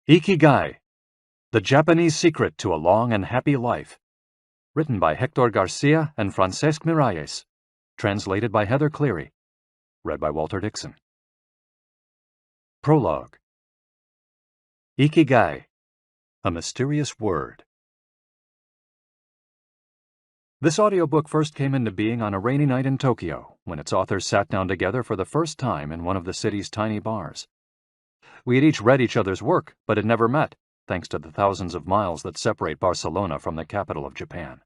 Ikigai, The Japanese Secret to a Long and Happy Life. Written by Hector Garcia and Francesc Miralles. Translated by Heather Cleary. Read by Walter Dixon. Prologue. Ikigai, a mysterious word. This audiobook first came into being on a rainy night in Tokyo, when its authors sat down together for the first time in one of the city's tiny bars. We had each read each other's work, but had never met, thanks to the thousands of miles that separate Barcelona from the capital of Japan.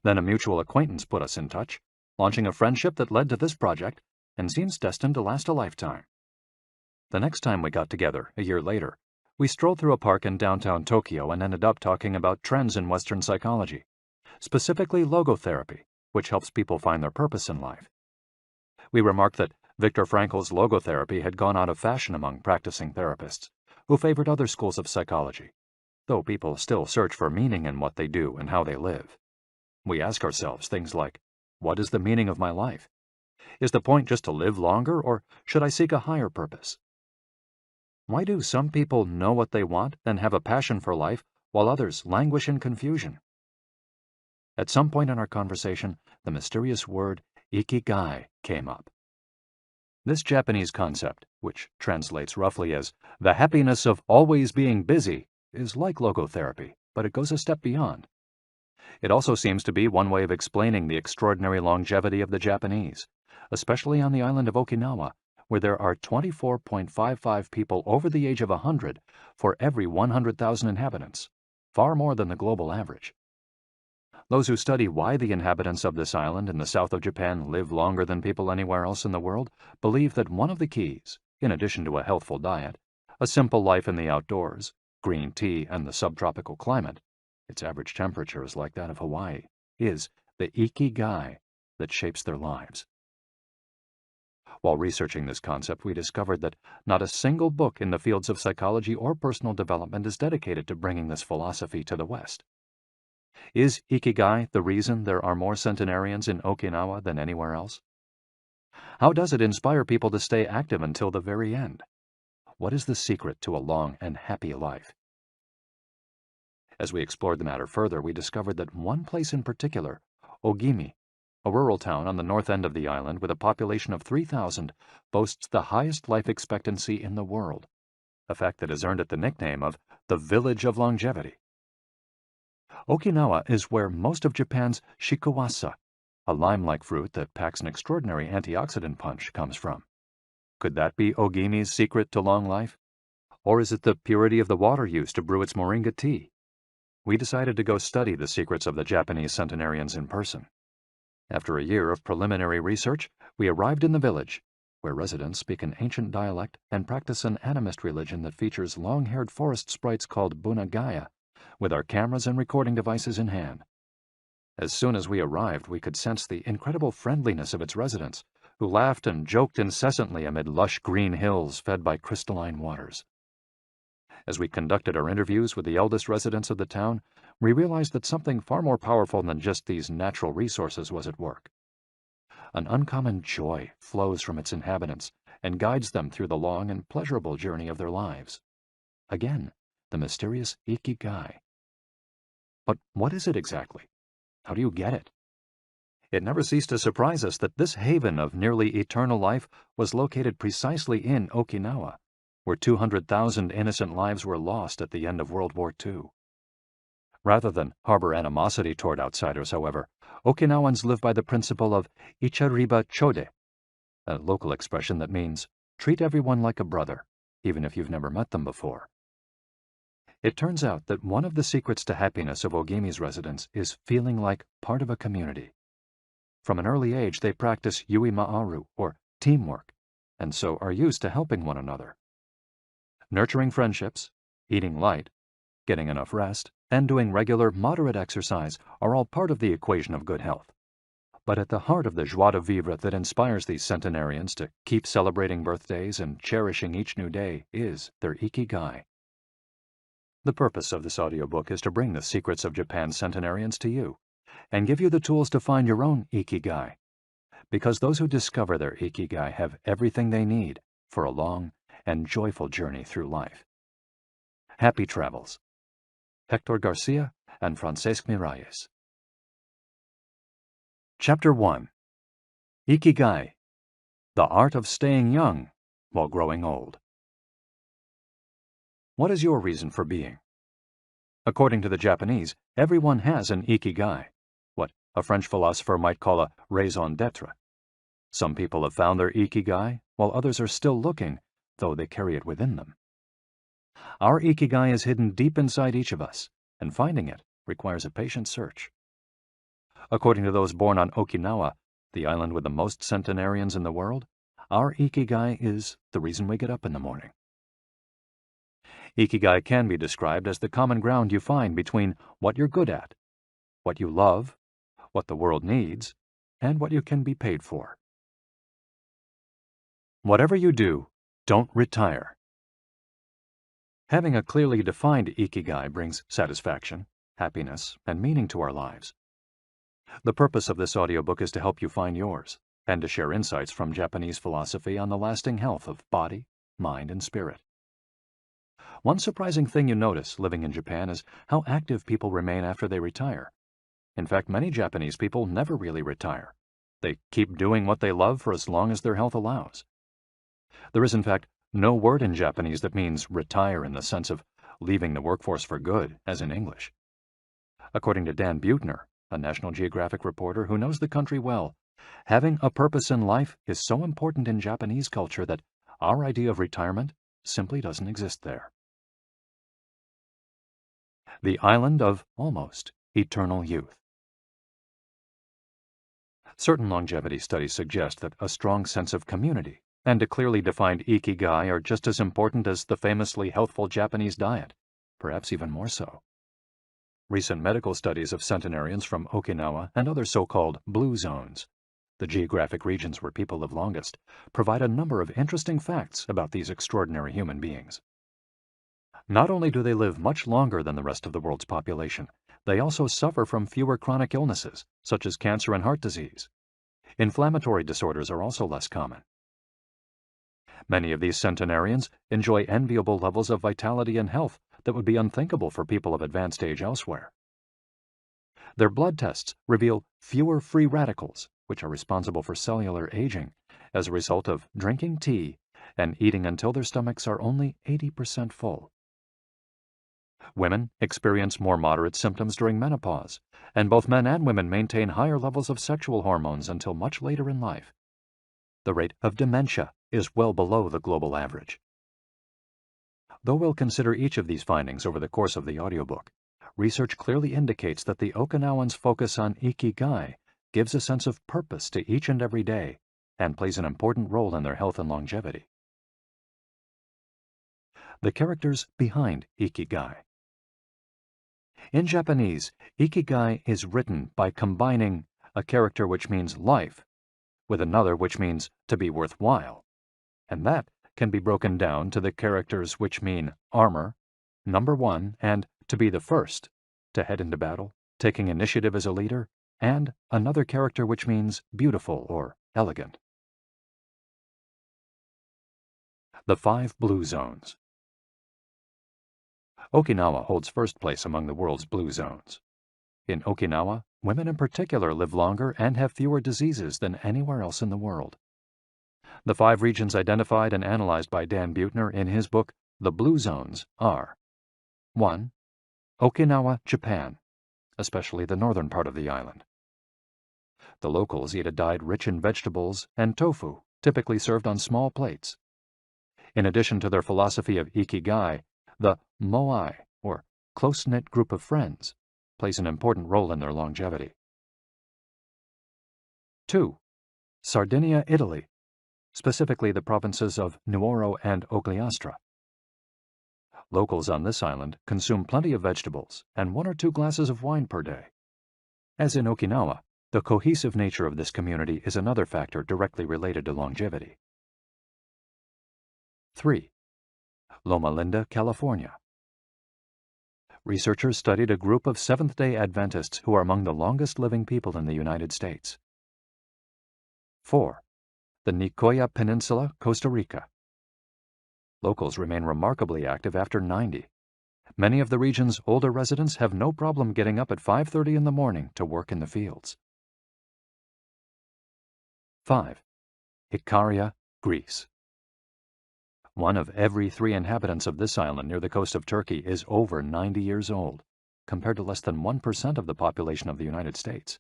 Then a mutual acquaintance put us in touch, launching a friendship that led to this project and seems destined to last a lifetime. The next time we got together, a year later, we strolled through a park in downtown Tokyo and ended up talking about trends in Western psychology, specifically logotherapy, which helps people find their purpose in life. We remarked that Viktor Frankl's logotherapy had gone out of fashion among practicing therapists, who favored other schools of psychology, though people still search for meaning in what they do and how they live. We ask ourselves things like, what is the meaning of my life? Is the point just to live longer, or should I seek a higher purpose? Why do some people know what they want and have a passion for life, while others languish in confusion? At some point in our conversation, the mysterious word Ikigai came up. This Japanese concept, which translates roughly as the happiness of always being busy, is like logotherapy, but it goes a step beyond. It also seems to be one way of explaining the extraordinary longevity of the Japanese, especially on the island of Okinawa, where there are 24.55 people over the age of 100 for every 100,000 inhabitants, far more than the global average. Those who study why the inhabitants of this island in the south of Japan live longer than people anywhere else in the world believe that one of the keys, in addition to a healthful diet, a simple life in the outdoors, green tea, and the subtropical climate, its average temperature is like that of Hawaii, is the Ikigai that shapes their lives. While researching this concept, we discovered that not a single book in the fields of psychology or personal development is dedicated to bringing this philosophy to the West. Is Ikigai the reason there are more centenarians in Okinawa than anywhere else? How does it inspire people to stay active until the very end? What is the secret to a long and happy life? As we explored the matter further, we discovered that one place in particular, Ogimi, a rural town on the north end of the island with a population of 3,000, boasts the highest life expectancy in the world, a fact that has earned it the nickname of the Village of Longevity. Okinawa is where most of Japan's shikuwasa, a lime-like fruit that packs an extraordinary antioxidant punch, comes from. Could that be Ogimi's secret to long life? Or is it the purity of the water used to brew its moringa tea? We decided to go study the secrets of the Japanese centenarians in person. After a year of preliminary research, we arrived in the village, where residents speak an ancient dialect and practice an animist religion that features long-haired forest sprites called bunagaya, with our cameras and recording devices in hand. As soon as we arrived, we could sense the incredible friendliness of its residents, who laughed and joked incessantly amid lush green hills fed by crystalline waters. As we conducted our interviews with the eldest residents of the town, we realized that something far more powerful than just these natural resources was at work. An uncommon joy flows from its inhabitants and guides them through the long and pleasurable journey of their lives. Again, the mysterious Ikigai. But what is it exactly? How do you get it? It never ceased to surprise us that this haven of nearly eternal life was located precisely in Okinawa, where 200,000 innocent lives were lost at the end of World War II. Rather than harbor animosity toward outsiders, however, Okinawans live by the principle of ichariba chode, a local expression that means treat everyone like a brother, even if you've never met them before. It turns out that one of the secrets to happiness of Ogimi's residents is feeling like part of a community. From an early age, they practice yui ma'aru, or teamwork, and so are used to helping one another. Nurturing friendships, eating light, getting enough rest, and doing regular, moderate exercise are all part of the equation of good health. But at the heart of the joie de vivre that inspires these centenarians to keep celebrating birthdays and cherishing each new day is their Ikigai. The purpose of this audiobook is to bring the secrets of Japan's centenarians to you and give you the tools to find your own Ikigai, because those who discover their Ikigai have everything they need for a long and joyful journey through life. Happy travels. Hector Garcia and Francesc Miralles. Chapter 1. Ikigai, the art of staying young while growing old. What is your reason for being? According to the Japanese, everyone has an ikigai, what a French philosopher might call a raison d'être. Some people have found their ikigai, while others are still looking, though they carry it within them. Our ikigai is hidden deep inside each of us, and finding it requires a patient search. According to those born on Okinawa, the island with the most centenarians in the world, our ikigai is the reason we get up in the morning. Ikigai can be described as the common ground you find between what you're good at, what you love, what the world needs, and what you can be paid for. Whatever you do, don't retire. Having a clearly defined ikigai brings satisfaction, happiness, and meaning to our lives. The purpose of this audiobook is to help you find yours, and to share insights from Japanese philosophy on the lasting health of body, mind, and spirit. One surprising thing you notice living in Japan is how active people remain after they retire. In fact, many Japanese people never really retire. They keep doing what they love for as long as their health allows. There is, in fact, no word in Japanese that means retire in the sense of leaving the workforce for good, as in English. According to Dan Buettner, a National Geographic reporter who knows the country well, having a purpose in life is so important in Japanese culture that our idea of retirement simply doesn't exist there. The island of almost eternal youth. Certain longevity studies suggest that a strong sense of community and a clearly defined ikigai are just as important as the famously healthful Japanese diet, perhaps even more so. Recent medical studies of centenarians from Okinawa and other so-called blue zones, the geographic regions where people live longest, provide a number of interesting facts about these extraordinary human beings. Not only do they live much longer than the rest of the world's population, they also suffer from fewer chronic illnesses, such as cancer and heart disease. Inflammatory disorders are also less common. Many of these centenarians enjoy enviable levels of vitality and health that would be unthinkable for people of advanced age elsewhere. Their blood tests reveal fewer free radicals, which are responsible for cellular aging, as a result of drinking tea and eating until their stomachs are only 80% full. Women experience more moderate symptoms during menopause, and both men and women maintain higher levels of sexual hormones until much later in life. The rate of dementia is well below the global average. Though we'll consider each of these findings over the course of the audiobook, research clearly indicates that the Okinawans' focus on Ikigai gives a sense of purpose to each and every day and plays an important role in their health and longevity. The characters behind Ikigai. In Japanese, Ikigai is written by combining a character which means life with another which means to be worthwhile, and that can be broken down to the characters which mean armor, number one, and to be the first, to head into battle, taking initiative as a leader, and another character which means beautiful or elegant. The 5 blue zones. Okinawa holds first place among the world's blue zones. In Okinawa, women in particular live longer and have fewer diseases than anywhere else in the world. The 5 regions identified and analyzed by Dan Buettner in his book, The Blue Zones, are 1. Okinawa, Japan, especially the northern part of the island. The locals eat a diet rich in vegetables and tofu, typically served on small plates. In addition to their philosophy of Ikigai, the moai, or close-knit group of friends, plays an important role in their longevity. 2. Sardinia, Italy, specifically the provinces of Nuoro and Ogliastra. Locals on this island consume plenty of vegetables and 1 or 2 glasses of wine per day. As in Okinawa, the cohesive nature of this community is another factor directly related to longevity. 3. Loma Linda, California. Researchers studied a group of Seventh-day Adventists who are among the longest living people in the United States. 4. The Nicoya Peninsula, Costa Rica. Locals remain remarkably active after 90. Many of the region's older residents have no problem getting up at 5:30 in the morning to work in the fields. 5. Ikaria, Greece. One of every 3 inhabitants of this island near the coast of Turkey is over 90 years old, compared to less than 1% of the population of the United States,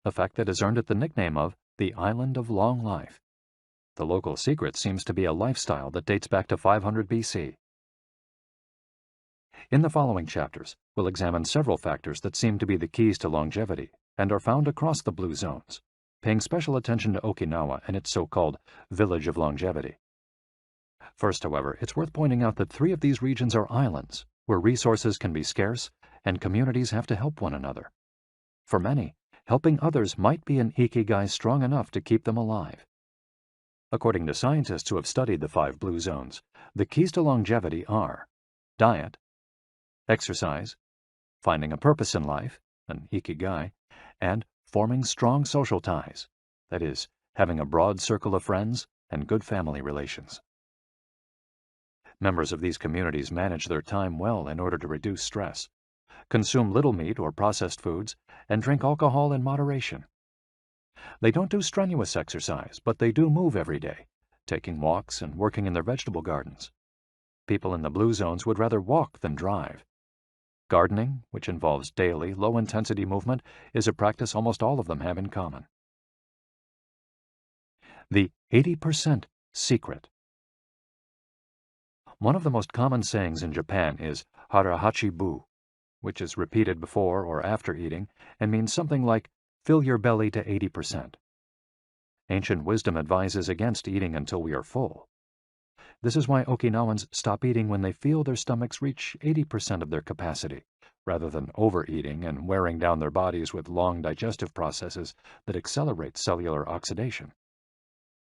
a fact that has earned it the nickname of the Island of Long Life. The local secret seems to be a lifestyle that dates back to 500 BC. In the following chapters, we'll examine several factors that seem to be the keys to longevity and are found across the blue zones, paying special attention to Okinawa and its so-called Village of Longevity. First, however, it's worth pointing out that 3 of these regions are islands, where resources can be scarce and communities have to help one another. For many, helping others might be an Ikigai strong enough to keep them alive. According to scientists who have studied the 5 blue zones, the keys to longevity are diet, exercise, finding a purpose in life, an Ikigai, and forming strong social ties, that is, having a broad circle of friends and good family relations. Members of these communities manage their time well in order to reduce stress, consume little meat or processed foods, and drink alcohol in moderation. They don't do strenuous exercise, but they do move every day, taking walks and working in their vegetable gardens. People in the blue zones would rather walk than drive. Gardening, which involves daily, low-intensity movement, is a practice almost all of them have in common. The 80% secret. One of the most common sayings in Japan is harahachi-bu, which is repeated before or after eating and means something like, fill your belly to 80%. Ancient wisdom advises against eating until we are full. This is why Okinawans stop eating when they feel their stomachs reach 80% of their capacity, rather than overeating and wearing down their bodies with long digestive processes that accelerate cellular oxidation.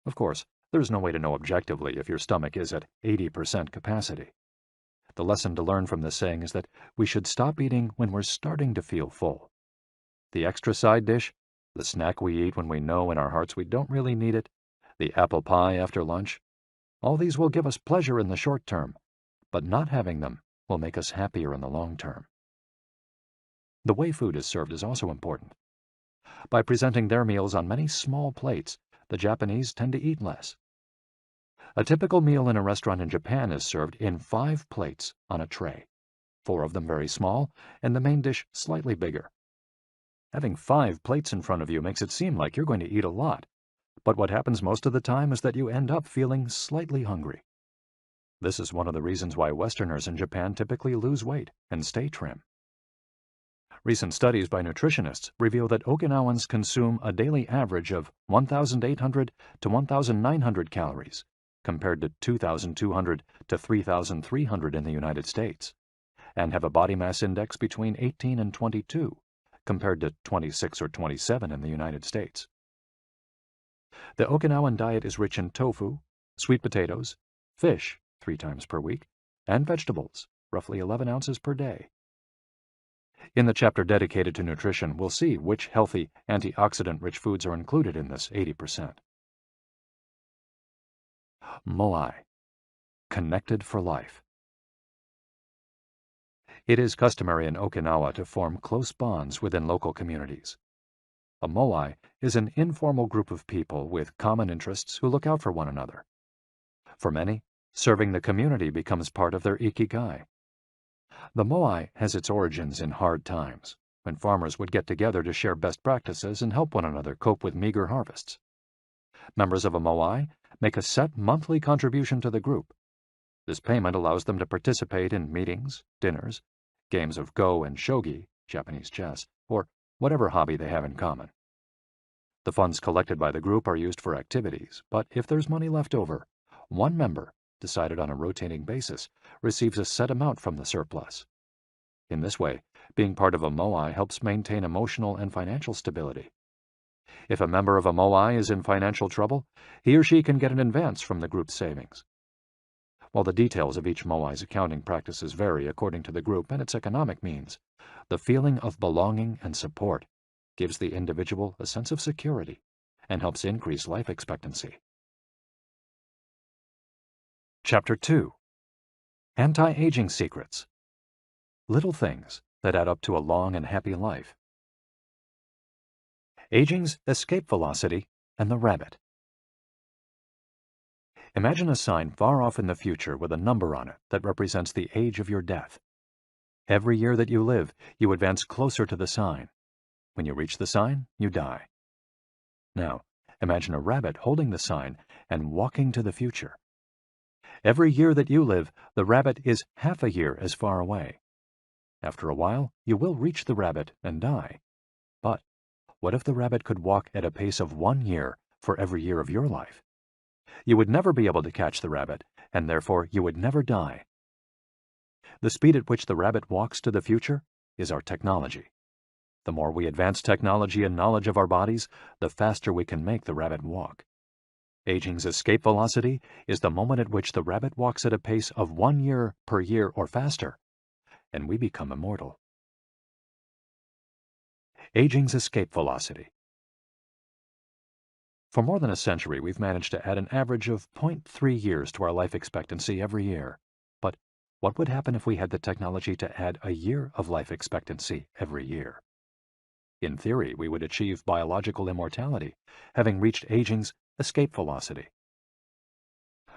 Of course, there's no way to know objectively if your stomach is at 80% capacity. The lesson to learn from this saying is that we should stop eating when we're starting to feel full. The extra side dish, the snack we eat when we know in our hearts we don't really need it, the apple pie after lunch, all these will give us pleasure in the short term, but not having them will make us happier in the long term. The way food is served is also important. By presenting their meals on many small plates, the Japanese tend to eat less. A typical meal in a restaurant in Japan is served in 5 plates on a tray, 4 of them very small, and the main dish slightly bigger. Having 5 plates in front of you makes it seem like you're going to eat a lot, but what happens most of the time is that you end up feeling slightly hungry. This is one of the reasons why Westerners in Japan typically lose weight and stay trim. Recent studies by nutritionists reveal that Okinawans consume a daily average of 1,800 to 1,900 calories, compared to 2,200 to 3,300 in the United States, and have a body mass index between 18 and 22, compared to 26 or 27 in the United States. The Okinawan diet is rich in tofu, sweet potatoes, fish 3 times per week, and vegetables, roughly 11 ounces per day. In the chapter dedicated to nutrition, we'll see which healthy, antioxidant-rich foods are included in this 80%. Moai, connected for life. It is customary in Okinawa to form close bonds within local communities. A moai is an informal group of people with common interests who look out for one another. For many, serving the community becomes part of their Ikigai. The moai has its origins in hard times, when farmers would get together to share best practices and help one another cope with meager harvests. Members of a moai make a set monthly contribution to the group. This payment allows them to participate in meetings, dinners, games of go and shogi, Japanese chess, or whatever hobby they have in common. The funds collected by the group are used for activities, but if there's money left over, one member, decided on a rotating basis, receives a set amount from the surplus. In this way, being part of a moai helps maintain emotional and financial stability. If a member of a moai is in financial trouble, he or she can get an advance from the group's savings. While the details of each moai's accounting practices vary according to the group and its economic means, the feeling of belonging and support gives the individual a sense of security and helps increase life expectancy. Chapter 2. Anti-Aging Secrets. little things that add up to a long and happy life. Aging's escape velocity and the rabbit. Imagine a sign far off in the future with a number on it that represents the age of your death. Every year that you live, you advance closer to the sign. When you reach the sign, you die. Now, imagine a rabbit holding the sign and walking to the future. Every year that you live, the rabbit is half a year as far away. After a while, you will reach the rabbit and die. But what if the rabbit could walk at a pace of 1 year for every year of your life? You would never be able to catch the rabbit, and therefore you would never die. The speed at which the rabbit walks to the future is our technology. The more we advance technology and knowledge of our bodies, the faster we can make the rabbit walk. Aging's escape velocity is the moment at which the rabbit walks at a pace of 1 year per year or faster, and we become immortal. Aging's escape velocity. For more than a century, we've managed to add an average of 0.3 years to our life expectancy every year. But what would happen if we had the technology to add a year of life expectancy every year? In theory, we would achieve biological immortality, having reached aging's escape velocity.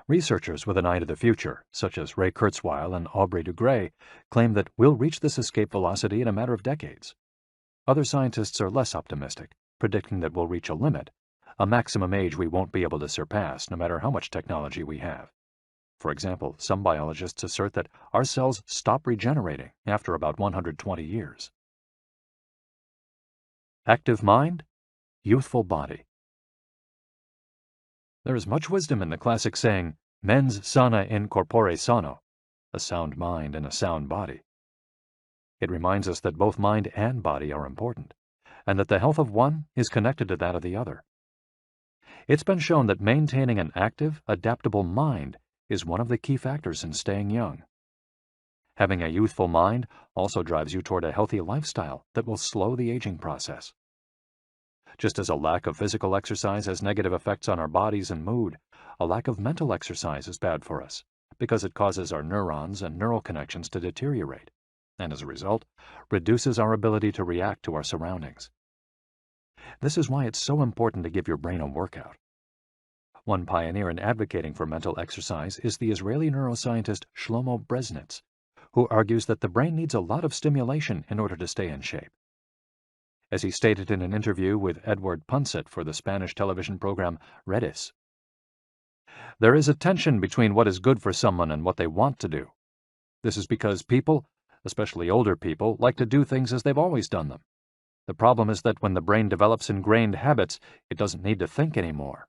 Researchers with an eye to the future, such as Ray Kurzweil and Aubrey de Grey, claim that we'll reach this escape velocity in a matter of decades. Other scientists are less optimistic, predicting that we'll reach a limit, a maximum age we won't be able to surpass no matter how much technology we have. For example, some biologists assert that our cells stop regenerating after about 120 years. Active mind, youthful body. There is much wisdom in the classic saying, mens sana in corpore sano, a sound mind in a sound body. It reminds us that both mind and body are important, and that the health of one is connected to that of the other. It's been shown that maintaining an active, adaptable mind is one of the key factors in staying young. Having a youthful mind also drives you toward a healthy lifestyle that will slow the aging process. Just as a lack of physical exercise has negative effects on our bodies and mood, a lack of mental exercise is bad for us because it causes our neurons and neural connections to deteriorate, and as a result, reduces our ability to react to our surroundings. This is why it's so important to give your brain a workout. One pioneer in advocating for mental exercise is the Israeli neuroscientist Shlomo Bresnitz, who argues that the brain needs a lot of stimulation in order to stay in shape. As he stated in an interview with Edward Punset for the Spanish television program Redis, there is a tension between what is good for someone and what they want to do. This is because people, especially older people, like to do things as they've always done them. The problem is that when the brain develops ingrained habits, it doesn't need to think anymore.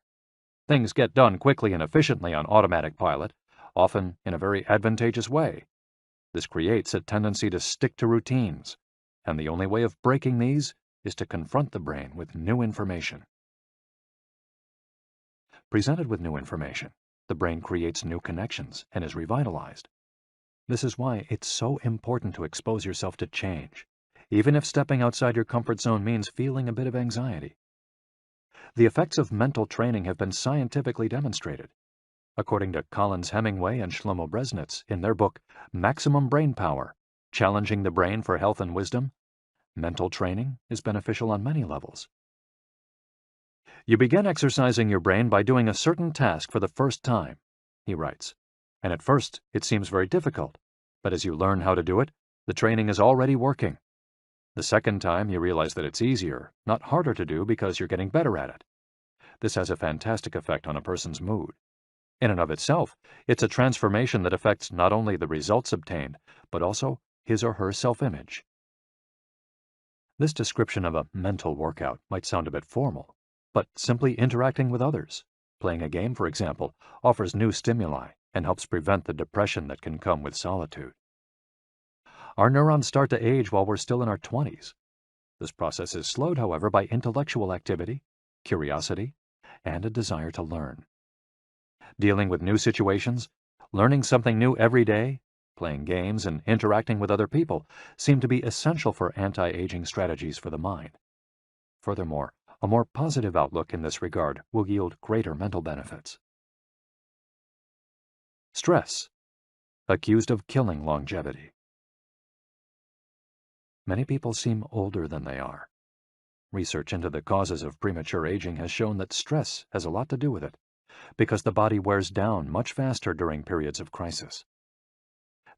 Things get done quickly and efficiently on automatic pilot, often in a very advantageous way. This creates a tendency to stick to routines, and the only way of breaking these is to confront the brain with new information. Presented with new information, the brain creates new connections and is revitalized. This is why it's so important to expose yourself to change, even if stepping outside your comfort zone means feeling a bit of anxiety. The effects of mental training have been scientifically demonstrated. According to Collins Hemingway and Shlomo Bresnitz in their book Maximum Brain Power, Challenging the Brain for Health and Wisdom, mental training is beneficial on many levels. You begin exercising your brain by doing a certain task for the first time, he writes, and at first it seems very difficult, but as you learn how to do it, the training is already working. The second time you realize that it's easier, not harder to do because you're getting better at it. This has a fantastic effect on a person's mood. In and of itself, it's a transformation that affects not only the results obtained, but also his or her self-image. This description of a mental workout might sound a bit formal, but simply interacting with others, playing a game, for example, offers new stimuli and helps prevent the depression that can come with solitude. Our neurons start to age while we're still in our 20s. This process is slowed, however, by intellectual activity, curiosity, and a desire to learn. Dealing with new situations, learning something new every day, playing games, and interacting with other people seem to be essential for anti-aging strategies for the mind. Furthermore, a more positive outlook in this regard will yield greater mental benefits. Stress, accused of killing longevity. many people seem older than they are. Research into the causes of premature aging has shown that stress has a lot to do with it, because the body wears down much faster during periods of crisis.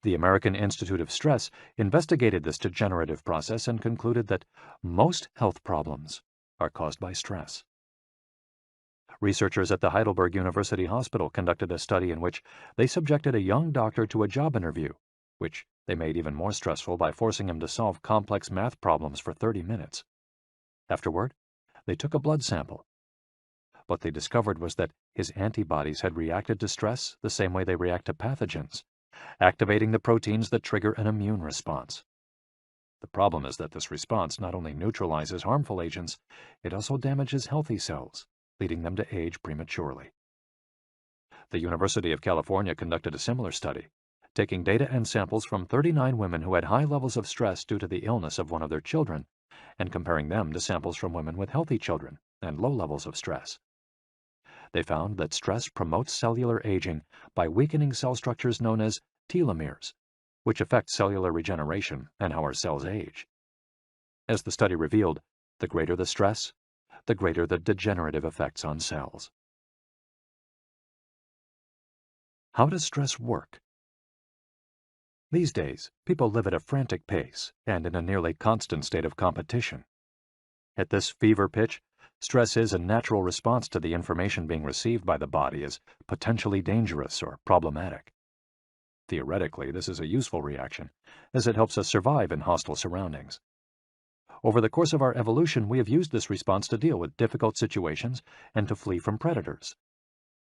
The American Institute of Stress investigated this degenerative process and concluded that most health problems are caused by stress. Researchers at the Heidelberg University Hospital conducted a study in which they subjected a young doctor to a job interview, which they made even more stressful by forcing him to solve complex math problems for 30 minutes. Afterward, they took a blood sample. What they discovered was that his antibodies had reacted to stress the same way they react to pathogens, activating the proteins that trigger an immune response. The problem is that this response not only neutralizes harmful agents, it also damages healthy cells, leading them to age prematurely. The University of California conducted a similar study, taking data and samples from 39 women who had high levels of stress due to the illness of one of their children, and comparing them to samples from women with healthy children and low levels of stress. They found that stress promotes cellular aging by weakening cell structures known as telomeres, which affect cellular regeneration and how our cells age. As the study revealed, the greater the stress, the greater the degenerative effects on cells. How does stress work? These days, people live at a frantic pace and in a nearly constant state of competition. At this fever pitch, stress is a natural response to the information being received by the body as potentially dangerous or problematic. Theoretically, this is a useful reaction, as it helps us survive in hostile surroundings. Over the course of our evolution, we have used this response to deal with difficult situations and to flee from predators.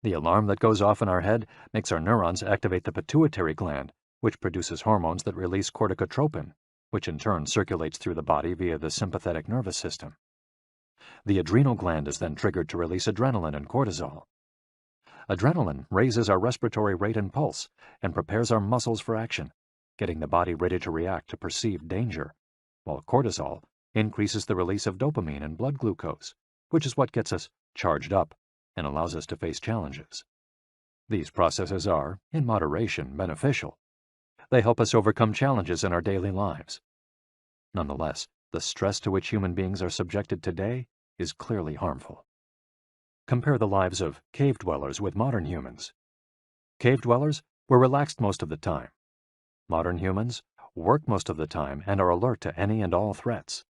The alarm that goes off in our head makes our neurons activate the pituitary gland, which produces hormones that release corticotropin, which in turn circulates through the body via the sympathetic nervous system. The adrenal gland is then triggered to release adrenaline and cortisol. Adrenaline raises our respiratory rate and pulse and prepares our muscles for action, getting the body ready to react to perceived danger, while cortisol increases the release of dopamine and blood glucose, which is what gets us charged up and allows us to face challenges. These processes are, in moderation, beneficial. They help us overcome challenges in our daily lives. Nonetheless, the stress to which human beings are subjected today is clearly harmful. Compare the lives of cave dwellers with modern humans. Cave dwellers were relaxed most of the time. Modern humans work most of the time and are alert to any and all threats.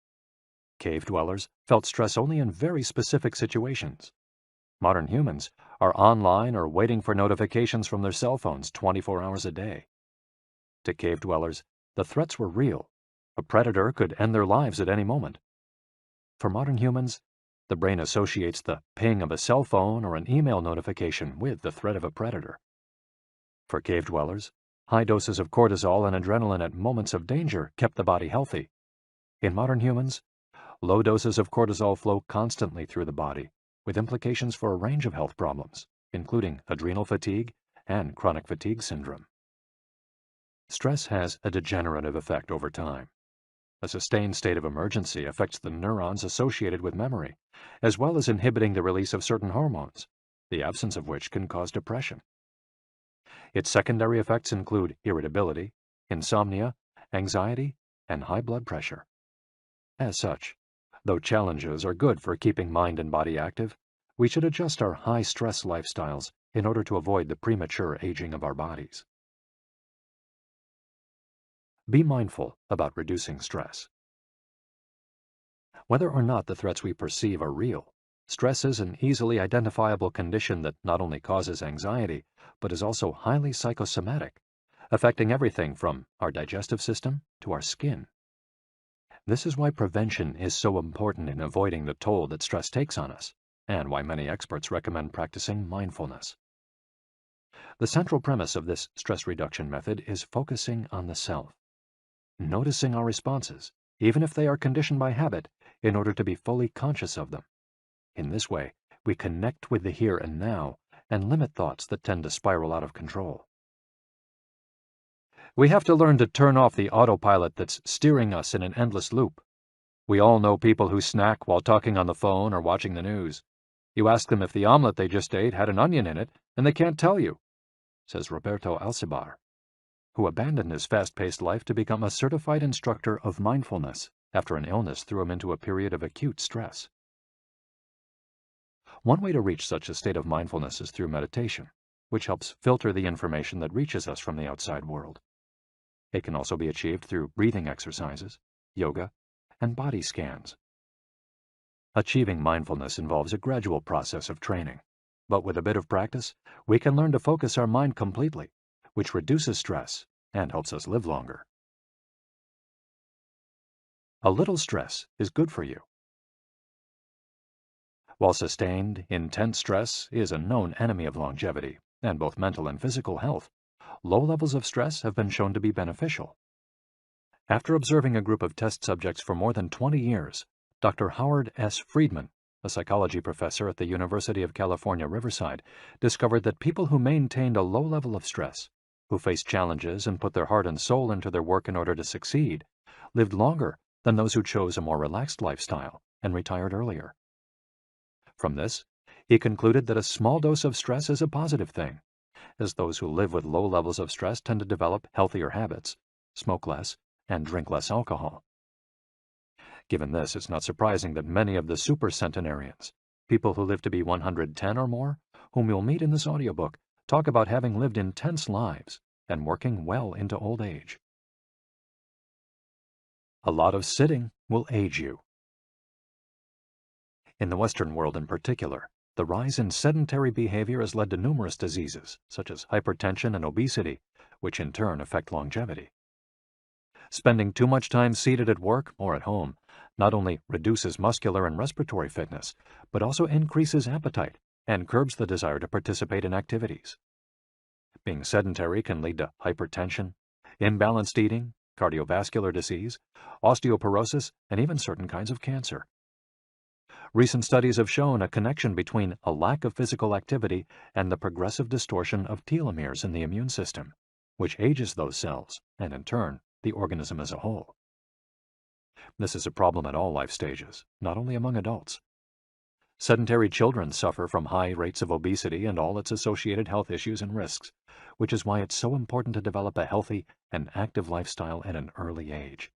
Cave dwellers felt stress only in very specific situations. Modern humans are online or waiting for notifications from their cell phones 24 hours a day. To cave dwellers, the threats were real. A predator could end their lives at any moment. For modern humans, the brain associates the ping of a cell phone or an email notification with the threat of a predator. For cave dwellers, high doses of cortisol and adrenaline at moments of danger kept the body healthy. In modern humans, low doses of cortisol flow constantly through the body, with implications for a range of health problems, including adrenal fatigue and chronic fatigue syndrome. Stress has a degenerative effect over time. A sustained state of emergency affects the neurons associated with memory, as well as inhibiting the release of certain hormones, the absence of which can cause depression. Its secondary effects include irritability, insomnia, anxiety, and high blood pressure. As such, though challenges are good for keeping mind and body active, we should adjust our high-stress lifestyles in order to avoid the premature aging of our bodies. Be mindful about reducing stress. Whether or not the threats we perceive are real, stress is an easily identifiable condition that not only causes anxiety, but is also highly psychosomatic, affecting everything from our digestive system to our skin. This is why prevention is so important in avoiding the toll that stress takes on us, and why many experts recommend practicing mindfulness. The central premise of this stress reduction method is focusing on the self, noticing our responses, even if they are conditioned by habit, in order to be fully conscious of them. In this way, we connect with the here and now and limit thoughts that tend to spiral out of control. We have to learn to turn off the autopilot that's steering us in an endless loop. We all know people who snack while talking on the phone or watching the news. You ask them if the omelet they just ate had an onion in it, and they can't tell you, says Roberto Alcibar, who abandoned his fast-paced life to become a certified instructor of mindfulness after an illness threw him into a period of acute stress. One way to reach such a state of mindfulness is through meditation, which helps filter the information that reaches us from the outside world. It can also be achieved through breathing exercises, yoga, and body scans. Achieving mindfulness involves a gradual process of training, but with a bit of practice, we can learn to focus our mind completely, which reduces stress and helps us live longer. A little stress is good for you. While sustained, intense stress is a known enemy of longevity and both mental and physical health, low levels of stress have been shown to be beneficial. After observing a group of test subjects for more than 20 years, Dr. Howard S. Friedman, a psychology professor at the University of California, Riverside, discovered that people who maintained a low level of stress, who faced challenges and put their heart and soul into their work in order to succeed, lived longer than those who chose a more relaxed lifestyle and retired earlier. From this, he concluded that a small dose of stress is a positive thing, as those who live with low levels of stress tend to develop healthier habits, smoke less, and drink less alcohol. Given this, it's not surprising that many of the supercentenarians, people who live to be 110 or more, whom you'll meet in this audiobook, talk about having lived intense lives and working well into old age. A lot of sitting will age you. In the Western world in particular, the rise in sedentary behavior has led to numerous diseases, such as hypertension and obesity, which in turn affect longevity. Spending too much time seated at work or at home not only reduces muscular and respiratory fitness, but also increases appetite and curbs the desire to participate in activities. Being sedentary can lead to hypertension, imbalanced eating, cardiovascular disease, osteoporosis, and even certain kinds of cancer. Recent studies have shown a connection between a lack of physical activity and the progressive distortion of telomeres in the immune system, which ages those cells and, in turn, the organism as a whole. This is a problem at all life stages, not only among adults. Sedentary children suffer from high rates of obesity and all its associated health issues and risks, which is why it's so important to develop a healthy and active lifestyle at an early age.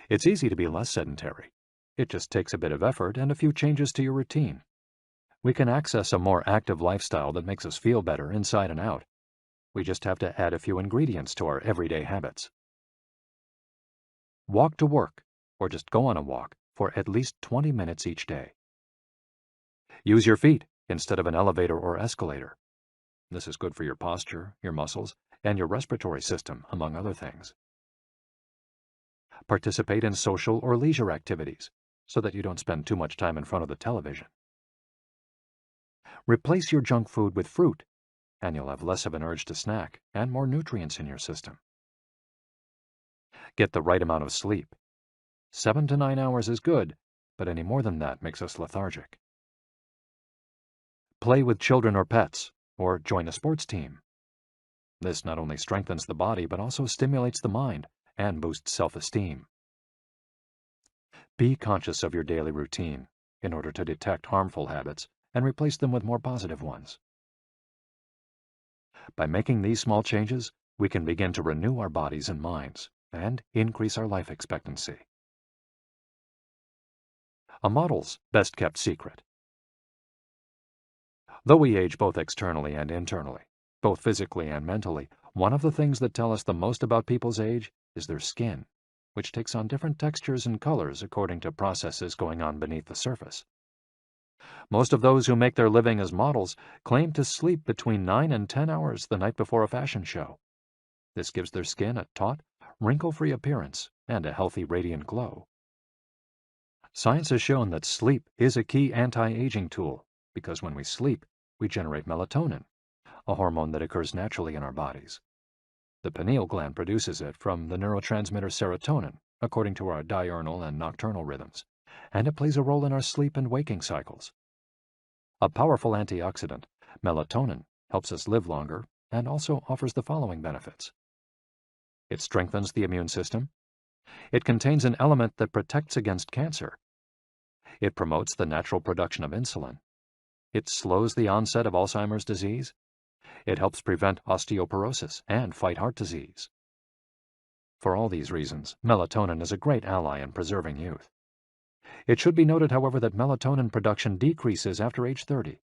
It's easy to be less sedentary. It just takes a bit of effort and a few changes to your routine. We can access a more active lifestyle that makes us feel better inside and out. We just have to add a few ingredients to our everyday habits. Walk to work, or just go on a walk, for at least 20 minutes each day. Use your feet instead of an elevator or escalator. This is good for your posture, your muscles, and your respiratory system, among other things. Participate in social or leisure activities, so that you don't spend too much time in front of the television. Replace your junk food with fruit, and you'll have less of an urge to snack and more nutrients in your system. Get the right amount of sleep. 7 to 9 hours is good, but any more than that makes us lethargic. Play with children or pets, or join a sports team. This not only strengthens the body, but also stimulates the mind and boosts self-esteem. Be conscious of your daily routine in order to detect harmful habits and replace them with more positive ones. By making these small changes, we can begin to renew our bodies and minds and increase our life expectancy. A model's best-kept secret. Though we age both externally and internally, both physically and mentally, one of the things that tell us the most about people's age is their skin, which takes on different textures and colors according to processes going on beneath the surface. Most of those who make their living as models claim to sleep between 9 and 10 hours the night before a fashion show. This gives their skin a taut, wrinkle-free appearance and a healthy, radiant glow. Science has shown that sleep is a key anti-aging tool because when we sleep, we generate melatonin, a hormone that occurs naturally in our bodies. The pineal gland produces it from the neurotransmitter serotonin, according to our diurnal and nocturnal rhythms, and it plays a role in our sleep and waking cycles. A powerful antioxidant, melatonin helps us live longer and also offers the following benefits. It strengthens the immune system. It contains an element that protects against cancer. It promotes the natural production of insulin. It slows the onset of Alzheimer's disease. It helps prevent osteoporosis and fight heart disease. For all these reasons, melatonin is a great ally in preserving youth. It should be noted, however, that melatonin production decreases after age 30.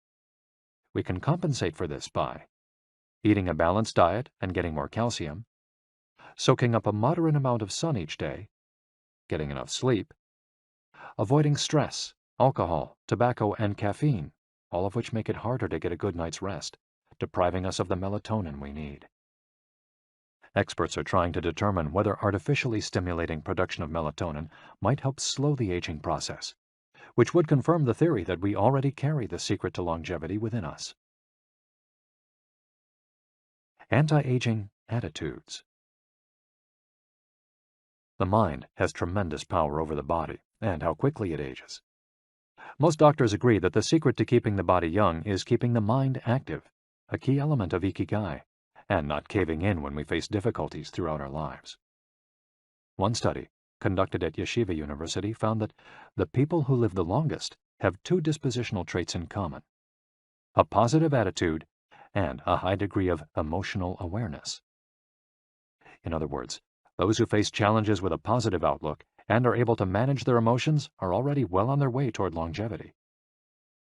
We can compensate for this by eating a balanced diet and getting more calcium, soaking up a moderate amount of sun each day, getting enough sleep, avoiding stress, alcohol, tobacco, and caffeine, all of which make it harder to get a good night's rest, depriving us of the melatonin we need. Experts are trying to determine whether artificially stimulating production of melatonin might help slow the aging process, which would confirm the theory that we already carry the secret to longevity within us. Anti-aging attitudes. The mind has tremendous power over the body and how quickly it ages. Most doctors agree that the secret to keeping the body young is keeping the mind active, a key element of Ikigai, and not caving in when we face difficulties throughout our lives. One study, conducted at Yeshiva University, found that the people who live the longest have two dispositional traits in common: a positive attitude and a high degree of emotional awareness. In other words, those who face challenges with a positive outlook and are able to manage their emotions are already well on their way toward longevity.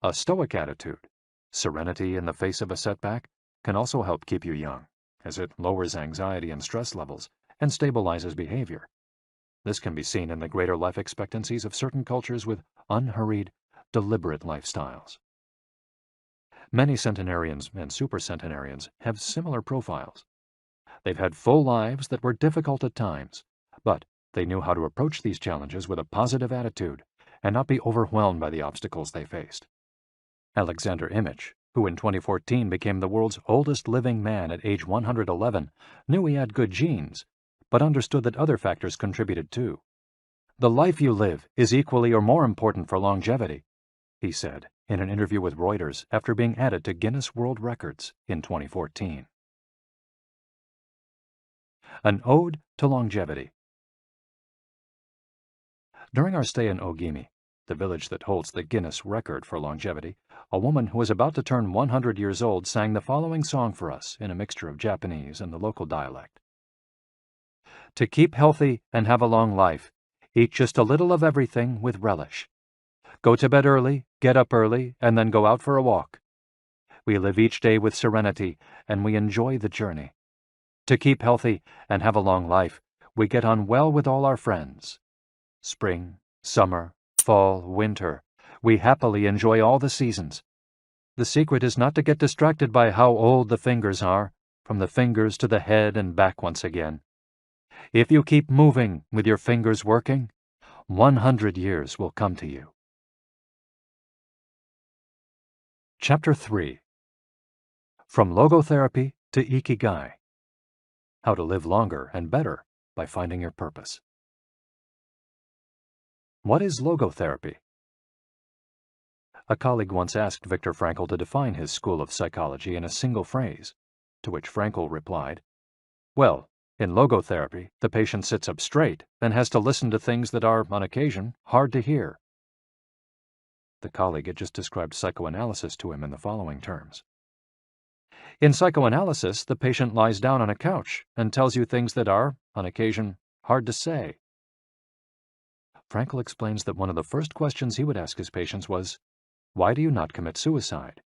A stoic attitude, serenity in the face of a setback, can also help keep you young, as it lowers anxiety and stress levels and stabilizes behavior. This can be seen in the greater life expectancies of certain cultures with unhurried, deliberate lifestyles. Many centenarians and supercentenarians have similar profiles. They've had full lives that were difficult at times, but they knew how to approach these challenges with a positive attitude and not be overwhelmed by the obstacles they faced. Alexander Imich, who in 2014 became the world's oldest living man at age 111, knew he had good genes, but understood that other factors contributed too. "The life you live is equally or more important for longevity," he said in an interview with Reuters after being added to Guinness World Records in 2014. An Ode to Longevity. During our stay in Ogimi, the village that holds the Guinness record for longevity, a woman who was about to turn 100 years old sang the following song for us in a mixture of Japanese and the local dialect. "To keep healthy and have a long life, eat just a little of everything with relish. Go to bed early, get up early, and then go out for a walk. We live each day with serenity, and we enjoy the journey. To keep healthy and have a long life, we get on well with all our friends. Spring, summer, fall, winter, we happily enjoy all the seasons. The secret is not to get distracted by how old the fingers are, from the fingers to the head and back once again. If you keep moving with your fingers working, 100 years will come to you." Chapter 3. From Logotherapy to Ikigai. How to live longer and better by finding your purpose. What is logotherapy? A colleague once asked Viktor Frankl to define his school of psychology in a single phrase, to which Frankl replied, "Well, in logotherapy, the patient sits up straight and has to listen to things that are, on occasion, hard to hear." The colleague had just described psychoanalysis to him in the following terms. "In psychoanalysis, the patient lies down on a couch and tells you things that are, on occasion, hard to say." Frankl explains that one of the first questions he would ask his patients was, "Why do you not commit suicide?"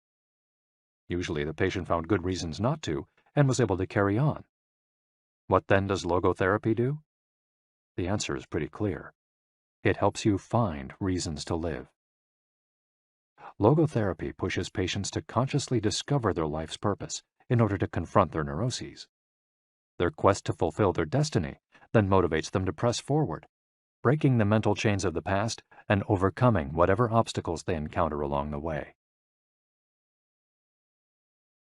Usually the patient found good reasons not to and was able to carry on. What then does logotherapy do? The answer is pretty clear. It helps you find reasons to live. Logotherapy pushes patients to consciously discover their life's purpose in order to confront their neuroses. Their quest to fulfill their destiny then motivates them to press forward, breaking the mental chains of the past and overcoming whatever obstacles they encounter along the way.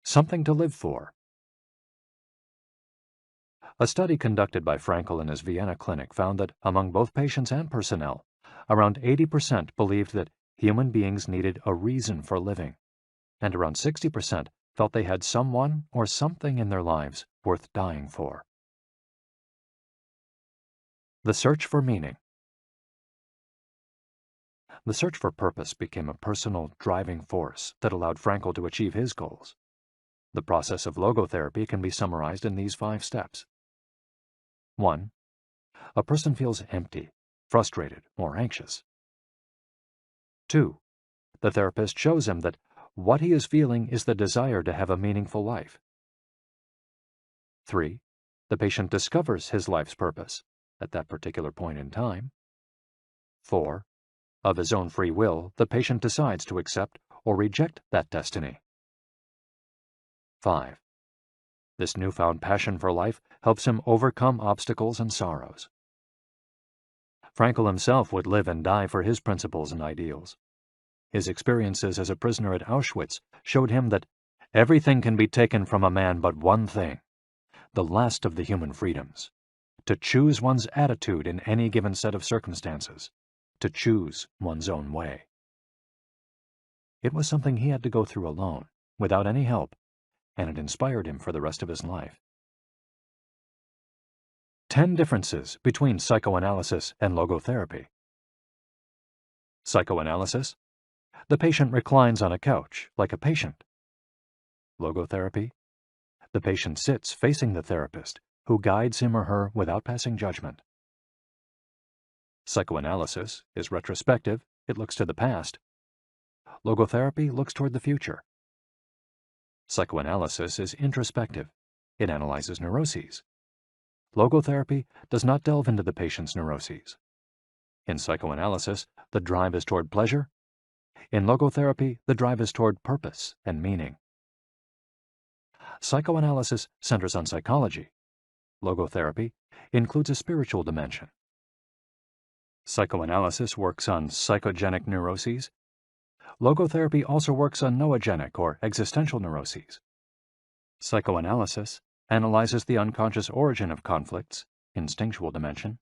Something to live for. A study conducted by Frankl in his Vienna clinic found that among both patients and personnel, around 80% believed that human beings needed a reason for living, and around 60% felt they had someone or something in their lives worth dying for. The search for meaning. The search for purpose became a personal driving force that allowed Frankl to achieve his goals. The process of logotherapy can be summarized in these 5 steps. 1. A person feels empty, frustrated, or anxious. 2. The therapist shows him that what he is feeling is the desire to have a meaningful life. 3. The patient discovers his life's purpose at that particular point in time. 4. Of his own free will, the patient decides to accept or reject that destiny. 5. This newfound passion for life helps him overcome obstacles and sorrows. Frankl himself would live and die for his principles and ideals. His experiences as a prisoner at Auschwitz showed him that everything can be taken from a man but one thing, the last of the human freedoms: to choose one's attitude in any given set of circumstances, to choose one's own way. It was something he had to go through alone, without any help, and it inspired him for the rest of his life. 10 differences between psychoanalysis and logotherapy. Psychoanalysis: the patient reclines on a couch, like a patient. Logotherapy: the patient sits facing the therapist, who guides him or her without passing judgment. Psychoanalysis is retrospective, it looks to the past. Logotherapy looks toward the future. Psychoanalysis is introspective, it analyzes neuroses. Logotherapy does not delve into the patient's neuroses. In psychoanalysis, the drive is toward pleasure. In logotherapy, the drive is toward purpose and meaning. Psychoanalysis centers on psychology. Logotherapy includes a spiritual dimension. Psychoanalysis works on psychogenic neuroses. Logotherapy also works on noogenic or existential neuroses. Psychoanalysis analyzes the unconscious origin of conflicts, instinctual dimension.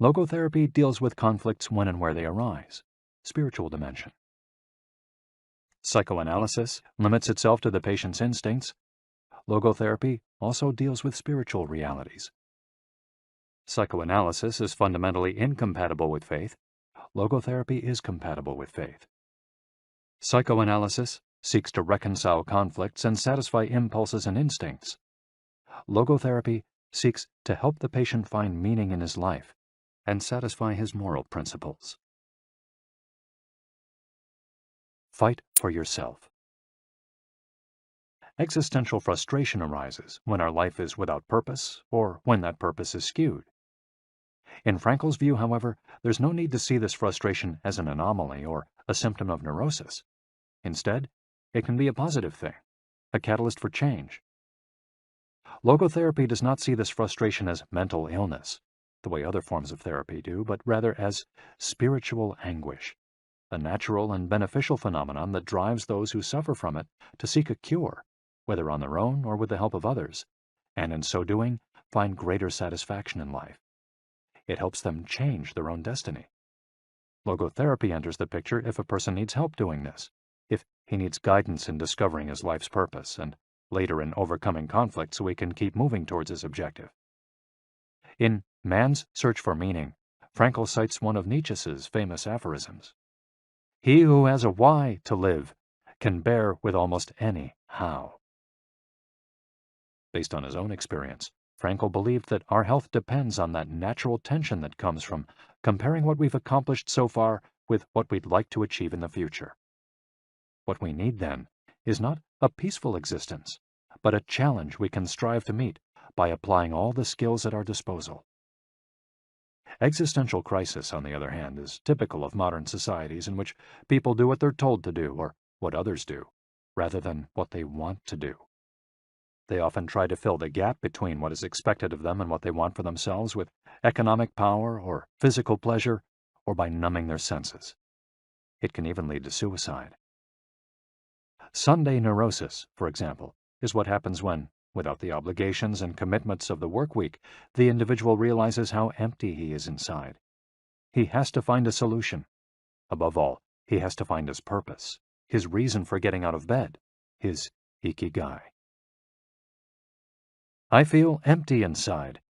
Logotherapy deals with conflicts when and where they arise, spiritual dimension. Psychoanalysis limits itself to the patient's instincts. Logotherapy also deals with spiritual realities. Psychoanalysis is fundamentally incompatible with faith. Logotherapy is compatible with faith. Psychoanalysis seeks to reconcile conflicts and satisfy impulses and instincts. Logotherapy seeks to help the patient find meaning in his life and satisfy his moral principles. Fight for yourself. Existential frustration arises when our life is without purpose or when that purpose is skewed. In Frankl's view, however, there's no need to see this frustration as an anomaly or a symptom of neurosis. Instead, it can be a positive thing, a catalyst for change. Logotherapy does not see this frustration as mental illness, the way other forms of therapy do, but rather as spiritual anguish, a natural and beneficial phenomenon that drives those who suffer from it to seek a cure, whether on their own or with the help of others, and in so doing, find greater satisfaction in life. It helps them change their own destiny. Logotherapy enters the picture if a person needs help doing this, if he needs guidance in discovering his life's purpose, and later in overcoming conflict so he can keep moving towards his objective. In Man's Search for Meaning, Frankl cites one of Nietzsche's famous aphorisms: "He who has a why to live can bear with almost any how." Based on his own experience, Frankl believed that our health depends on that natural tension that comes from comparing what we've accomplished so far with what we'd like to achieve in the future. What we need, then, is not a peaceful existence, but a challenge we can strive to meet by applying all the skills at our disposal. Existential crisis, on the other hand, is typical of modern societies in which people do what they're told to do or what others do, rather than what they want to do. They often try to fill the gap between what is expected of them and what they want for themselves with economic power or physical pleasure, or by numbing their senses. It can even lead to suicide. Sunday neurosis, for example, is what happens when, without the obligations and commitments of the work week, the individual realizes how empty he is inside. He has to find a solution. Above all, he has to find his purpose, his reason for getting out of bed, his Ikigai. I feel empty inside.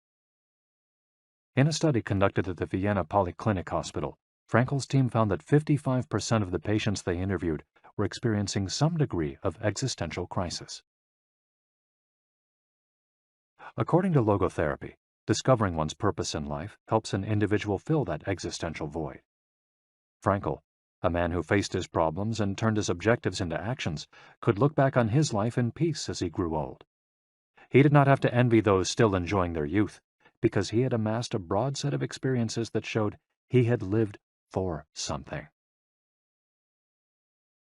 In a study conducted at the Vienna Polyclinic Hospital, Frankl's team found that 55% of the patients they interviewed were experiencing some degree of existential crisis. According to logotherapy, discovering one's purpose in life helps an individual fill that existential void. Frankl, a man who faced his problems and turned his objectives into actions, could look back on his life in peace as he grew old. He did not have to envy those still enjoying their youth, because he had amassed a broad set of experiences that showed he had lived for something.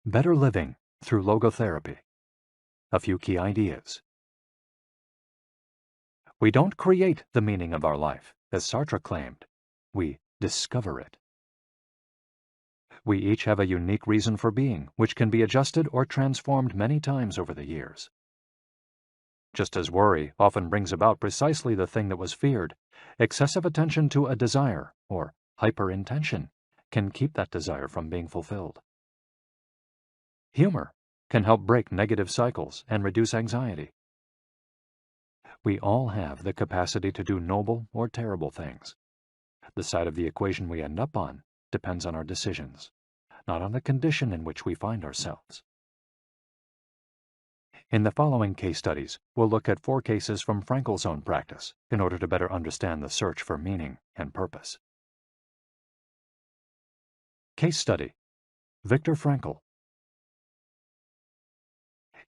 Better living through logotherapy. A few key ideas. We don't create the meaning of our life, as Sartre claimed. We discover it. We each have a unique reason for being, which can be adjusted or transformed many times over the years. Just as worry often brings about precisely the thing that was feared, excessive attention to a desire, or hyperintention, can keep that desire from being fulfilled. Humor can help break negative cycles and reduce anxiety. We all have the capacity to do noble or terrible things. The side of the equation we end up on depends on our decisions, not on the condition in which we find ourselves. In the following case studies, we'll look at 4 cases from Frankl's own practice in order to better understand the search for meaning and purpose. Case study: Viktor Frankl.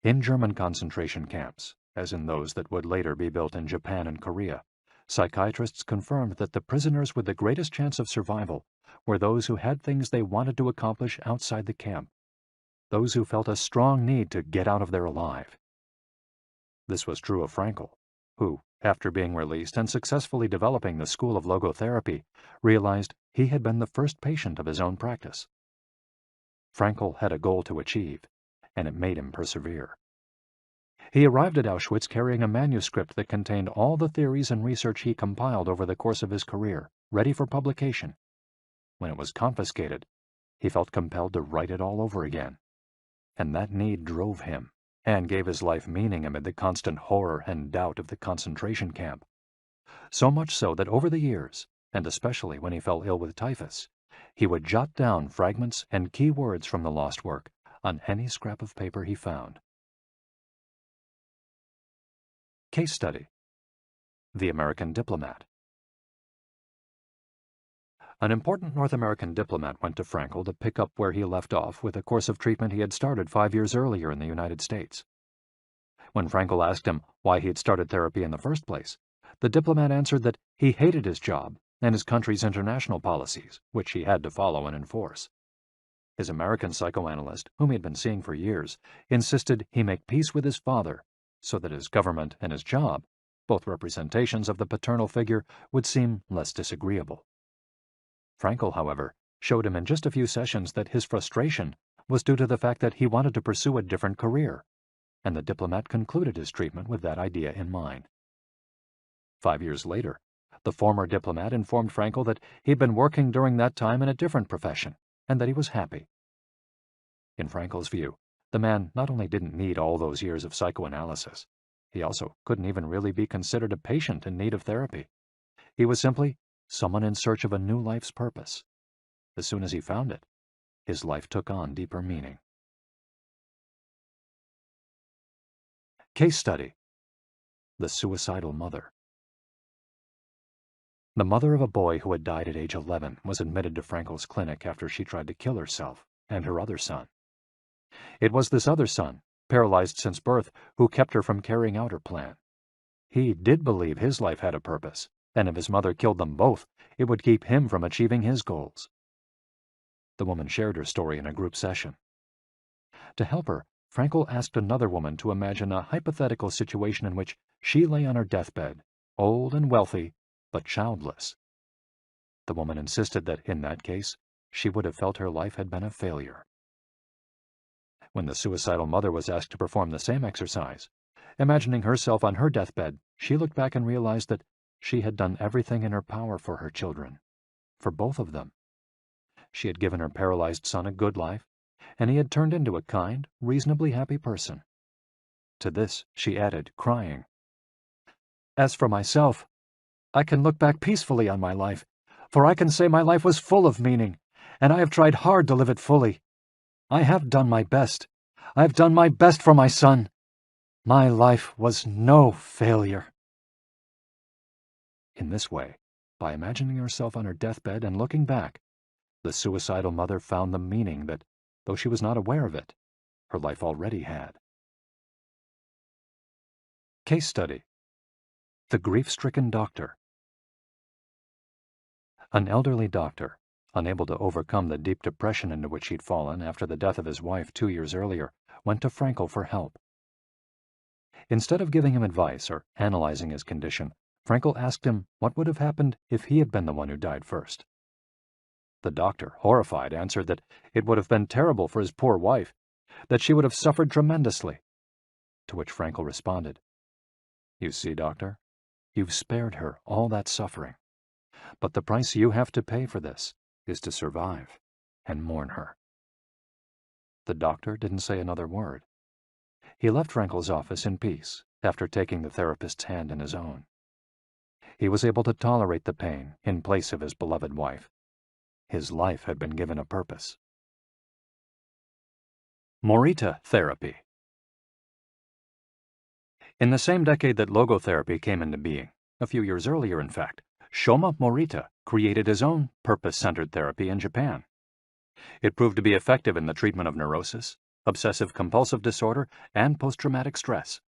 In German concentration camps, as in those that would later be built in Japan and Korea, psychiatrists confirmed that the prisoners with the greatest chance of survival were those who had things they wanted to accomplish outside the camp, those who felt a strong need to get out of there alive. This was true of Frankl, who, after being released and successfully developing the school of logotherapy, realized he had been the first patient of his own practice. Frankl had a goal to achieve, and it made him persevere. He arrived at Auschwitz carrying a manuscript that contained all the theories and research he compiled over the course of his career, ready for publication. When it was confiscated, he felt compelled to write it all over again. And that need drove him, and gave his life meaning amid the constant horror and doubt of the concentration camp. So much so that over the years, and especially when he fell ill with typhus, he would jot down fragments and key words from the lost work on any scrap of paper he found. Case study: The American Diplomat. An important North American diplomat went to Frankl to pick up where he left off with a course of treatment he had started 5 years earlier in the United States. When Frankl asked him why he had started therapy in the first place, the diplomat answered that he hated his job and his country's international policies, which he had to follow and enforce. His American psychoanalyst, whom he had been seeing for years, insisted he make peace with his father so that his government and his job, both representations of the paternal figure, would seem less disagreeable. Frankl, however, showed him in just a few sessions that his frustration was due to the fact that he wanted to pursue a different career, and the diplomat concluded his treatment with that idea in mind. 5 years later, the former diplomat informed Frankl that he had been working during that time in a different profession, and that he was happy. In Frankl's view, the man not only didn't need all those years of psychoanalysis, he also couldn't even really be considered a patient in need of therapy. He was simply someone in search of a new life's purpose. As soon as he found it, his life took on deeper meaning. Case study: The Suicidal Mother. The mother of a boy who had died at age 11 was admitted to Frankl's clinic after she tried to kill herself and her other son. It was this other son, paralyzed since birth, who kept her from carrying out her plan. He did believe his life had a purpose, and if his mother killed them both, it would keep him from achieving his goals. The woman shared her story in a group session. To help her, Frankl asked another woman to imagine a hypothetical situation in which she lay on her deathbed, old and wealthy, but childless. The woman insisted that, in that case, she would have felt her life had been a failure. When the suicidal mother was asked to perform the same exercise, imagining herself on her deathbed, she looked back and realized that she had done everything in her power for her children, for both of them. She had given her paralyzed son a good life, and he had turned into a kind, reasonably happy person. To this she added, crying, "As for myself, I can look back peacefully on my life, for I can say my life was full of meaning, and I have tried hard to live it fully. I have done my best. I have done my best for my son. My life was no failure." In this way, by imagining herself on her deathbed and looking back, the suicidal mother found the meaning that, though she was not aware of it, her life already had. Case study: The grief-stricken doctor. An elderly doctor, unable to overcome the deep depression into which he'd fallen after the death of his wife 2 years earlier, went to Frankel for help. Instead of giving him advice or analyzing his condition, Frankel asked him what would have happened if he had been the one who died first. The doctor, horrified, answered that it would have been terrible for his poor wife, that she would have suffered tremendously. To which Frankel responded, "You see, doctor, you've spared her all that suffering, but the price you have to pay for this is to survive and mourn her." The doctor didn't say another word. He left Frankel's office in peace after taking the therapist's hand in his own. He was able to tolerate the pain in place of his beloved wife. His life had been given a purpose. Morita therapy. In the same decade that logotherapy came into being, a few years earlier in fact, Shoma Morita created his own purpose-centered therapy in Japan. It proved to be effective in the treatment of neurosis, obsessive-compulsive disorder, and post-traumatic stress.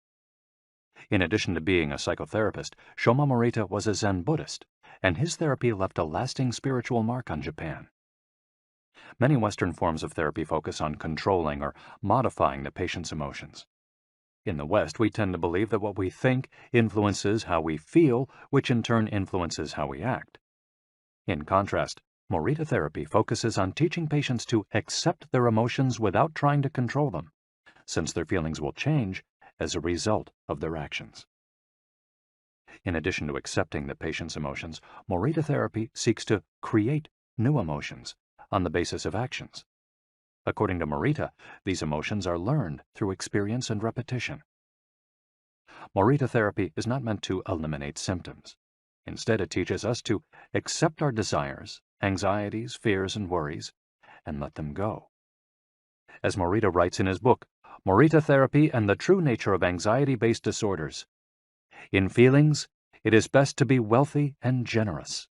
In addition to being a psychotherapist, Shoma Morita was a Zen Buddhist, and his therapy left a lasting spiritual mark on Japan. Many Western forms of therapy focus on controlling or modifying the patient's emotions. In the West, we tend to believe that what we think influences how we feel, which in turn influences how we act. In contrast, Morita therapy focuses on teaching patients to accept their emotions without trying to control them, since their feelings will change as a result of their actions. In addition to accepting the patient's emotions, Morita therapy seeks to create new emotions on the basis of actions. According to Morita, these emotions are learned through experience and repetition. Morita therapy is not meant to eliminate symptoms. Instead, it teaches us to accept our desires, anxieties, fears, and worries, and let them go. As Morita writes in his book, Morita Therapy and the True Nature of Anxiety-Based Disorders, "In feelings, it is best to be wealthy and generous."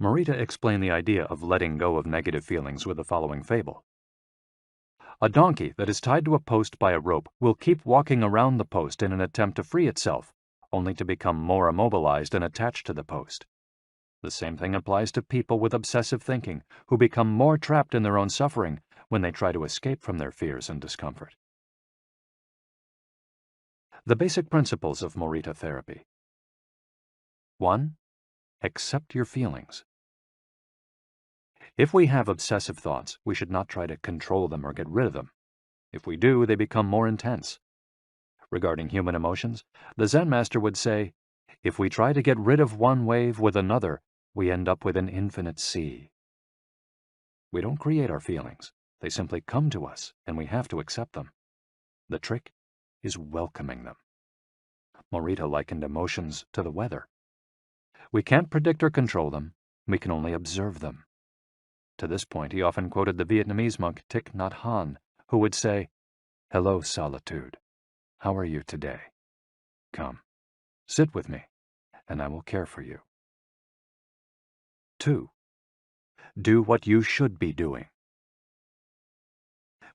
Morita explained the idea of letting go of negative feelings with the following fable. A donkey that is tied to a post by a rope will keep walking around the post in an attempt to free itself, only to become more immobilized and attached to the post. The same thing applies to people with obsessive thinking, who become more trapped in their own suffering when they try to escape from their fears and discomfort. The basic principles of Morita therapy. 1. Accept your feelings. If we have obsessive thoughts, we should not try to control them or get rid of them. If we do, they become more intense. Regarding human emotions, the Zen master would say, if we try to get rid of one wave with another, we end up with an infinite sea. We don't create our feelings. They simply come to us, and we have to accept them. The trick is welcoming them. Morita likened emotions to the weather. We can't predict or control them. We can only observe them. To this point, he often quoted the Vietnamese monk Thich Nhat Hanh, who would say, "Hello, solitude. How are you today? Come, sit with me, and I will care for you." 2. Do what you should be doing.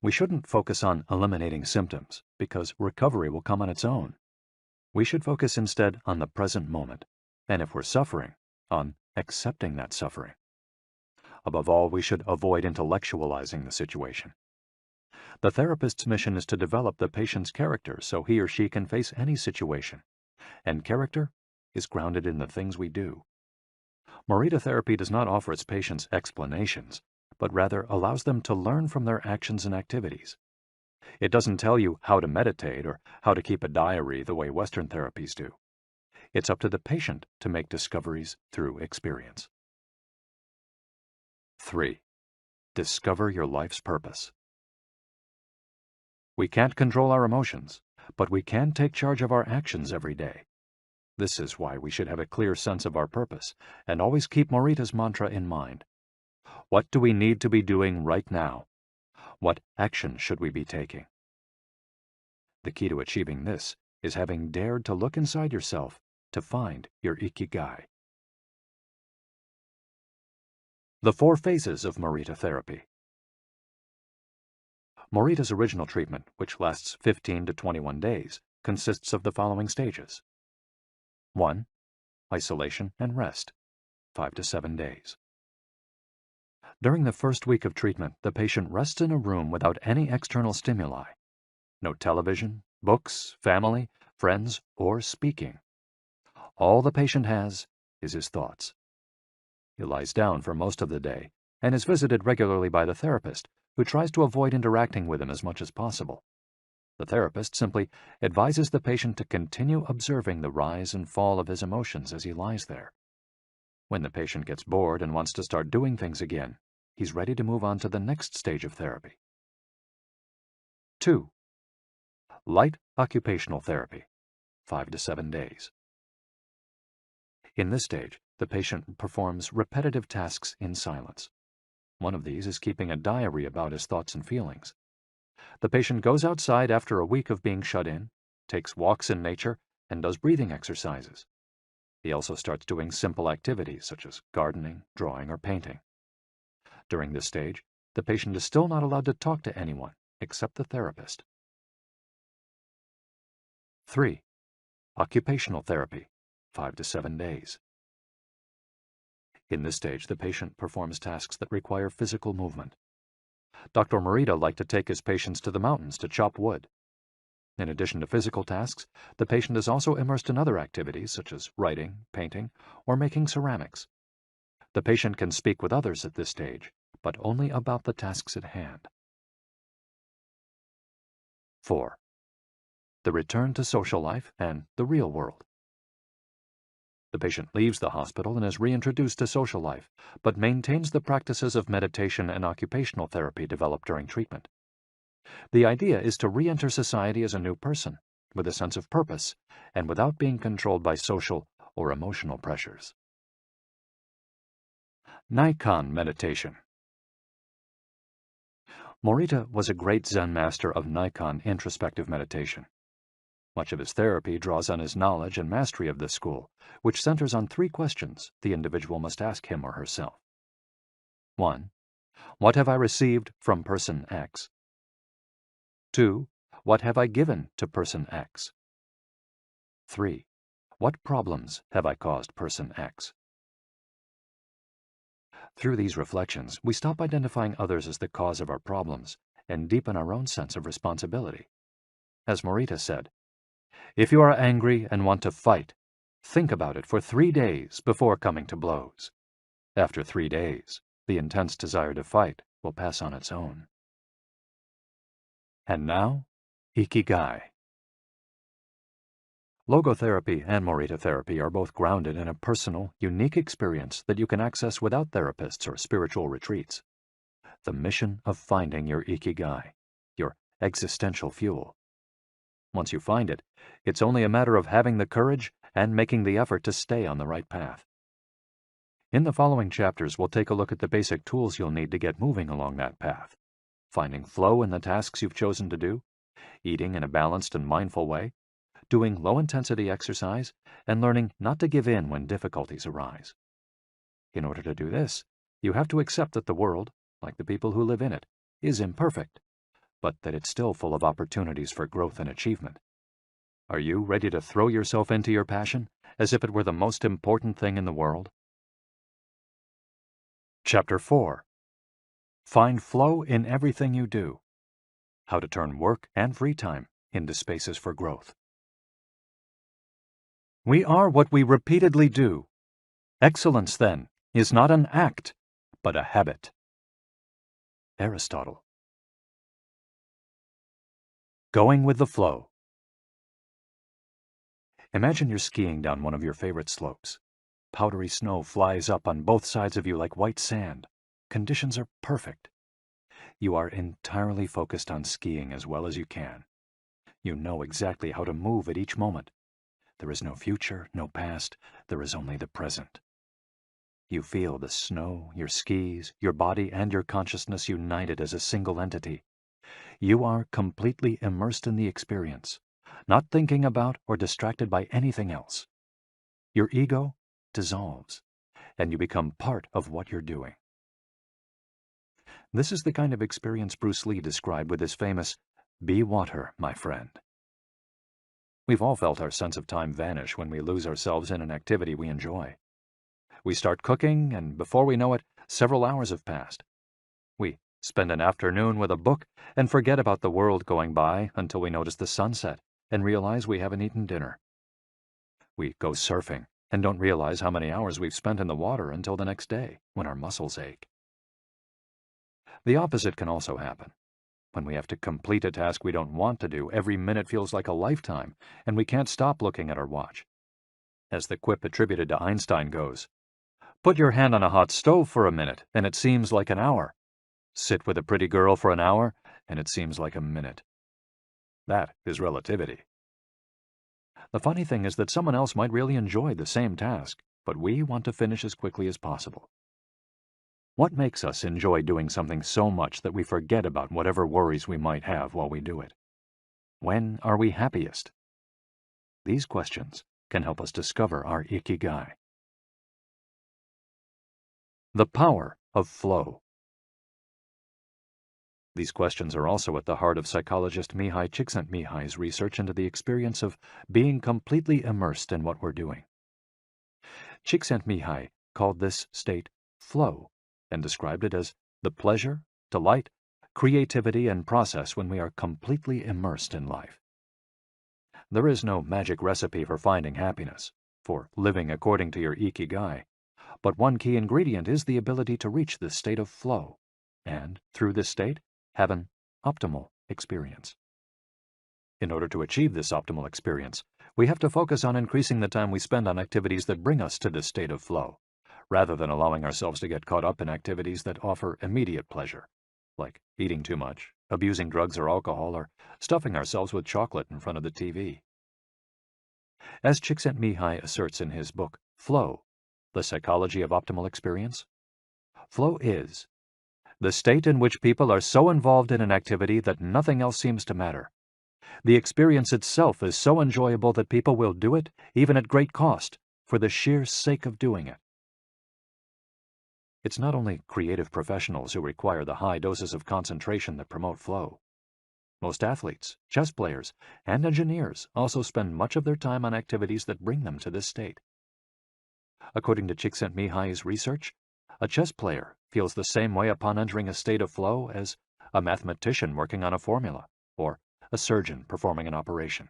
We shouldn't focus on eliminating symptoms, because recovery will come on its own. We should focus instead on the present moment, and if we're suffering, on accepting that suffering. Above all, we should avoid intellectualizing the situation. The therapist's mission is to develop the patient's character so he or she can face any situation, and character is grounded in the things we do. Morita therapy does not offer its patients explanations, but rather allows them to learn from their actions and activities. It doesn't tell you how to meditate or how to keep a diary the way Western therapies do. It's up to the patient to make discoveries through experience. 3. Discover your life's purpose. We can't control our emotions, but we can take charge of our actions every day. This is why we should have a clear sense of our purpose and always keep Morita's mantra in mind. What do we need to be doing right now? What action should we be taking? The key to achieving this is having dared to look inside yourself to find your Ikigai. The 4 phases of Morita therapy. Morita's original treatment, which lasts 15 to 21 days, consists of the following stages. 1. Isolation and rest, 5 to 7 days. During the first week of treatment, the patient rests in a room without any external stimuli. No television, books, family, friends, or speaking. All the patient has is his thoughts. He lies down for most of the day and is visited regularly by the therapist, who tries to avoid interacting with him as much as possible. The therapist simply advises the patient to continue observing the rise and fall of his emotions as he lies there. When the patient gets bored and wants to start doing things again, he's ready to move on to the next stage of therapy. 2. Light occupational therapy, 5 to 7 days. In this stage, the patient performs repetitive tasks in silence. One of these is keeping a diary about his thoughts and feelings. The patient goes outside after a week of being shut in, takes walks in nature, and does breathing exercises. He also starts doing simple activities such as gardening, drawing, or painting. During this stage, the patient is still not allowed to talk to anyone except the therapist. 3. Occupational therapy, 5 to 7 days. In this stage, the patient performs tasks that require physical movement. Dr. Morita liked to take his patients to the mountains to chop wood. In addition to physical tasks, the patient is also immersed in other activities such as writing, painting, or making ceramics. The patient can speak with others at this stage, but only about the tasks at hand. 4. The return to social life and the real world. The patient leaves the hospital and is reintroduced to social life, but maintains the practices of meditation and occupational therapy developed during treatment. The idea is to re-enter society as a new person, with a sense of purpose, and without being controlled by social or emotional pressures. Nikan meditation. Morita was a great Zen master of Nikan introspective meditation. Much of his therapy draws on his knowledge and mastery of this school, which centers on 3 questions the individual must ask him or herself. 1. What have I received from person X? 2. What have I given to person X? 3. What problems have I caused person X? Through these reflections, we stop identifying others as the cause of our problems and deepen our own sense of responsibility. As Morita said, if you are angry and want to fight, think about it for 3 days before coming to blows. After 3 days, the intense desire to fight will pass on its own. And now, Ikigai. Logotherapy and Morita therapy are both grounded in a personal, unique experience that you can access without therapists or spiritual retreats. The mission of finding your Ikigai, your existential fuel. Once you find it, it's only a matter of having the courage and making the effort to stay on the right path. In the following chapters, we'll take a look at the basic tools you'll need to get moving along that path. Finding flow in the tasks you've chosen to do, eating in a balanced and mindful way, doing low-intensity exercise, and learning not to give in when difficulties arise. In order to do this, you have to accept that the world, like the people who live in it, is imperfect, but that it's still full of opportunities for growth and achievement. Are you ready to throw yourself into your passion as if it were the most important thing in the world? Chapter 4. Find flow in everything you do. How to turn work and free time into spaces for growth. We are what we repeatedly do. Excellence, then, is not an act, but a habit. Aristotle. Going with the flow. Imagine you're skiing down one of your favorite slopes. Powdery snow flies up on both sides of you like white sand. Conditions are perfect. You are entirely focused on skiing as well as you can. You know exactly how to move at each moment. There is no future, no past. There is only the present. You feel the snow, your skis, your body, and your consciousness united as a single entity. You are completely immersed in the experience, not thinking about or distracted by anything else. your ego dissolves, and you become part of what you're doing. This is the kind of experience Bruce Lee described with his famous, "Be water, my friend." We've all felt our sense of time vanish when we lose ourselves in an activity we enjoy. We start cooking, and before we know it, several hours have passed. We spend an afternoon with a book and forget about the world going by until we notice the sunset and realize we haven't eaten dinner. We go surfing and don't realize how many hours we've spent in the water until the next day when our muscles ache. The opposite can also happen. When we have to complete a task we don't want to do, every minute feels like a lifetime, and we can't stop looking at our watch. As the quip attributed to Einstein goes, "Put your hand on a hot stove for a minute, and it seems like an hour. Sit with a pretty girl for an hour, and it seems like a minute." That is relativity. The funny thing is that someone else might really enjoy the same task, but we want to finish as quickly as possible. What makes us enjoy doing something so much that we forget about whatever worries we might have while we do it? When are we happiest? These questions can help us discover our Ikigai. The power of flow. These questions are also at the heart of psychologist Mihai Csikszentmihalyi's research into the experience of being completely immersed in what we're doing. Csikszentmihalyi called this state flow and described it as the pleasure, delight, creativity, and process when we are completely immersed in life. There is no magic recipe for finding happiness, for living according to your Ikigai, but one key ingredient is the ability to reach this state of flow, and, through this state, have an optimal experience. In order to achieve this optimal experience, we have to focus on increasing the time we spend on activities that bring us to this state of flow, rather than allowing ourselves to get caught up in activities that offer immediate pleasure, like eating too much, abusing drugs or alcohol, or stuffing ourselves with chocolate in front of the TV. As Csikszentmihalyi asserts in his book, Flow, The Psychology of Optimal Experience, flow is the state in which people are so involved in an activity that nothing else seems to matter. The experience itself is so enjoyable that people will do it, even at great cost, for the sheer sake of doing it. It's not only creative professionals who require the high doses of concentration that promote flow. Most athletes, chess players, and engineers also spend much of their time on activities that bring them to this state. According to Csikszentmihalyi's research, a chess player feels the same way upon entering a state of flow as a mathematician working on a formula, or a surgeon performing an operation.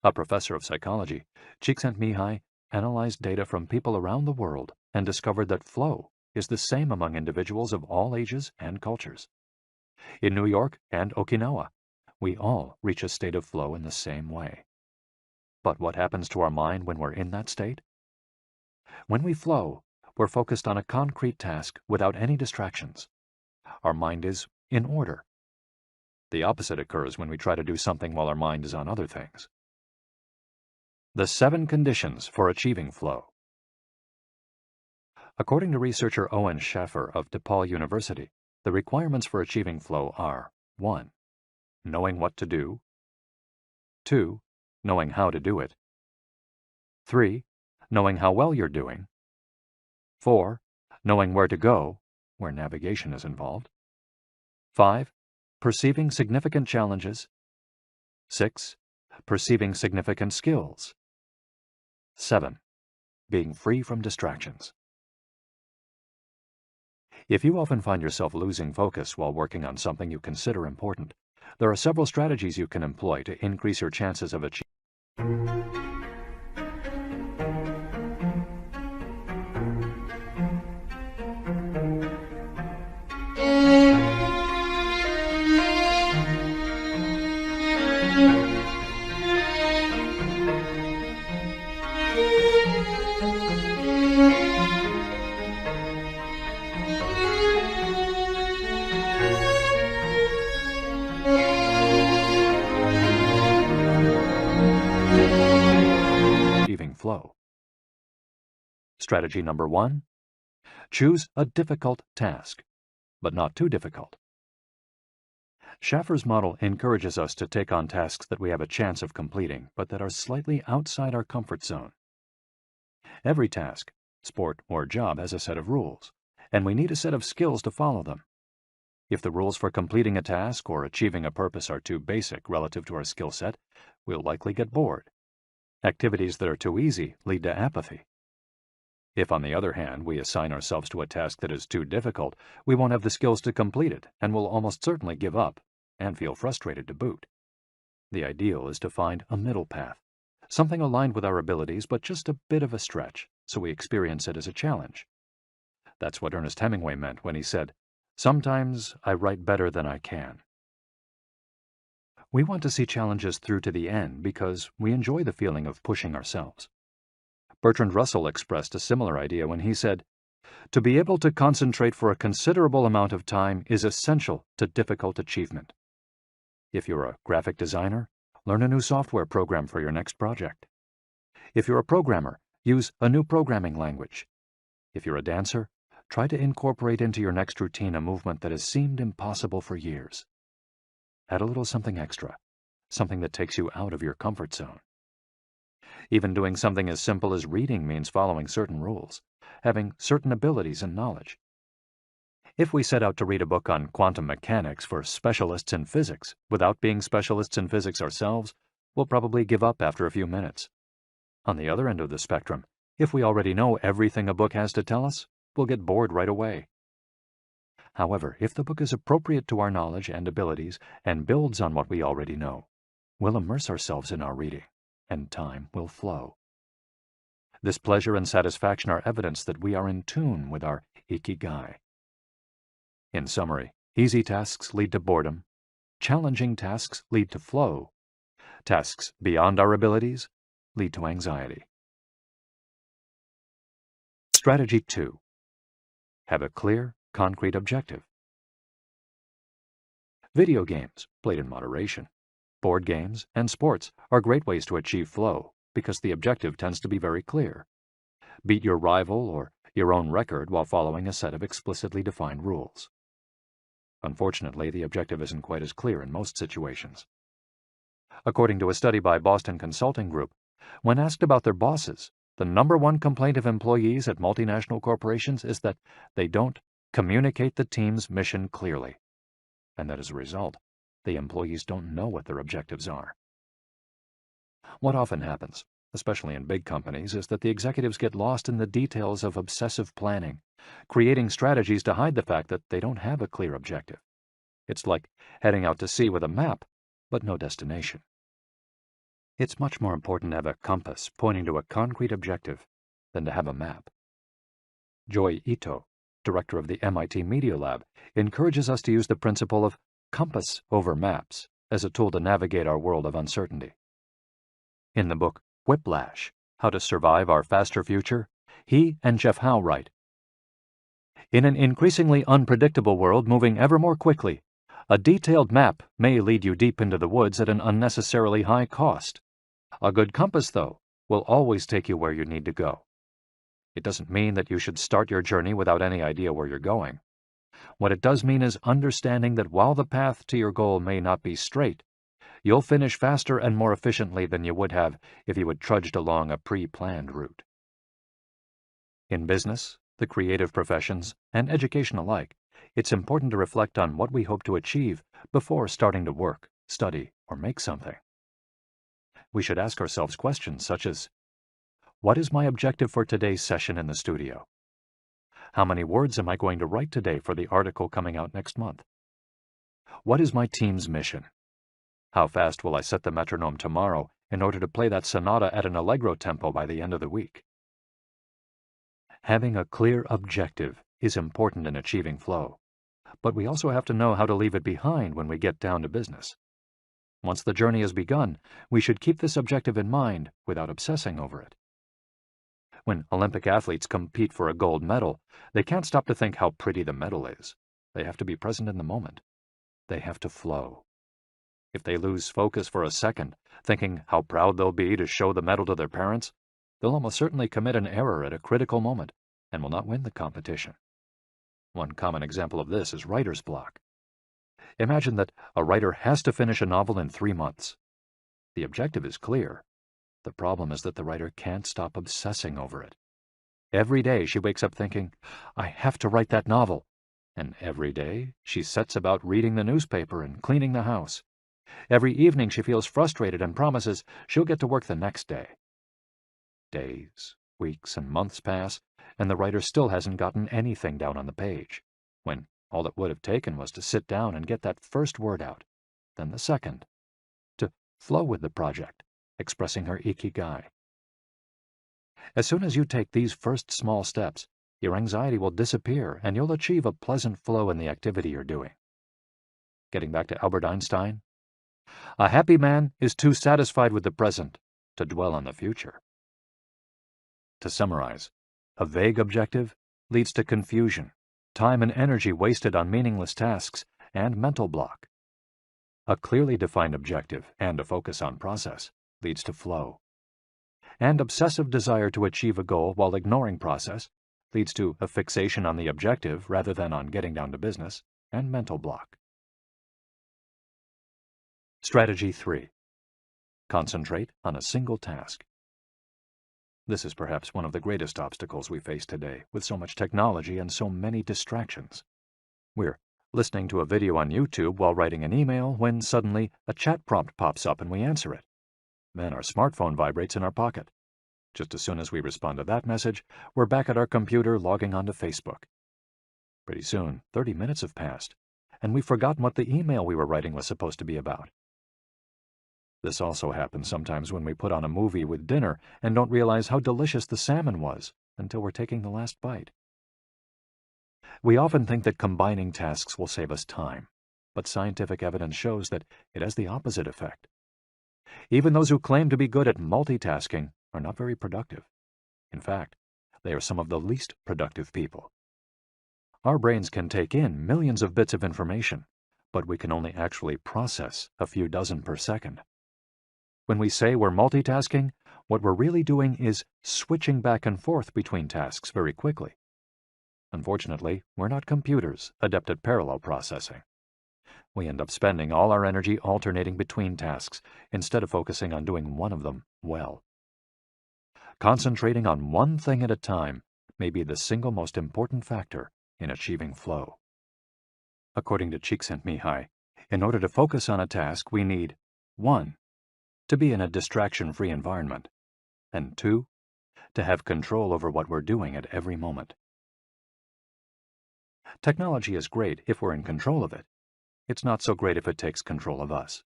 A professor of psychology, Csikszentmihalyi analyzed data from people around the world and discovered that flow is the same among individuals of all ages and cultures. In New York and Okinawa, we all reach a state of flow in the same way. But what happens to our mind when we're in that state? When we flow, we're focused on a concrete task without any distractions. Our mind is in order. The opposite occurs when we try to do something while our mind is on other things. The 7 conditions for achieving flow. According to researcher Owen Schaffer of DePaul University, the requirements for achieving flow are 1. Knowing what to do. 2. Knowing how to do it. 3. Knowing how well you're doing. 4. Knowing where to go, where navigation is involved. 5. Perceiving significant challenges. 6. Perceiving significant skills. 7. Being free from distractions. If you often find yourself losing focus while working on something you consider important, there are several strategies you can employ to increase your chances of achieving. Flow. Strategy number 1. Choose a difficult task, but not too difficult. Schaffer's model encourages us to take on tasks that we have a chance of completing, but that are slightly outside our comfort zone. Every task, sport, or job has a set of rules, and we need a set of skills to follow them. If the rules for completing a task or achieving a purpose are too basic relative to our skill set, we'll likely get bored. Activities that are too easy lead to apathy. If, on the other hand, we assign ourselves to a task that is too difficult, we won't have the skills to complete it and will almost certainly give up and feel frustrated to boot. The ideal is to find a middle path, something aligned with our abilities but just a bit of a stretch, so we experience it as a challenge. That's what Ernest Hemingway meant when he said, "Sometimes I write better than I can." We want to see challenges through to the end because we enjoy the feeling of pushing ourselves. Bertrand Russell expressed a similar idea when he said, "To be able to concentrate for a considerable amount of time is essential to difficult achievement." If you're a graphic designer, learn a new software program for your next project. If you're a programmer, use a new programming language. If you're a dancer, try to incorporate into your next routine a movement that has seemed impossible for years. Add a little something extra, something that takes you out of your comfort zone. Even doing something as simple as reading means following certain rules, having certain abilities and knowledge. If we set out to read a book on quantum mechanics for specialists in physics without being specialists in physics ourselves, we'll probably give up after a few minutes. On the other end of the spectrum, if we already know everything a book has to tell us, we'll get bored right away. However, if the book is appropriate to our knowledge and abilities and builds on what we already know, we'll immerse ourselves in our reading, and time will flow. This pleasure and satisfaction are evidence that we are in tune with our Ikigai. In summary, easy tasks lead to boredom, challenging tasks lead to flow, tasks beyond our abilities lead to anxiety. Strategy 2. Have a clear, concrete objective. Video games, played in moderation, board games, and sports are great ways to achieve flow because the objective tends to be very clear. Beat your rival or your own record while following a set of explicitly defined rules. Unfortunately, the objective isn't quite as clear in most situations. According to a study by Boston Consulting Group, when asked about their bosses, the #1 complaint of employees at multinational corporations is that they don't communicate the team's mission clearly, and that as a result, the employees don't know what their objectives are. What often happens, especially in big companies, is that the executives get lost in the details of obsessive planning, creating strategies to hide the fact that they don't have a clear objective. It's like heading out to sea with a map, but no destination. It's much more important to have a compass pointing to a concrete objective than to have a map. Joy Ito, director of the MIT Media Lab, encourages us to use the principle of compass over maps as a tool to navigate our world of uncertainty. In the book Whiplash, How to Survive Our Faster Future, he and Jeff Howe write, "In an increasingly unpredictable world moving ever more quickly, a detailed map may lead you deep into the woods at an unnecessarily high cost. A good compass, though, will always take you where you need to go. It doesn't mean that you should start your journey without any idea where you're going. What it does mean is understanding that while the path to your goal may not be straight, you'll finish faster and more efficiently than you would have if you had trudged along a pre-planned route." In business, the creative professions, and education alike, it's important to reflect on what we hope to achieve before starting to work, study, or make something. We should ask ourselves questions such as, what is my objective for today's session in the studio? How many words am I going to write today for the article coming out next month? What is my team's mission? How fast will I set the metronome tomorrow in order to play that sonata at an allegro tempo by the end of the week? Having a clear objective is important in achieving flow, but we also have to know how to leave it behind when we get down to business. Once the journey has begun, we should keep this objective in mind without obsessing over it. When Olympic athletes compete for a gold medal, they can't stop to think how pretty the medal is. They have to be present in the moment. They have to flow. If they lose focus for a second, thinking how proud they'll be to show the medal to their parents, they'll almost certainly commit an error at a critical moment and will not win the competition. One common example of this is writer's block. Imagine that a writer has to finish a novel in 3 months. The objective is clear. The problem is that the writer can't stop obsessing over it. Every day she wakes up thinking, I have to write that novel. And every day she sets about reading the newspaper and cleaning the house. Every evening she feels frustrated and promises she'll get to work the next day. Days, weeks, and months pass, and the writer still hasn't gotten anything down on the page, when all it would have taken was to sit down and get that first word out, then the second, to flow with the project, expressing her Ikigai. As soon as you take these first small steps, your anxiety will disappear and you'll achieve a pleasant flow in the activity you're doing. Getting back to Albert Einstein, a happy man is too satisfied with the present to dwell on the future. To summarize, a vague objective leads to confusion, time and energy wasted on meaningless tasks, and mental block. A clearly defined objective and a focus on process leads to flow. And obsessive desire to achieve a goal while ignoring process leads to a fixation on the objective rather than on getting down to business, and mental block. Strategy 3. Concentrate on a single task. This is perhaps one of the greatest obstacles we face today, with so much technology and so many distractions. We're listening to a video on YouTube while writing an email when suddenly a chat prompt pops up and we answer it. Then our smartphone vibrates in our pocket. Just as soon as we respond to that message, we're back at our computer logging onto Facebook. Pretty soon, 30 minutes have passed, and we've forgotten what the email we were writing was supposed to be about. This also happens sometimes when we put on a movie with dinner and don't realize how delicious the salmon was until we're taking the last bite. We often think that combining tasks will save us time, but scientific evidence shows that it has the opposite effect. Even those who claim to be good at multitasking are not very productive. In fact, they are some of the least productive people. Our brains can take in millions of bits of information, but we can only actually process a few dozen per second. When we say we're multitasking, what we're really doing is switching back and forth between tasks very quickly. Unfortunately, we're not computers adept at parallel processing. We end up spending all our energy alternating between tasks instead of focusing on doing one of them well. Concentrating on one thing at a time may be the single most important factor in achieving flow. According to Csikszentmihalyi, in order to focus on a task, we need 1. To be in a distraction-free environment, and 2. To have control over what we're doing at every moment. Technology is great if we're in control of it. It's not so great if it takes control of us.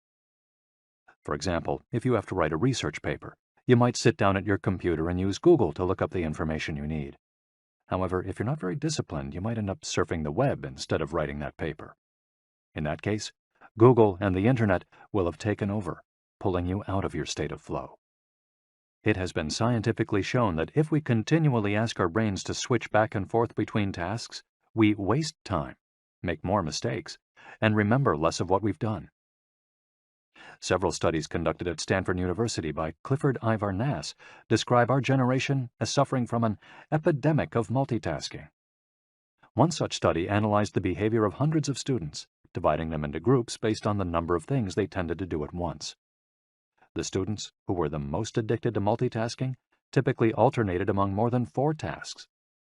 For example, if you have to write a research paper, you might sit down at your computer and use Google to look up the information you need. However, if you're not very disciplined, you might end up surfing the web instead of writing that paper. In that case, Google and the Internet will have taken over, pulling you out of your state of flow. It has been scientifically shown that if we continually ask our brains to switch back and forth between tasks, we waste time, make more mistakes, and remember less of what we've done. Several studies conducted at Stanford University by Clifford Ivar Nass describe our generation as suffering from an epidemic of multitasking. One such study analyzed the behavior of hundreds of students, dividing them into groups based on the number of things they tended to do at once. The students who were the most addicted to multitasking typically alternated among more than 4 tasks.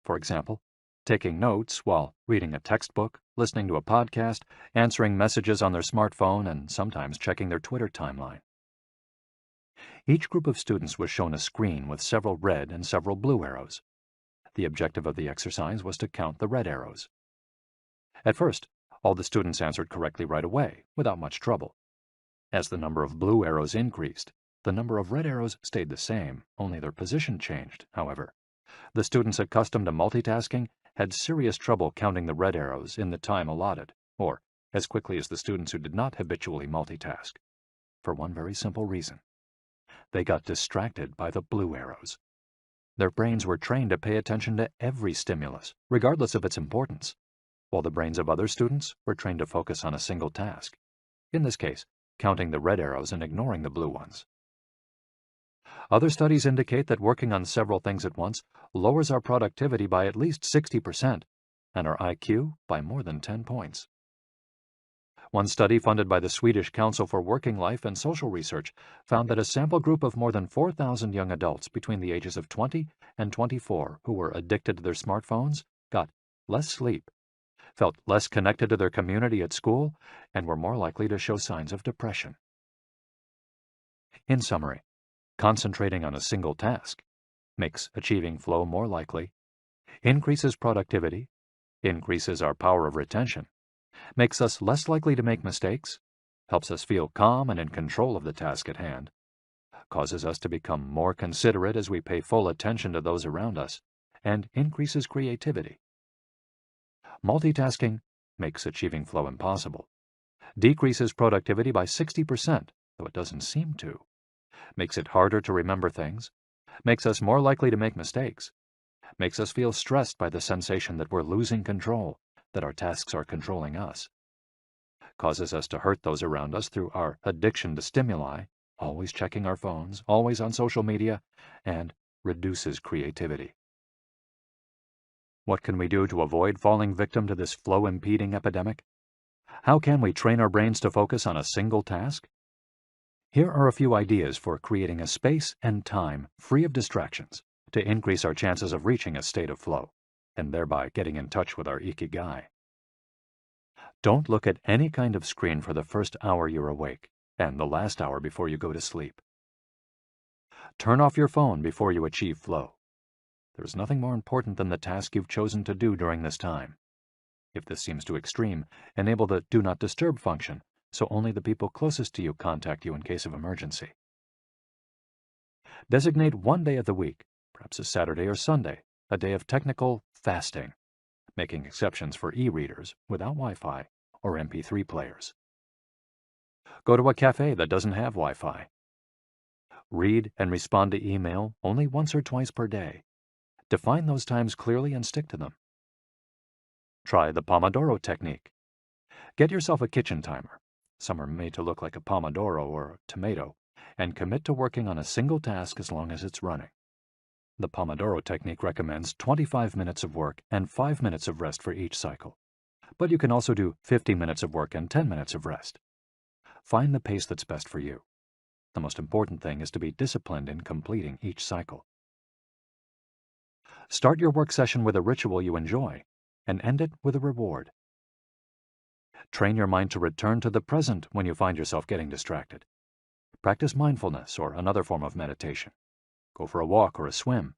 For example, taking notes while reading a textbook, listening to a podcast, answering messages on their smartphone, and sometimes checking their Twitter timeline. Each group of students was shown a screen with several red and several blue arrows. The objective of the exercise was to count the red arrows. At first, all the students answered correctly right away, without much trouble. As the number of blue arrows increased, the number of red arrows stayed the same, only their position changed, however. The students accustomed to multitasking had serious trouble counting the red arrows in the time allotted, or as quickly as the students who did not habitually multitask, for one very simple reason. They got distracted by the blue arrows. Their brains were trained to pay attention to every stimulus, regardless of its importance, while the brains of other students were trained to focus on a single task, in this case, counting the red arrows and ignoring the blue ones. Other studies indicate that working on several things at once lowers our productivity by at least 60% and our IQ by more than 10 points. One study funded by the Swedish Council for Working Life and Social Research found that a sample group of more than 4,000 young adults between the ages of 20 and 24 who were addicted to their smartphones got less sleep, felt less connected to their community at school, and were more likely to show signs of depression. In summary, concentrating on a single task makes achieving flow more likely, increases productivity, increases our power of retention, makes us less likely to make mistakes, helps us feel calm and in control of the task at hand, causes us to become more considerate as we pay full attention to those around us, and increases creativity. Multitasking makes achieving flow impossible, decreases productivity by 60%, though it doesn't seem to, makes it harder to remember things, makes us more likely to make mistakes, makes us feel stressed by the sensation that we're losing control, that our tasks are controlling us, causes us to hurt those around us through our addiction to stimuli, always checking our phones, always on social media, and reduces creativity. What can we do to avoid falling victim to this flow-impeding epidemic? How can we train our brains to focus on a single task? Here are a few ideas for creating a space and time free of distractions to increase our chances of reaching a state of flow, and thereby getting in touch with our Ikigai. Don't look at any kind of screen for the first hour you're awake, and the last hour before you go to sleep. Turn off your phone before you achieve flow. There is nothing more important than the task you've chosen to do during this time. If this seems too extreme, enable the Do Not Disturb function, so only the people closest to you contact you in case of emergency. Designate one day of the week, perhaps a Saturday or Sunday, a day of technical fasting, making exceptions for e-readers without Wi-Fi or MP3 players. Go to a cafe that doesn't have Wi-Fi. Read and respond to email only once or twice per day. Define those times clearly and stick to them. Try the Pomodoro technique. Get yourself a kitchen timer. Some are made to look like a pomodoro or a tomato, and commit to working on a single task as long as it's running. The Pomodoro technique recommends 25 minutes of work and 5 minutes of rest for each cycle, but you can also do 50 minutes of work and 10 minutes of rest. Find the pace that's best for you. The most important thing is to be disciplined in completing each cycle. Start your work session with a ritual you enjoy, and end it with a reward. Train your mind to return to the present when you find yourself getting distracted. Practice mindfulness or another form of meditation. Go for a walk or a swim,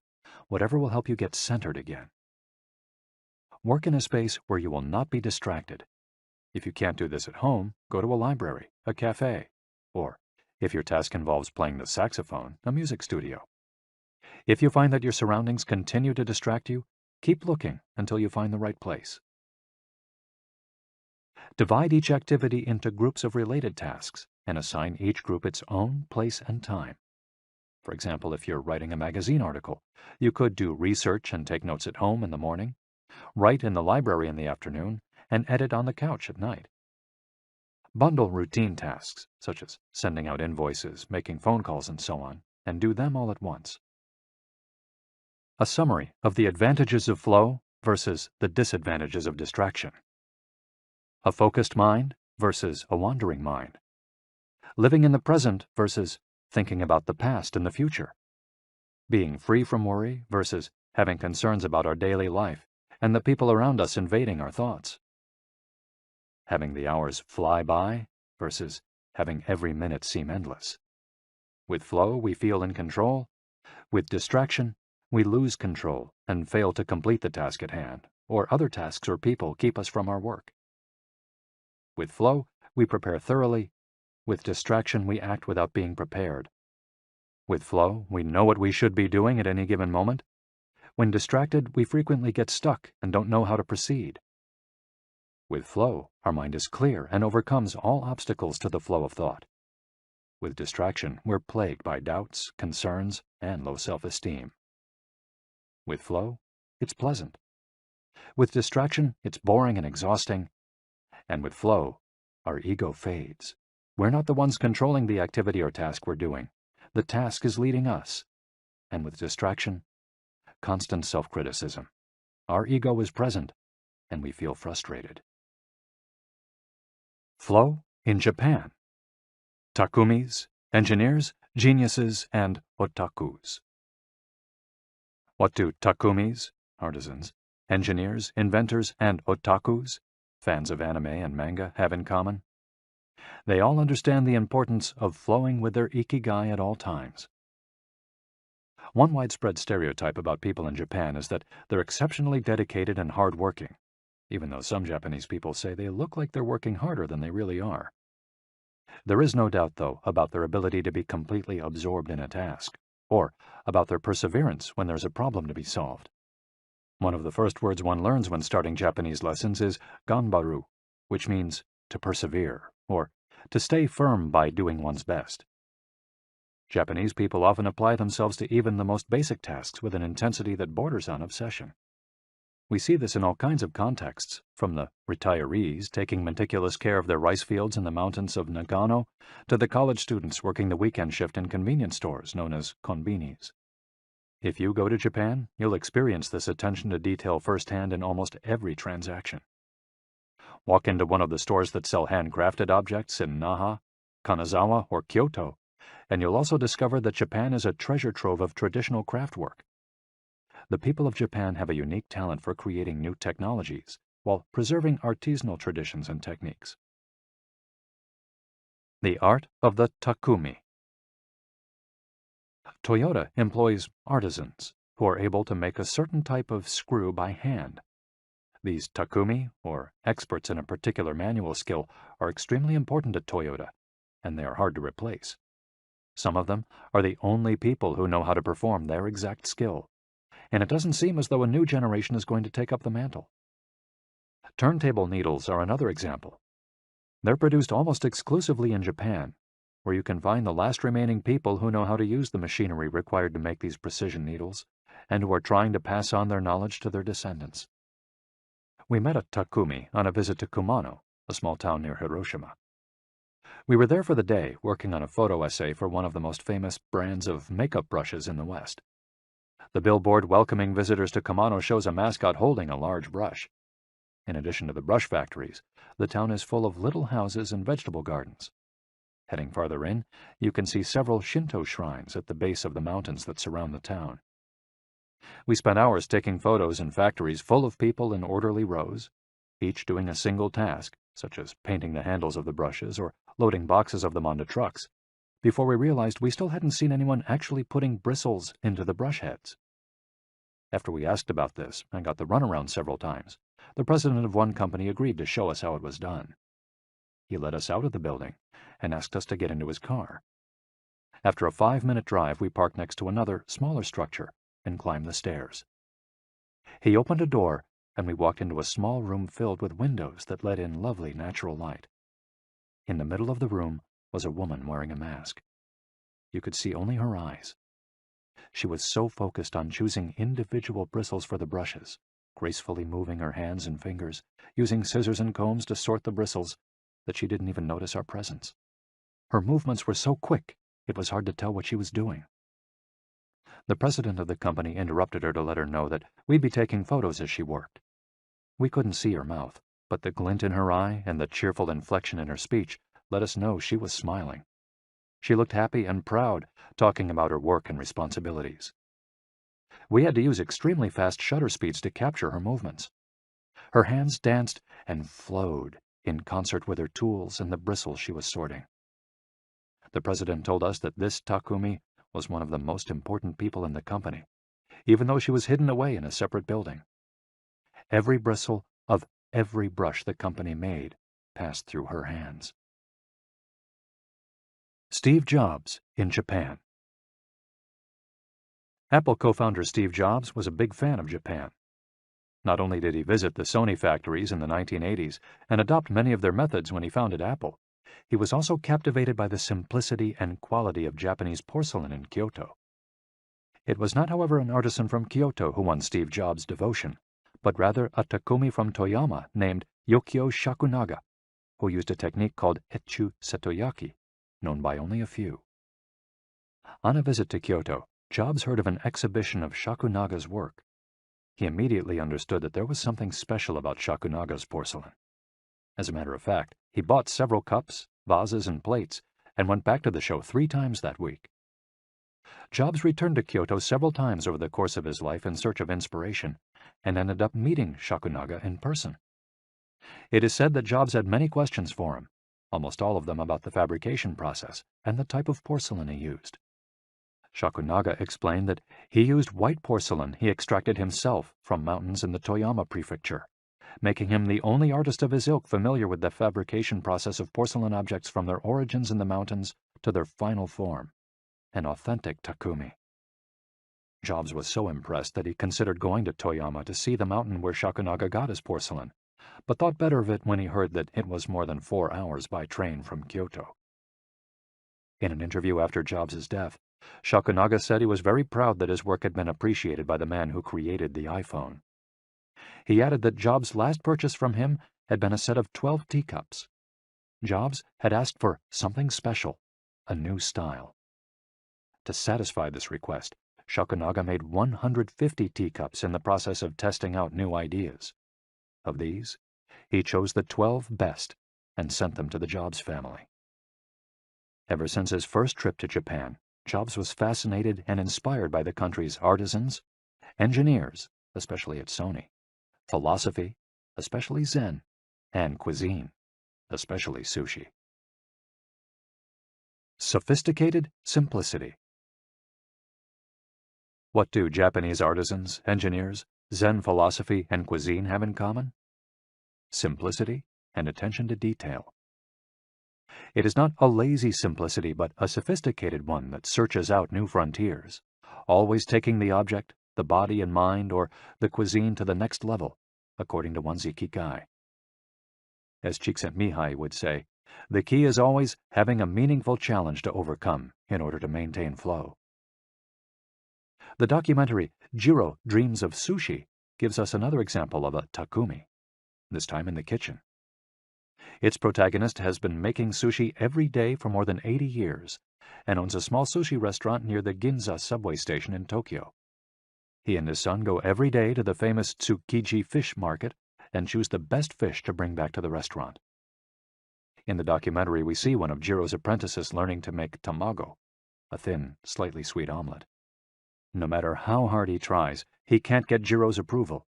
whatever will help you get centered again. Work in a space where you will not be distracted. If you can't do this at home, go to a library, a cafe, or, if your task involves playing the saxophone, a music studio. If you find that your surroundings continue to distract you, keep looking until you find the right place. Divide each activity into groups of related tasks and assign each group its own place and time. For example, if you're writing a magazine article, you could do research and take notes at home in the morning, write in the library in the afternoon, and edit on the couch at night. Bundle routine tasks, such as sending out invoices, making phone calls, and so on, and do them all at once. A summary of the advantages of flow versus the disadvantages of distraction. A focused mind versus a wandering mind. Living in the present versus thinking about the past and the future. Being free from worry versus having concerns about our daily life and the people around us invading our thoughts. Having the hours fly by versus having every minute seem endless. With flow, we feel in control. With distraction, we lose control and fail to complete the task at hand, or other tasks or people keep us from our work. With flow, we prepare thoroughly. With distraction, we act without being prepared. With flow, we know what we should be doing at any given moment. When distracted, we frequently get stuck and don't know how to proceed. With flow, our mind is clear and overcomes all obstacles to the flow of thought. With distraction, we're plagued by doubts, concerns, and low self-esteem. With flow, it's pleasant. With distraction, it's boring and exhausting. And with flow, our ego fades. We're not the ones controlling the activity or task we're doing. The task is leading us. And with distraction, constant self-criticism. Our ego is present, and we feel frustrated. Flow in Japan. Takumis, engineers, geniuses, and otakus. What do takumis, artisans, engineers, inventors, and otakus, fans of anime and manga, have in common? They all understand the importance of flowing with their ikigai at all times. One widespread stereotype about people in Japan is that they're exceptionally dedicated and hard-working, even though some Japanese people say they look like they're working harder than they really are. There is no doubt, though, about their ability to be completely absorbed in a task, or about their perseverance when there's a problem to be solved. One of the first words one learns when starting Japanese lessons is ganbaru, which means to persevere, or to stay firm by doing one's best. Japanese people often apply themselves to even the most basic tasks with an intensity that borders on obsession. We see this in all kinds of contexts, from the retirees taking meticulous care of their rice fields in the mountains of Nagano to the college students working the weekend shift in convenience stores known as konbinis. If you go to Japan, you'll experience this attention to detail firsthand in almost every transaction. Walk into one of the stores that sell handcrafted objects in Naha, Kanazawa, or Kyoto, and you'll also discover that Japan is a treasure trove of traditional craftwork. The people of Japan have a unique talent for creating new technologies while preserving artisanal traditions and techniques. The art of the takumi. Toyota employs artisans who are able to make a certain type of screw by hand. These takumi, or experts in a particular manual skill, are extremely important at Toyota, and they are hard to replace. Some of them are the only people who know how to perform their exact skill, and it doesn't seem as though a new generation is going to take up the mantle. Turntable needles are another example. They're produced almost exclusively in Japan, where you can find the last remaining people who know how to use the machinery required to make these precision needles, and who are trying to pass on their knowledge to their descendants. We met a takumi on a visit to Kumano, a small town near Hiroshima. We were there for the day, working on a photo essay for one of the most famous brands of makeup brushes in the West. The billboard welcoming visitors to Kumano shows a mascot holding a large brush. In addition to the brush factories, the town is full of little houses and vegetable gardens. Heading farther in, you can see several Shinto shrines at the base of the mountains that surround the town. We spent hours taking photos in factories full of people in orderly rows, each doing a single task, such as painting the handles of the brushes or loading boxes of them onto trucks, before we realized we still hadn't seen anyone actually putting bristles into the brush heads. After we asked about this and got the runaround several times, the president of one company agreed to show us how it was done. He led us out of the building and asked us to get into his car. After a 5-minute drive, we parked next to another, smaller structure and climbed the stairs. He opened a door, and we walked into a small room filled with windows that let in lovely natural light. In the middle of the room was a woman wearing a mask. You could see only her eyes. She was so focused on choosing individual bristles for the brushes, gracefully moving her hands and fingers, using scissors and combs to sort the bristles, that she didn't even notice our presence. Her movements were so quick, it was hard to tell what she was doing. The president of the company interrupted her to let her know that we'd be taking photos as she worked. We couldn't see her mouth, but the glint in her eye and the cheerful inflection in her speech let us know she was smiling. She looked happy and proud, talking about her work and responsibilities. We had to use extremely fast shutter speeds to capture her movements. Her hands danced and flowed in concert with her tools and the bristles she was sorting. The president told us that this takumi was one of the most important people in the company, even though she was hidden away in a separate building. Every bristle of every brush the company made passed through her hands. Steve Jobs in Japan. Apple co-founder Steve Jobs was a big fan of Japan. Not only did he visit the Sony factories in the 1980s and adopt many of their methods when he founded Apple, he was also captivated by the simplicity and quality of Japanese porcelain in Kyoto. It was not, however, an artisan from Kyoto who won Steve Jobs' devotion, but rather a takumi from Toyama named Yokio Shakunaga, who used a technique called Etchu Setoyaki, known by only a few. On a visit to Kyoto, Jobs heard of an exhibition of Shakunaga's work. He immediately understood that there was something special about Shakunaga's porcelain. As a matter of fact, he bought several cups, vases, and plates, and went back to the show 3 times that week. Jobs returned to Kyoto several times over the course of his life in search of inspiration, and ended up meeting Shakunaga in person. It is said that Jobs had many questions for him, almost all of them about the fabrication process and the type of porcelain he used. Shakunaga explained that he used white porcelain he extracted himself from mountains in the Toyama prefecture, making him the only artist of his ilk familiar with the fabrication process of porcelain objects from their origins in the mountains to their final form, an authentic takumi. Jobs was so impressed that he considered going to Toyama to see the mountain where Shakunaga got his porcelain, but thought better of it when he heard that it was more than 4 hours by train from Kyoto. In an interview after Jobs' death, Shakunaga said he was very proud that his work had been appreciated by the man who created the iPhone. He added that Jobs' last purchase from him had been a set of 12 teacups. Jobs had asked for something special, a new style. To satisfy this request, Shakunaga made 150 teacups in the process of testing out new ideas. Of these, he chose the 12 best and sent them to the Jobs family. Ever since his first trip to Japan, Jobs was fascinated and inspired by the country's artisans, engineers, especially at Sony, philosophy, especially Zen, and cuisine, especially sushi. Sophisticated simplicity. What do Japanese artisans, engineers, Zen philosophy, and cuisine have in common? Simplicity and attention to detail. It is not a lazy simplicity, but a sophisticated one that searches out new frontiers, always taking the object, the body and mind, or the cuisine to the next level, according to one's Ikigai. As Csikszentmihalyi would say, the key is always having a meaningful challenge to overcome in order to maintain flow. The documentary Jiro Dreams of Sushi gives us another example of a takumi, this time in the kitchen. Its protagonist has been making sushi every day for more than 80 years and owns a small sushi restaurant near the Ginza subway station in Tokyo. He and his son go every day to the famous Tsukiji fish market and choose the best fish to bring back to the restaurant. In the documentary, we see one of Jiro's apprentices learning to make tamago, a thin, slightly sweet omelet. No matter how hard he tries, he can't get Jiro's approval.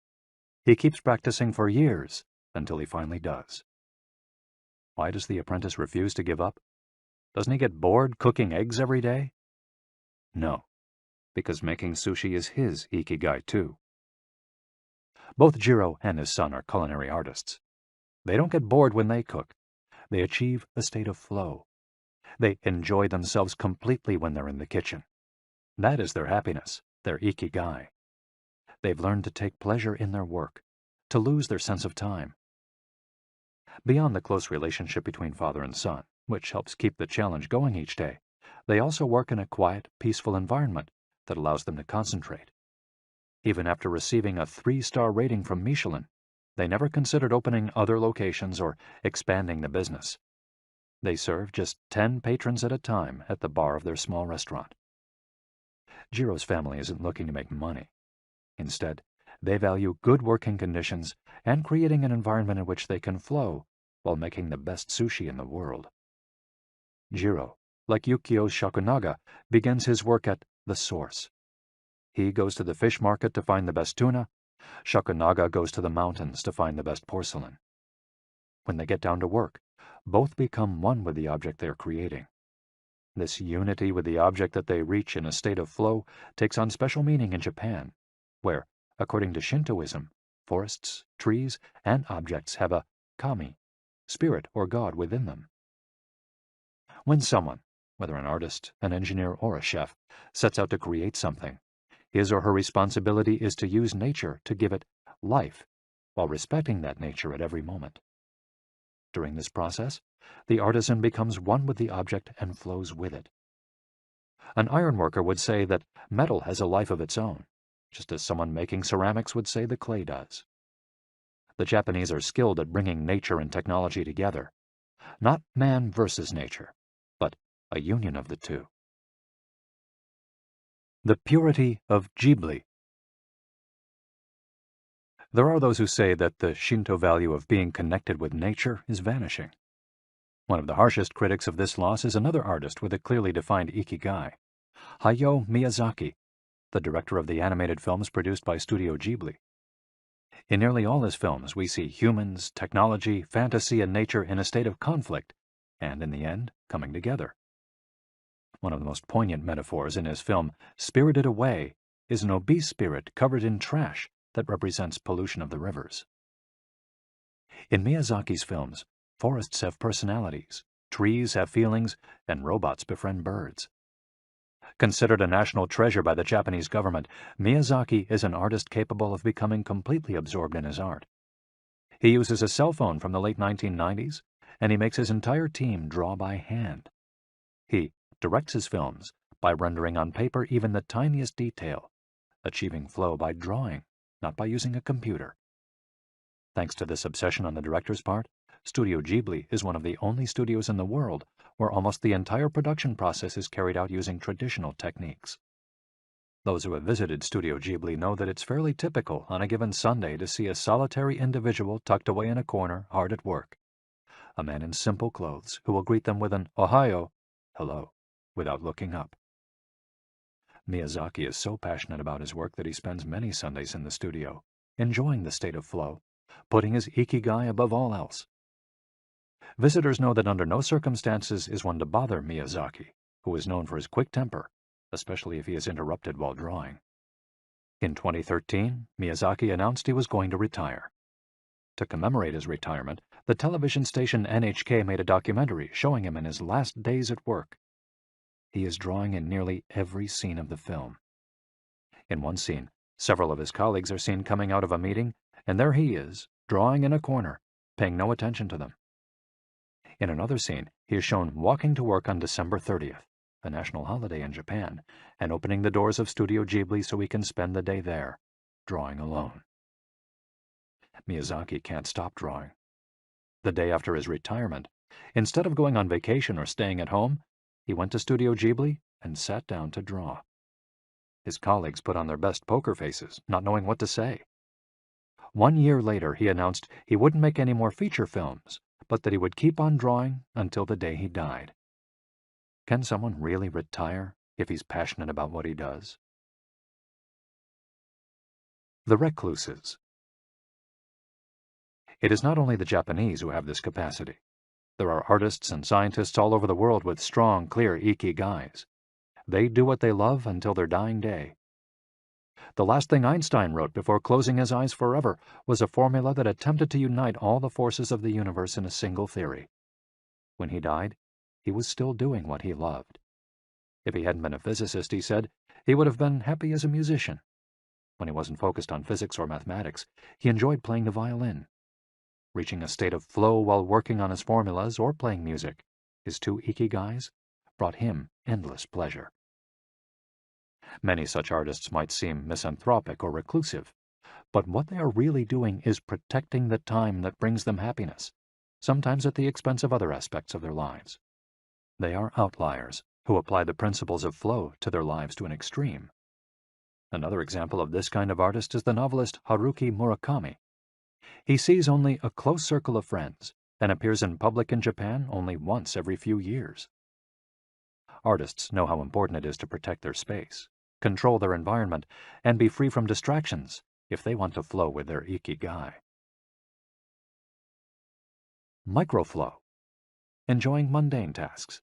He keeps practicing for years until he finally does. Why does the apprentice refuse to give up? Doesn't he get bored cooking eggs every day? No, because making sushi is his Ikigai too. Both Jiro and his son are culinary artists. They don't get bored when they cook. They achieve a state of flow. They enjoy themselves completely when they're in the kitchen. That is their happiness, their Ikigai. They've learned to take pleasure in their work, to lose their sense of time. Beyond the close relationship between father and son, which helps keep the challenge going each day, they also work in a quiet, peaceful environment that allows them to concentrate. Even after receiving a 3-star rating from Michelin, they never considered opening other locations or expanding the business. They serve just 10 patrons at a time at the bar of their small restaurant. Jiro's family isn't looking to make money. Instead, they value good working conditions and creating an environment in which they can flow while making the best sushi in the world. Jiro, like Yukio Shakunaga, begins his work at the source. He goes to the fish market to find the best tuna. Shakunaga goes to the mountains to find the best porcelain. When they get down to work, both become one with the object they're creating. This unity with the object that they reach in a state of flow takes on special meaning in Japan, where, according to Shintoism, forests, trees, and objects have a kami, spirit or god within them. When someone, whether an artist, an engineer, or a chef, sets out to create something, his or her responsibility is to use nature to give it life, while respecting that nature at every moment. During this process, the artisan becomes one with the object and flows with it. An ironworker would say that metal has a life of its own, just as someone making ceramics would say the clay does. The Japanese are skilled at bringing nature and technology together, not man versus nature, but a union of the two. The purity of Ghibli. There are those who say that the Shinto value of being connected with nature is vanishing. One of the harshest critics of this loss is another artist with a clearly defined Ikigai, Hayao Miyazaki, the director of the animated films produced by Studio Ghibli. In nearly all his films, we see humans, technology, fantasy, and nature in a state of conflict, and in the end, coming together. One of the most poignant metaphors in his film, Spirited Away, is an obese spirit covered in trash that represents pollution of the rivers. In Miyazaki's films, forests have personalities, trees have feelings, and robots befriend birds. Considered a national treasure by the Japanese government, Miyazaki is an artist capable of becoming completely absorbed in his art. He uses a cell phone from the late 1990s, and he makes his entire team draw by hand. He directs his films by rendering on paper even the tiniest detail, achieving flow by drawing, not by using a computer. Thanks to this obsession on the director's part, Studio Ghibli is one of the only studios in the world where almost the entire production process is carried out using traditional techniques. Those who have visited Studio Ghibli know that it's fairly typical on a given Sunday to see a solitary individual tucked away in a corner, hard at work. A man in simple clothes who will greet them with an "Ohayo," hello, without looking up. Miyazaki is so passionate about his work that he spends many Sundays in the studio, enjoying the state of flow, putting his Ikigai above all else. Visitors know that under no circumstances is one to bother Miyazaki, who is known for his quick temper, especially if he is interrupted while drawing. In 2013, Miyazaki announced he was going to retire. To commemorate his retirement, the television station NHK made a documentary showing him in his last days at work. He is drawing in nearly every scene of the film. In one scene, several of his colleagues are seen coming out of a meeting, and there he is, drawing in a corner, paying no attention to them. In another scene, he is shown walking to work on December 30th, a national holiday in Japan, and opening the doors of Studio Ghibli so he can spend the day there, drawing alone. Miyazaki can't stop drawing. The day after his retirement, instead of going on vacation or staying at home, he went to Studio Ghibli and sat down to draw. His colleagues put on their best poker faces, not knowing what to say. 1 year later, he announced he wouldn't make any more feature films, but that he would keep on drawing until the day he died. Can someone really retire if he's passionate about what he does? The Recluses. It is not only the Japanese who have this capacity. There are artists and scientists all over the world with strong, clear ikigais. They do what they love until their dying day. The last thing Einstein wrote before closing his eyes forever was a formula that attempted to unite all the forces of the universe in a single theory. When he died, he was still doing what he loved. If he hadn't been a physicist, he said, he would have been happy as a musician. When he wasn't focused on physics or mathematics, he enjoyed playing the violin. Reaching a state of flow while working on his formulas or playing music, his two ikigais, brought him endless pleasure. Many such artists might seem misanthropic or reclusive, but what they are really doing is protecting the time that brings them happiness, sometimes at the expense of other aspects of their lives. They are outliers who apply the principles of flow to their lives to an extreme. Another example of this kind of artist is the novelist Haruki Murakami. He sees only a close circle of friends and appears in public in Japan only once every few years. Artists know how important it is to protect their space, control their environment, and be free from distractions if they want to flow with their ikigai. Microflow. Enjoying mundane tasks.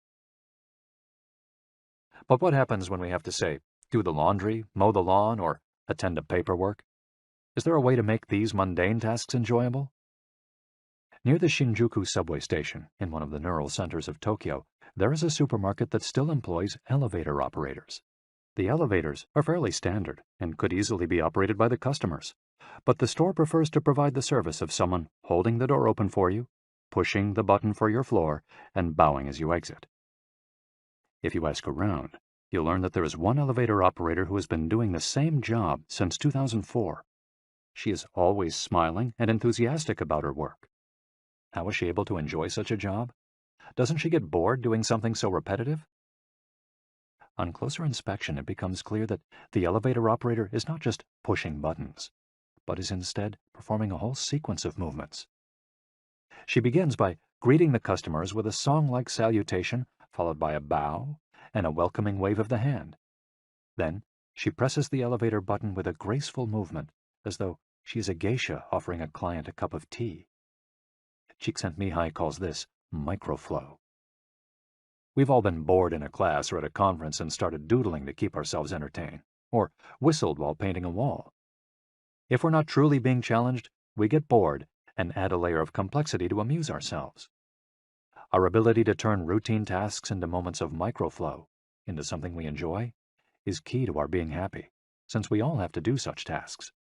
But what happens when we have to, say, do the laundry, mow the lawn, or attend to paperwork? Is there a way to make these mundane tasks enjoyable? Near the Shinjuku subway station, in one of the neural centers of Tokyo, there is a supermarket that still employs elevator operators. The elevators are fairly standard and could easily be operated by the customers, but the store prefers to provide the service of someone holding the door open for you, pushing the button for your floor, and bowing as you exit. If you ask around, you'll learn that there is one elevator operator who has been doing the same job since 2004. She is always smiling and enthusiastic about her work. How is she able to enjoy such a job? Doesn't she get bored doing something so repetitive? On closer inspection, it becomes clear that the elevator operator is not just pushing buttons, but is instead performing a whole sequence of movements. She begins by greeting the customers with a song-like salutation, followed by a bow and a welcoming wave of the hand, Then she presses the elevator button with a graceful movement, as though she is a geisha offering a client a cup of tea. Csikszentmihalyi calls this microflow. We've all been bored in a class or at a conference and started doodling to keep ourselves entertained, or whistled while painting a wall. If we're not truly being challenged, we get bored and add a layer of complexity to amuse ourselves. Our ability to turn routine tasks into moments of microflow, into something we enjoy, is key to our being happy, since we all have to do such tasks.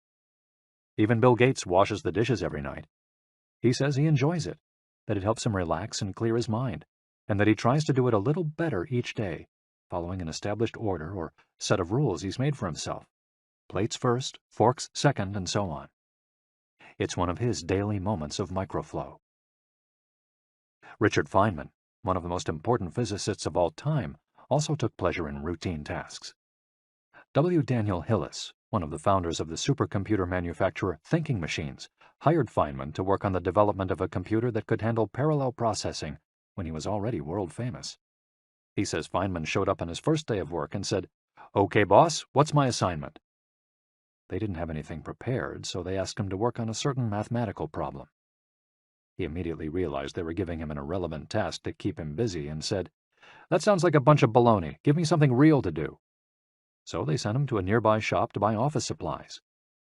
Even Bill Gates washes the dishes every night. He says he enjoys it, that it helps him relax and clear his mind, and that he tries to do it a little better each day, following an established order or set of rules he's made for himself. Plates first, forks second, and so on. It's one of his daily moments of microflow. Richard Feynman, one of the most important physicists of all time, also took pleasure in routine tasks. W. Daniel Hillis, one of the founders of the supercomputer manufacturer Thinking Machines, hired Feynman to work on the development of a computer that could handle parallel processing when he was already world famous. He says Feynman showed up on his first day of work and said, "Okay, boss, what's my assignment?" They didn't have anything prepared, so they asked him to work on a certain mathematical problem. He immediately realized they were giving him an irrelevant task to keep him busy and said, "That sounds like a bunch of baloney. Give me something real to do." So they sent him to a nearby shop to buy office supplies,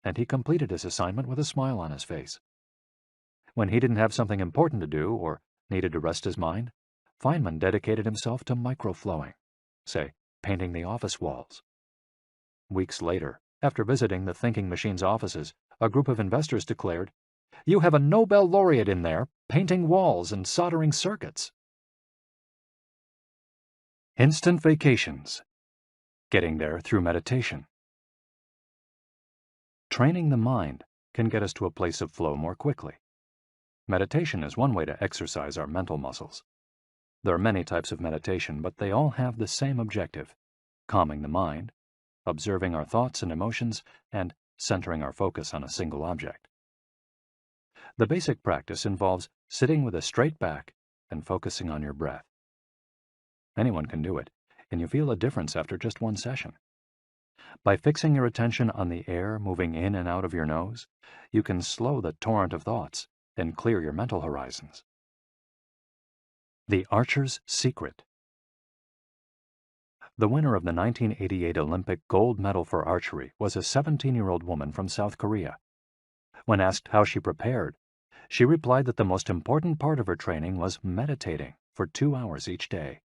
and he completed his assignment with a smile on his face. When he didn't have something important to do or needed to rest his mind, Feynman dedicated himself to microflowing, say, painting the office walls. Weeks later, after visiting the Thinking Machines offices, a group of investors declared, "You have a Nobel laureate in there, painting walls and soldering circuits." Instant vacations. Getting there through meditation. Training the mind can get us to a place of flow more quickly. Meditation is one way to exercise our mental muscles. There are many types of meditation, but they all have the same objective: calming the mind, observing our thoughts and emotions, and centering our focus on a single object. The basic practice involves sitting with a straight back and focusing on your breath. Anyone can do it, and you feel a difference after just one session. By fixing your attention on the air moving in and out of your nose, you can slow the torrent of thoughts and clear your mental horizons. The Archer's Secret. The winner of the 1988 Olympic gold medal for archery was a 17-year-old woman from South Korea. When asked how she prepared, she replied that the most important part of her training was meditating for 2 hours each day.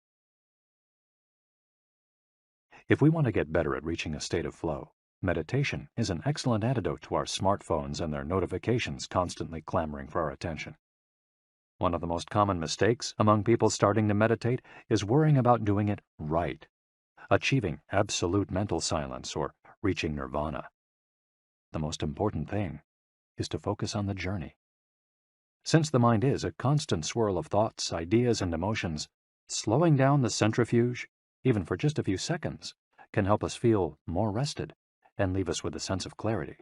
If we want to get better at reaching a state of flow, meditation is an excellent antidote to our smartphones and their notifications constantly clamoring for our attention. One of the most common mistakes among people starting to meditate is worrying about doing it right, achieving absolute mental silence or reaching nirvana. The most important thing is to focus on the journey. Since the mind is a constant swirl of thoughts, ideas, and emotions, slowing down the centrifuge, even for just a few seconds, can help us feel more rested and leave us with a sense of clarity.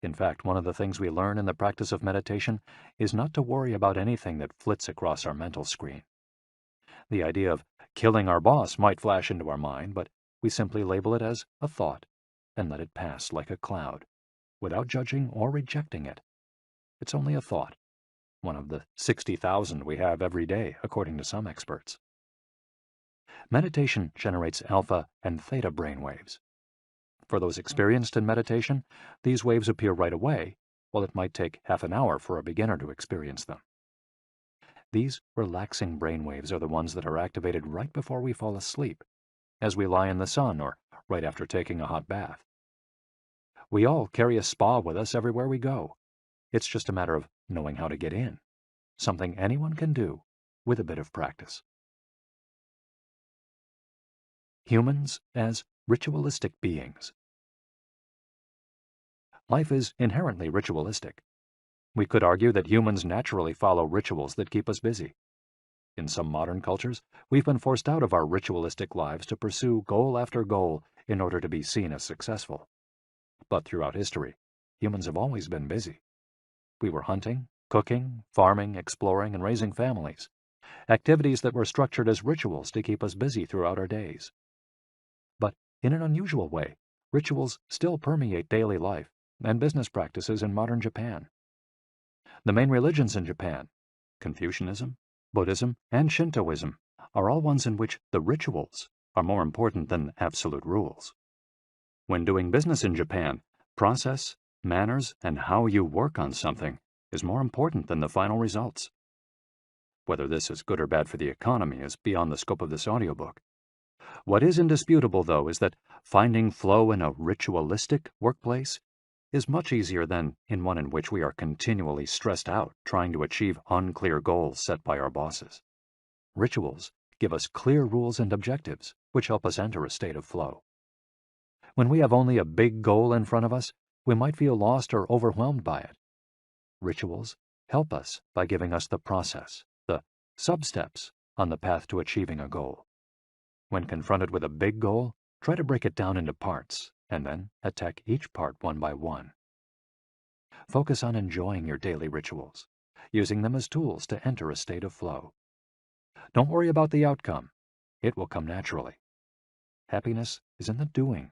In fact, one of the things we learn in the practice of meditation is not to worry about anything that flits across our mental screen. The idea of killing our boss might flash into our mind, but we simply label it as a thought and let it pass like a cloud, without judging or rejecting it. It's only a thought, one of the 60,000 we have every day, according to some experts. Meditation generates alpha and theta brainwaves. For those experienced in meditation, these waves appear right away, while it might take half an hour for a beginner to experience them. These relaxing brainwaves are the ones that are activated right before we fall asleep, as we lie in the sun or right after taking a hot bath. We all carry a spa with us everywhere we go. It's just a matter of knowing how to get in, something anyone can do with a bit of practice. Humans as ritualistic beings. Life is inherently ritualistic. We could argue that humans naturally follow rituals that keep us busy. In some modern cultures, we've been forced out of our ritualistic lives to pursue goal after goal in order to be seen as successful. But throughout history, humans have always been busy. We were hunting, cooking, farming, exploring, and raising families, activities that were structured as rituals to keep us busy throughout our days. But In an unusual way, rituals still permeate daily life and business practices in modern Japan. The main religions in Japan, Confucianism, Buddhism, and Shintoism, are all ones in which the rituals are more important than absolute rules. When doing business in Japan, process, manners, and how you work on something is more important than the final results. Whether this is good or bad for the economy is beyond the scope of this audiobook. What is indisputable, though, is that finding flow in a ritualistic workplace is much easier than in one in which we are continually stressed out trying to achieve unclear goals set by our bosses. Rituals give us clear rules and objectives, which help us enter a state of flow. When we have only a big goal in front of us, we might feel lost or overwhelmed by it. Rituals help us by giving us the process, the sub-steps on the path to achieving a goal. When confronted with a big goal, try to break it down into parts, and then attack each part one by one. Focus on enjoying your daily rituals, using them as tools to enter a state of flow. Don't worry about the outcome. It will come naturally. Happiness is in the doing,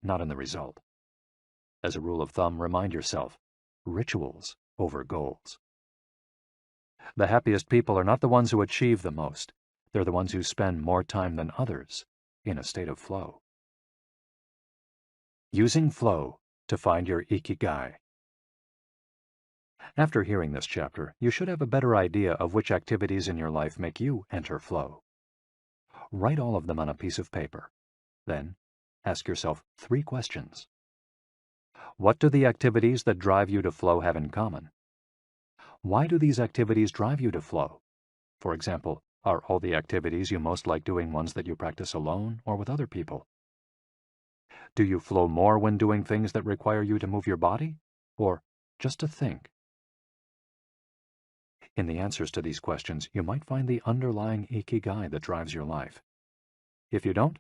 not in the result. As a rule of thumb, remind yourself, rituals over goals. The happiest people are not the ones who achieve the most. They're the ones who spend more time than others in a state of flow. Using flow to find your Ikigai. After hearing this chapter, you should have a better idea of which activities in your life make you enter flow. Write all of them on a piece of paper. Then, ask yourself 3 questions. What do the activities that drive you to flow have in common? Why do these activities drive you to flow? For example, are all the activities you most like doing ones that you practice alone or with other people? Do you flow more when doing things that require you to move your body, or just to think? In the answers to these questions, you might find the underlying Ikigai that drives your life. If you don't,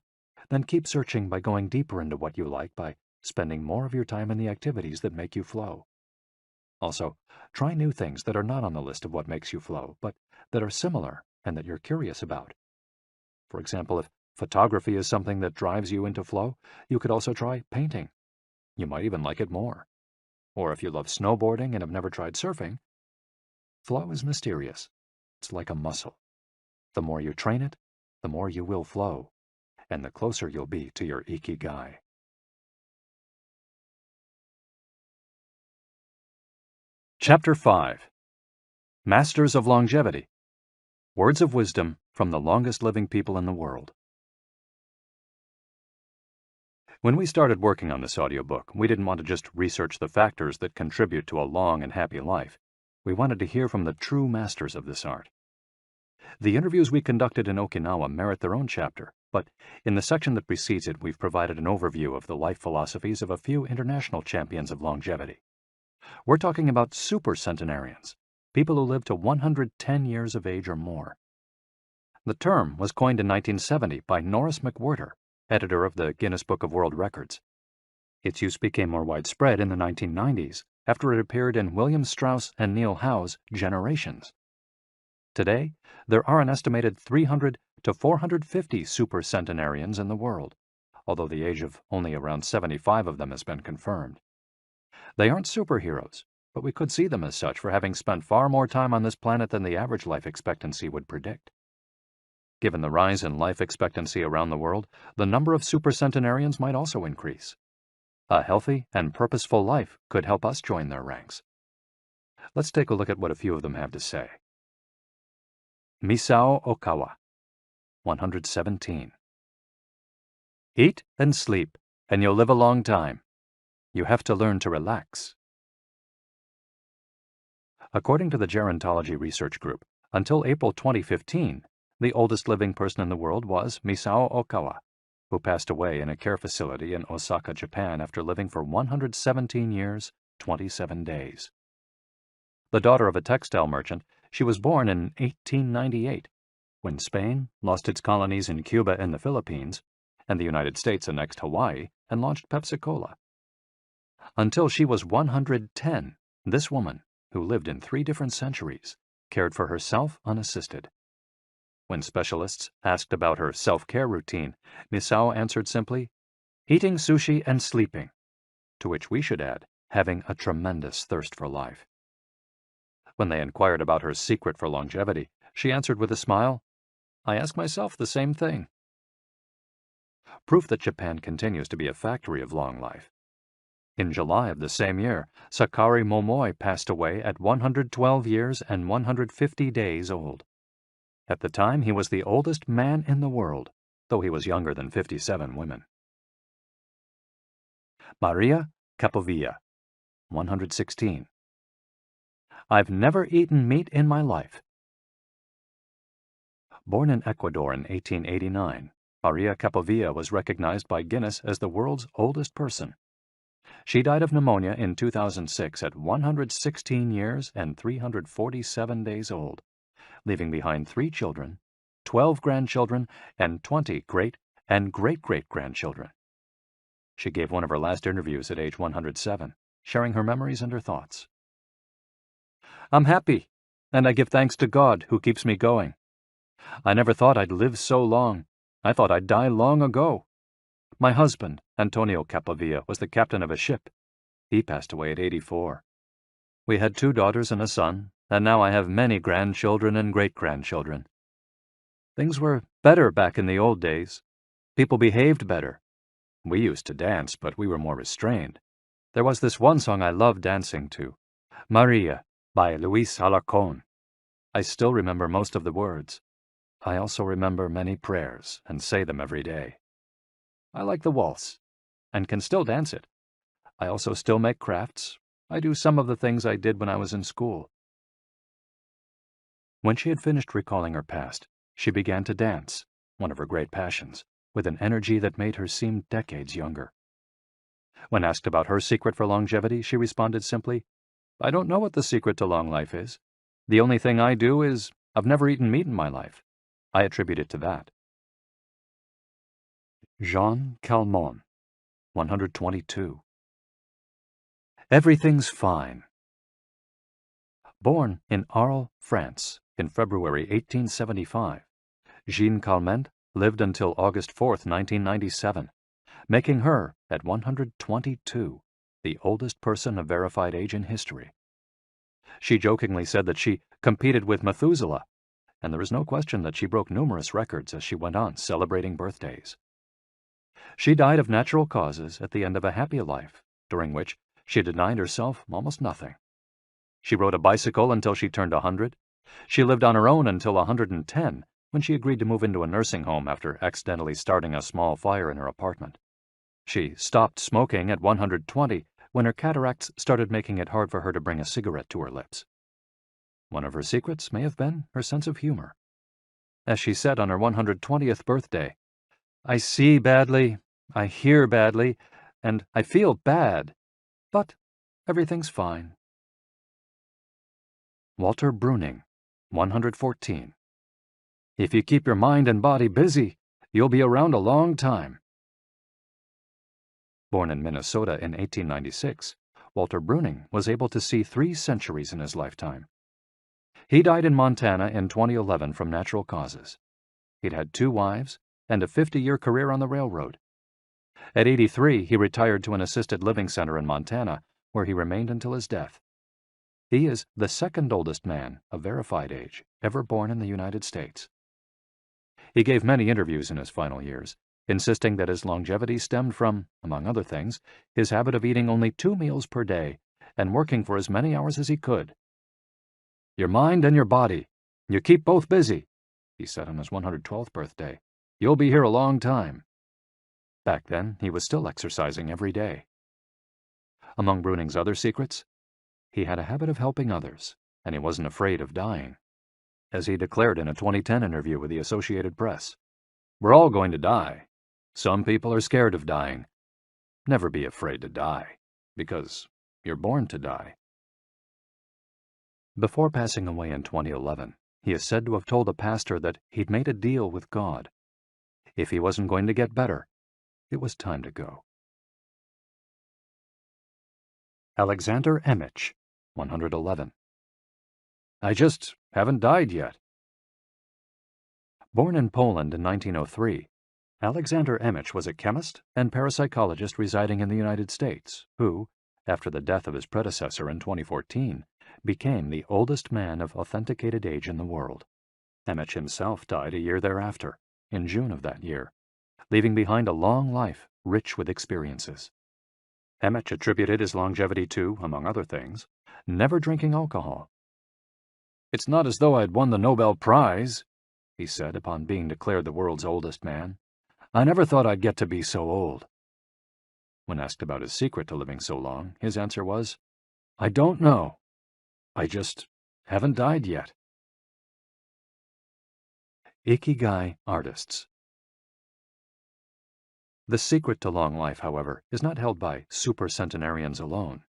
then keep searching by going deeper into what you like by spending more of your time in the activities that make you flow. Also, try new things that are not on the list of what makes you flow, but that are similar and that you're curious about. For example, if photography is something that drives you into flow, you could also try painting. You might even like it more. Or if you love snowboarding and have never tried surfing, flow is mysterious. It's like a muscle. The more you train it, the more you will flow, and the closer you'll be to your Ikigai. Chapter 5. Masters of Longevity. Words of wisdom from the longest living people in the world. When we started working on this audiobook, we didn't want to just research the factors that contribute to a long and happy life. We wanted to hear from the true masters of this art. The interviews we conducted in Okinawa merit their own chapter, but in the section that precedes it, we've provided an overview of the life philosophies of a few international champions of longevity. We're talking about super centenarians, people who live to 110 years of age or more. The term was coined in 1970 by Norris McWhirter, editor of the Guinness Book of World Records. Its use became more widespread in the 1990s after it appeared in William Strauss and Neil Howe's Generations. Today, there are an estimated 300 to 450 super centenarians in the world, although the age of only around 75 of them has been confirmed. They aren't superheroes, but we could see them as such for having spent far more time on this planet than the average life expectancy would predict. Given the rise in life expectancy around the world, the number of supercentenarians might also increase. A healthy and purposeful life could help us join their ranks. Let's take a look at what a few of them have to say. Misao Okawa, 117. Eat and sleep, and you'll live a long time. You have to learn to relax. According to the Gerontology Research Group, until April 2015, the oldest living person in the world was Misao Okawa, who passed away in a care facility in Osaka, Japan after living for 117 years, 27 days. The daughter of a textile merchant, she was born in 1898, when Spain lost its colonies in Cuba and the Philippines, and the United States annexed Hawaii and launched Pepsi-Cola. Until she was 110, this woman, who lived in 3 different centuries, cared for herself unassisted. When specialists asked about her self-care routine, Misao answered simply, eating sushi and sleeping, to which we should add having a tremendous thirst for life. When they inquired about her secret for longevity, she answered with a smile, "I ask myself the same thing." Proof that Japan continues to be a factory of long life. In July of the same year, Sakari Momoi passed away at 112 years and 150 days old. At the time, he was the oldest man in the world, though he was younger than 57 women. Maria Capovilla, 116. I've never eaten meat in my life. Born in Ecuador in 1889, Maria Capovilla was recognized by Guinness as the world's oldest person. She died of pneumonia in 2006 at 116 years and 347 days old, leaving behind 3 children, 12 grandchildren, and 20 great and great-great-grandchildren. She gave one of her last interviews at age 107, sharing her memories and her thoughts. I'm happy, and I give thanks to God who keeps me going. I never thought I'd live so long. I thought I'd die long ago. My husband, Antonio Capovilla, was the captain of a ship. He passed away at 84. We had 2 daughters and a son, and now I have many grandchildren and great-grandchildren. Things were better back in the old days. People behaved better. We used to dance, but we were more restrained. There was this one song I loved dancing to, Maria by Luis Alarcón. I still remember most of the words. I also remember many prayers and say them every day. I like the waltz, and can still dance it. I also still make crafts. I do some of the things I did when I was in school. When she had finished recalling her past, she began to dance, one of her great passions, with an energy that made her seem decades younger. When asked about her secret for longevity, she responded simply, I don't know what the secret to long life is. The only thing I do is I've never eaten meat in my life. I attribute it to that. Jean Calment, 122. Everything's fine. Born in Arles, France, in February 1875, Jean Calment lived until August 4, 1997, making her, at 122, the oldest person of verified age in history. She jokingly said that she competed with Methuselah, and there is no question that she broke numerous records as she went on celebrating birthdays. She died of natural causes at the end of a happy life, during which she denied herself almost nothing. She rode a bicycle until she turned 100. She lived on her own until 110, when she agreed to move into a nursing home after accidentally starting a small fire in her apartment. She stopped smoking at 120 when her cataracts started making it hard for her to bring a cigarette to her lips. One of her secrets may have been her sense of humor. As she said on her 120th birthday, I see badly, I hear badly, and I feel bad, but everything's fine. Walter Bruning, 114. If you keep your mind and body busy, you'll be around a long time. Born in Minnesota in 1896, Walter Bruning was able to see 3 centuries in his lifetime. He died in Montana in 2011 from natural causes. He'd had 2 wives and a 50-year career on the railroad. At 83, he retired to an assisted living center in Montana, where he remained until his death. He is the 2nd oldest man of verified age ever born in the United States. He gave many interviews in his final years, insisting that his longevity stemmed from, among other things, his habit of eating only 2 meals per day and working for as many hours as he could. Your mind and your body, you keep both busy, he said on his 112th birthday. You'll be here a long time. Back then, he was still exercising every day. Among Bruning's other secrets, he had a habit of helping others, and he wasn't afraid of dying. As he declared in a 2010 interview with the Associated Press, we're all going to die. Some people are scared of dying. Never be afraid to die, because you're born to die. Before passing away in 2011, he is said to have told a pastor that he'd made a deal with God. If he wasn't going to get better, it was time to go. Alexander Emich, 111. I just haven't died yet. Born in Poland in 1903, Alexander Emich was a chemist and parapsychologist residing in the United States who, after the death of his predecessor in 2014, became the oldest man of authenticated age in the world. Emich himself died a year thereafter, in June of that year, leaving behind a long life rich with experiences. Emich attributed his longevity to, among other things, never drinking alcohol. "It's not as though I'd won the Nobel Prize," he said upon being declared the world's oldest man. "I never thought I'd get to be so old." When asked about his secret to living so long, his answer was, "I don't know. I just haven't died yet." Ikigai artists. The secret to long life, however, is not held by supercentenarians alone.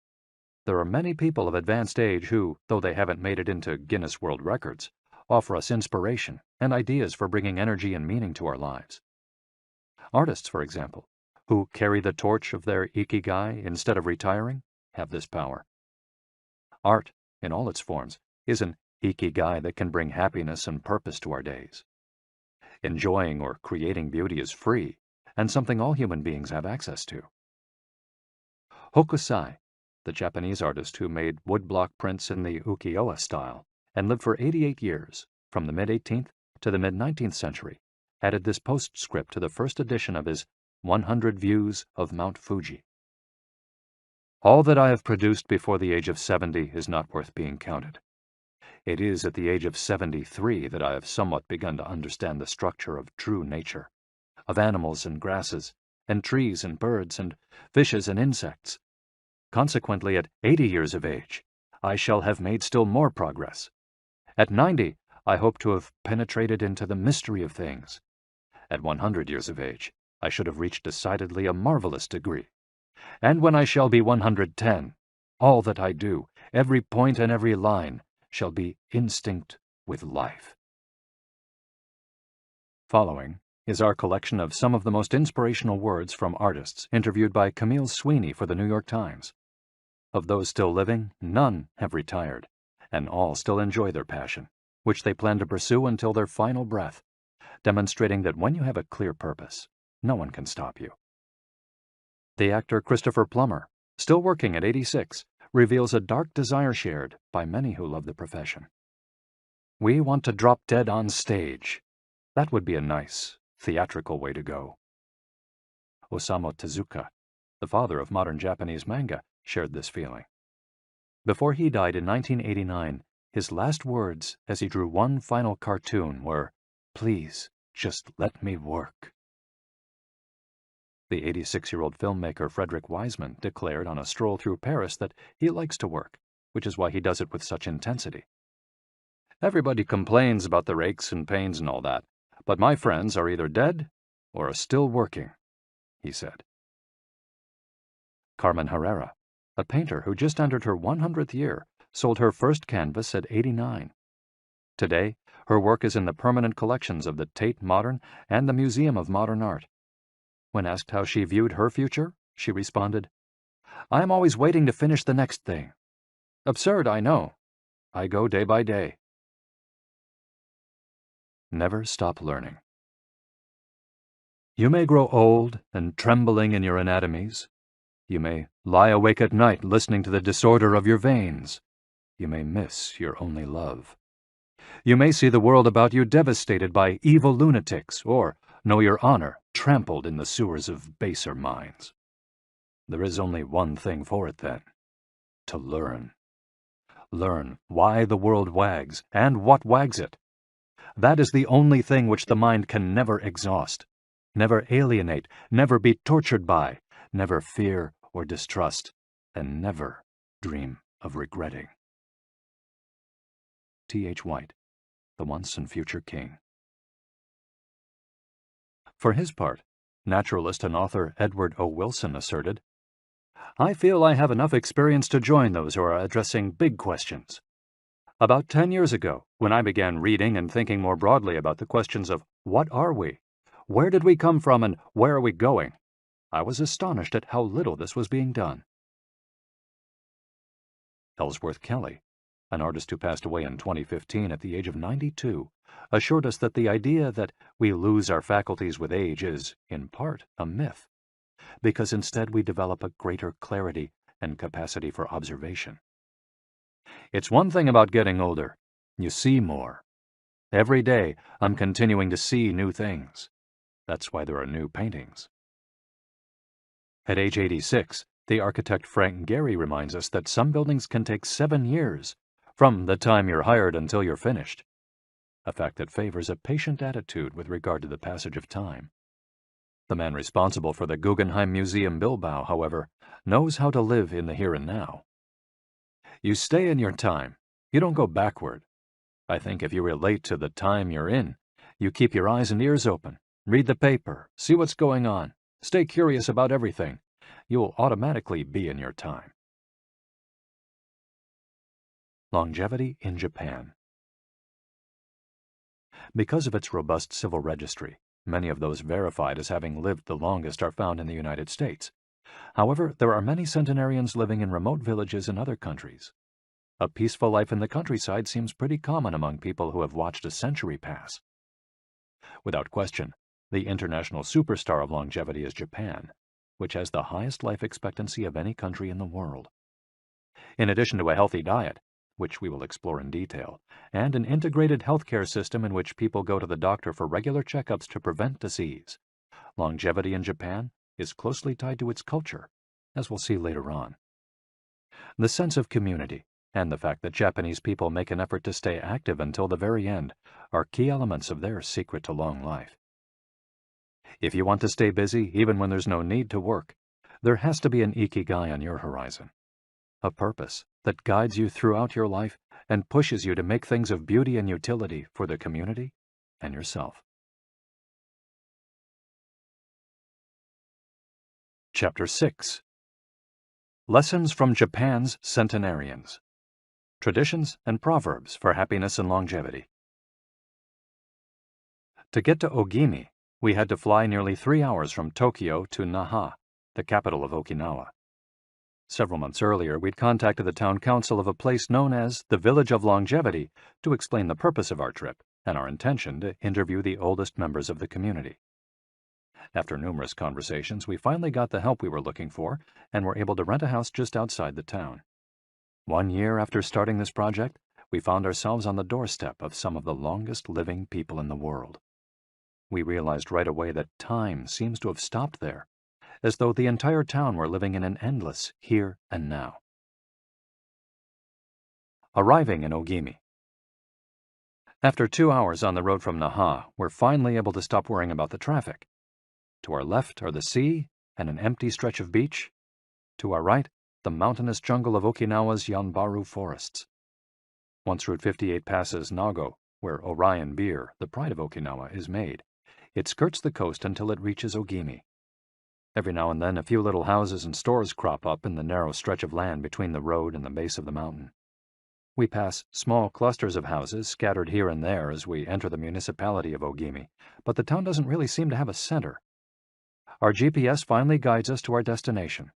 There are many people of advanced age who, though they haven't made it into Guinness World Records, offer us inspiration and ideas for bringing energy and meaning to our lives. Artists, for example, who carry the torch of their Ikigai instead of retiring, have this power. Art, in all its forms, is an Ikigai that can bring happiness and purpose to our days. Enjoying or creating beauty is free, and something all human beings have access to. Hokusai, the Japanese artist who made woodblock prints in the ukiyo-e style and lived for 88 years, from the mid-18th to the mid-19th century, added this postscript to the first edition of his 100 Views of Mount Fuji. "All that I have produced before the age of 70 is not worth being counted. It is at the age of 73 that I have somewhat begun to understand the structure of true nature, of animals and grasses, and trees and birds, and fishes and insects. Consequently, at 80 years of age, I shall have made still more progress. At 90, I hope to have penetrated into the mystery of things. At 100 years of age, I should have reached decidedly a marvelous degree. And when I shall be 110, all that I do, every point and every line, shall be instinct with life." Following is our collection of some of the most inspirational words from artists interviewed by Camille Sweeney for the New York Times. Of those still living, none have retired, and all still enjoy their passion, which they plan to pursue until their final breath, demonstrating that when you have a clear purpose, no one can stop you. The actor Christopher Plummer, still working at 86, reveals a dark desire shared by many who love the profession. "We want to drop dead on stage. That would be a nice, theatrical way to go." Osamu Tezuka, the father of modern Japanese manga, shared this feeling. Before he died in 1989, his last words as he drew one final cartoon were, "Please, just let me work." The 86-year-old filmmaker Frederick Wiseman declared on a stroll through Paris that he likes to work, which is why he does it with such intensity. "Everybody complains about their aches and pains and all that, but my friends are either dead or are still working," he said. Carmen Herrera, a painter who just entered her 100th year, sold her first canvas at 89. Today, her work is in the permanent collections of the Tate Modern and the Museum of Modern Art. When asked how she viewed her future, she responded, "I am always waiting to finish the next thing. Absurd, I know. I go day by day." Never stop learning. You may grow old and trembling in your anatomies. You may lie awake at night listening to the disorder of your veins. You may miss your only love. You may see the world about you devastated by evil lunatics, or know your honor trampled in the sewers of baser minds. There is only one thing for it then: to learn. Learn why the world wags and what wags it. That is the only thing which the mind can never exhaust, never alienate, never be tortured by, never fear or distrust, and never dream of regretting. T.H. White, the once and future king. For his part, naturalist and author Edward O. Wilson asserted, "I feel I have enough experience to join those who are addressing big questions. About 10 years ago, when I began reading and thinking more broadly about the questions of what are we, where did we come from, and where are we going, I was astonished at how little this was being done." Ellsworth Kelly, an artist who passed away in 2015 at the age of 92, assured us that the idea that we lose our faculties with age is, in part, a myth, because instead we develop a greater clarity and capacity for observation. It's one thing about getting older. You see more. Every day, I'm continuing to see new things. That's why there are new paintings. At age 86, the architect Frank Gehry reminds us that some buildings can take 7 years, from the time you're hired until you're finished, a fact that favors a patient attitude with regard to the passage of time. The man responsible for the Guggenheim Museum Bilbao, however, knows how to live in the here and now. You stay in your time. You don't go backward. I think if you relate to the time you're in, you keep your eyes and ears open, read the paper, see what's going on, stay curious about everything, you'll automatically be in your time. Longevity in Japan. Because of its robust civil registry, many of those verified as having lived the longest are found in the United States. However, there are many centenarians living in remote villages in other countries. A peaceful life in the countryside seems pretty common among people who have watched a century pass. Without question, the international superstar of longevity is Japan, which has the highest life expectancy of any country in the world. In addition to a healthy diet, which we will explore in detail, and an integrated healthcare system in which people go to the doctor for regular checkups to prevent disease, longevity in Japan is closely tied to its culture, as we'll see later on. The sense of community and the fact that Japanese people make an effort to stay active until the very end are key elements of their secret to long life. If you want to stay busy even when there's no need to work, there has to be an Ikigai on your horizon, a purpose that guides you throughout your life and pushes you to make things of beauty and utility for the community and yourself. Chapter 6. Lessons from Japan's Centenarians. Traditions and Proverbs for Happiness and Longevity. To get to Ogimi, we had to fly nearly 3 hours from Tokyo to Naha, the capital of Okinawa. Several months earlier, we'd contacted the town council of a place known as the Village of Longevity to explain the purpose of our trip and our intention to interview the oldest members of the community. After numerous conversations, we finally got the help we were looking for and were able to rent a house just outside the town. 1 year after starting this project, we found ourselves on the doorstep of some of the longest living people in the world. We realized right away that time seems to have stopped there, as though the entire town were living in an endless here and now. Arriving in Ogimi. After 2 hours on the road from Naha, we're finally able to stop worrying about the traffic. To our left are the sea and an empty stretch of beach. To our right, the mountainous jungle of Okinawa's Yanbaru forests. Once Route 58 passes Nago, where Orion beer, the pride of Okinawa, is made, it skirts the coast until it reaches Ogimi. Every now and then a few little houses and stores crop up in the narrow stretch of land between the road and the base of the mountain. We pass small clusters of houses scattered here and there as we enter the municipality of Ogimi, but the town doesn't really seem to have a center. Our GPS finally guides us to our destination,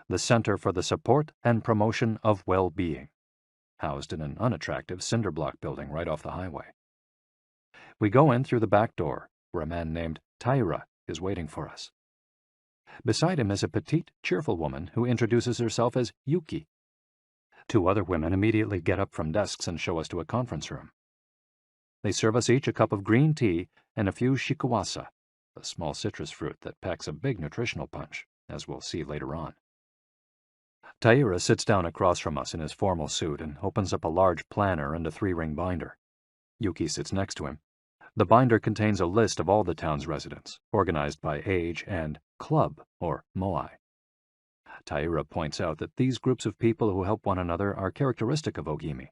the Center for the Support and Promotion of Well-Being, housed in an unattractive cinder block building right off the highway. We go in through the back door, where a man named Taira is waiting for us. Beside him is a petite, cheerful woman who introduces herself as Yuki. 2 other women immediately get up from desks and show us to a conference room. They serve us each a cup of green tea and a few shikuwasa, a small citrus fruit that packs a big nutritional punch, as we'll see later on. Taira sits down across from us in his formal suit and opens up a large planner and a 3-ring binder. Yuki sits next to him. The binder contains a list of all the town's residents, organized by age and club, or moai. Taira points out that these groups of people who help one another are characteristic of Ogimi.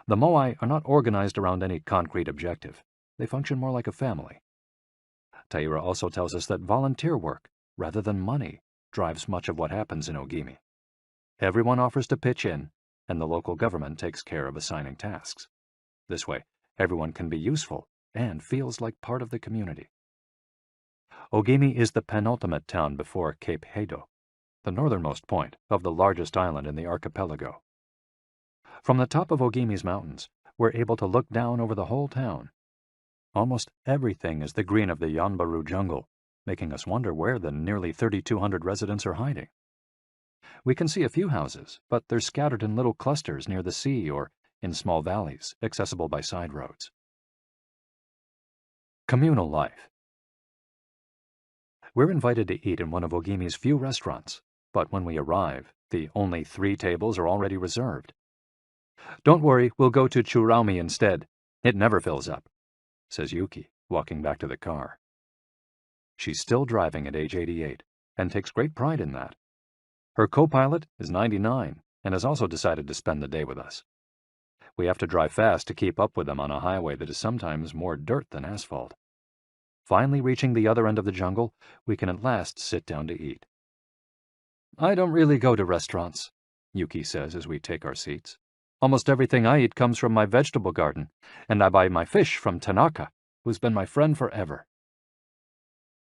The moai are not organized around any concrete objective. They function more like a family. Taira also tells us that volunteer work, rather than money, drives much of what happens in Ogimi. Everyone offers to pitch in, and the local government takes care of assigning tasks. This way, everyone can be useful and feels like part of the community. Ogimi is the penultimate town before Cape Hedo, the northernmost point of the largest island in the archipelago. From the top of Ogimi's mountains, we're able to look down over the whole town. Almost everything is the green of the Yanbaru jungle, making us wonder where the nearly 3,200 residents are hiding. We can see a few houses, but they're scattered in little clusters near the sea or in small valleys, accessible by side roads. Communal life. We're invited to eat in one of Ogimi's few restaurants, but when we arrive, the only 3 tables are already reserved. "Don't worry, we'll go to Churaumi instead. It never fills up," says Yuki, walking back to the car. She's still driving at age 88, and takes great pride in that. Her co-pilot is 99, and has also decided to spend the day with us. We have to drive fast to keep up with them on a highway that is sometimes more dirt than asphalt. Finally reaching the other end of the jungle, we can at last sit down to eat. "I don't really go to restaurants," Yuki says as we take our seats. "Almost everything I eat comes from my vegetable garden, and I buy my fish from Tanaka, who's been my friend forever."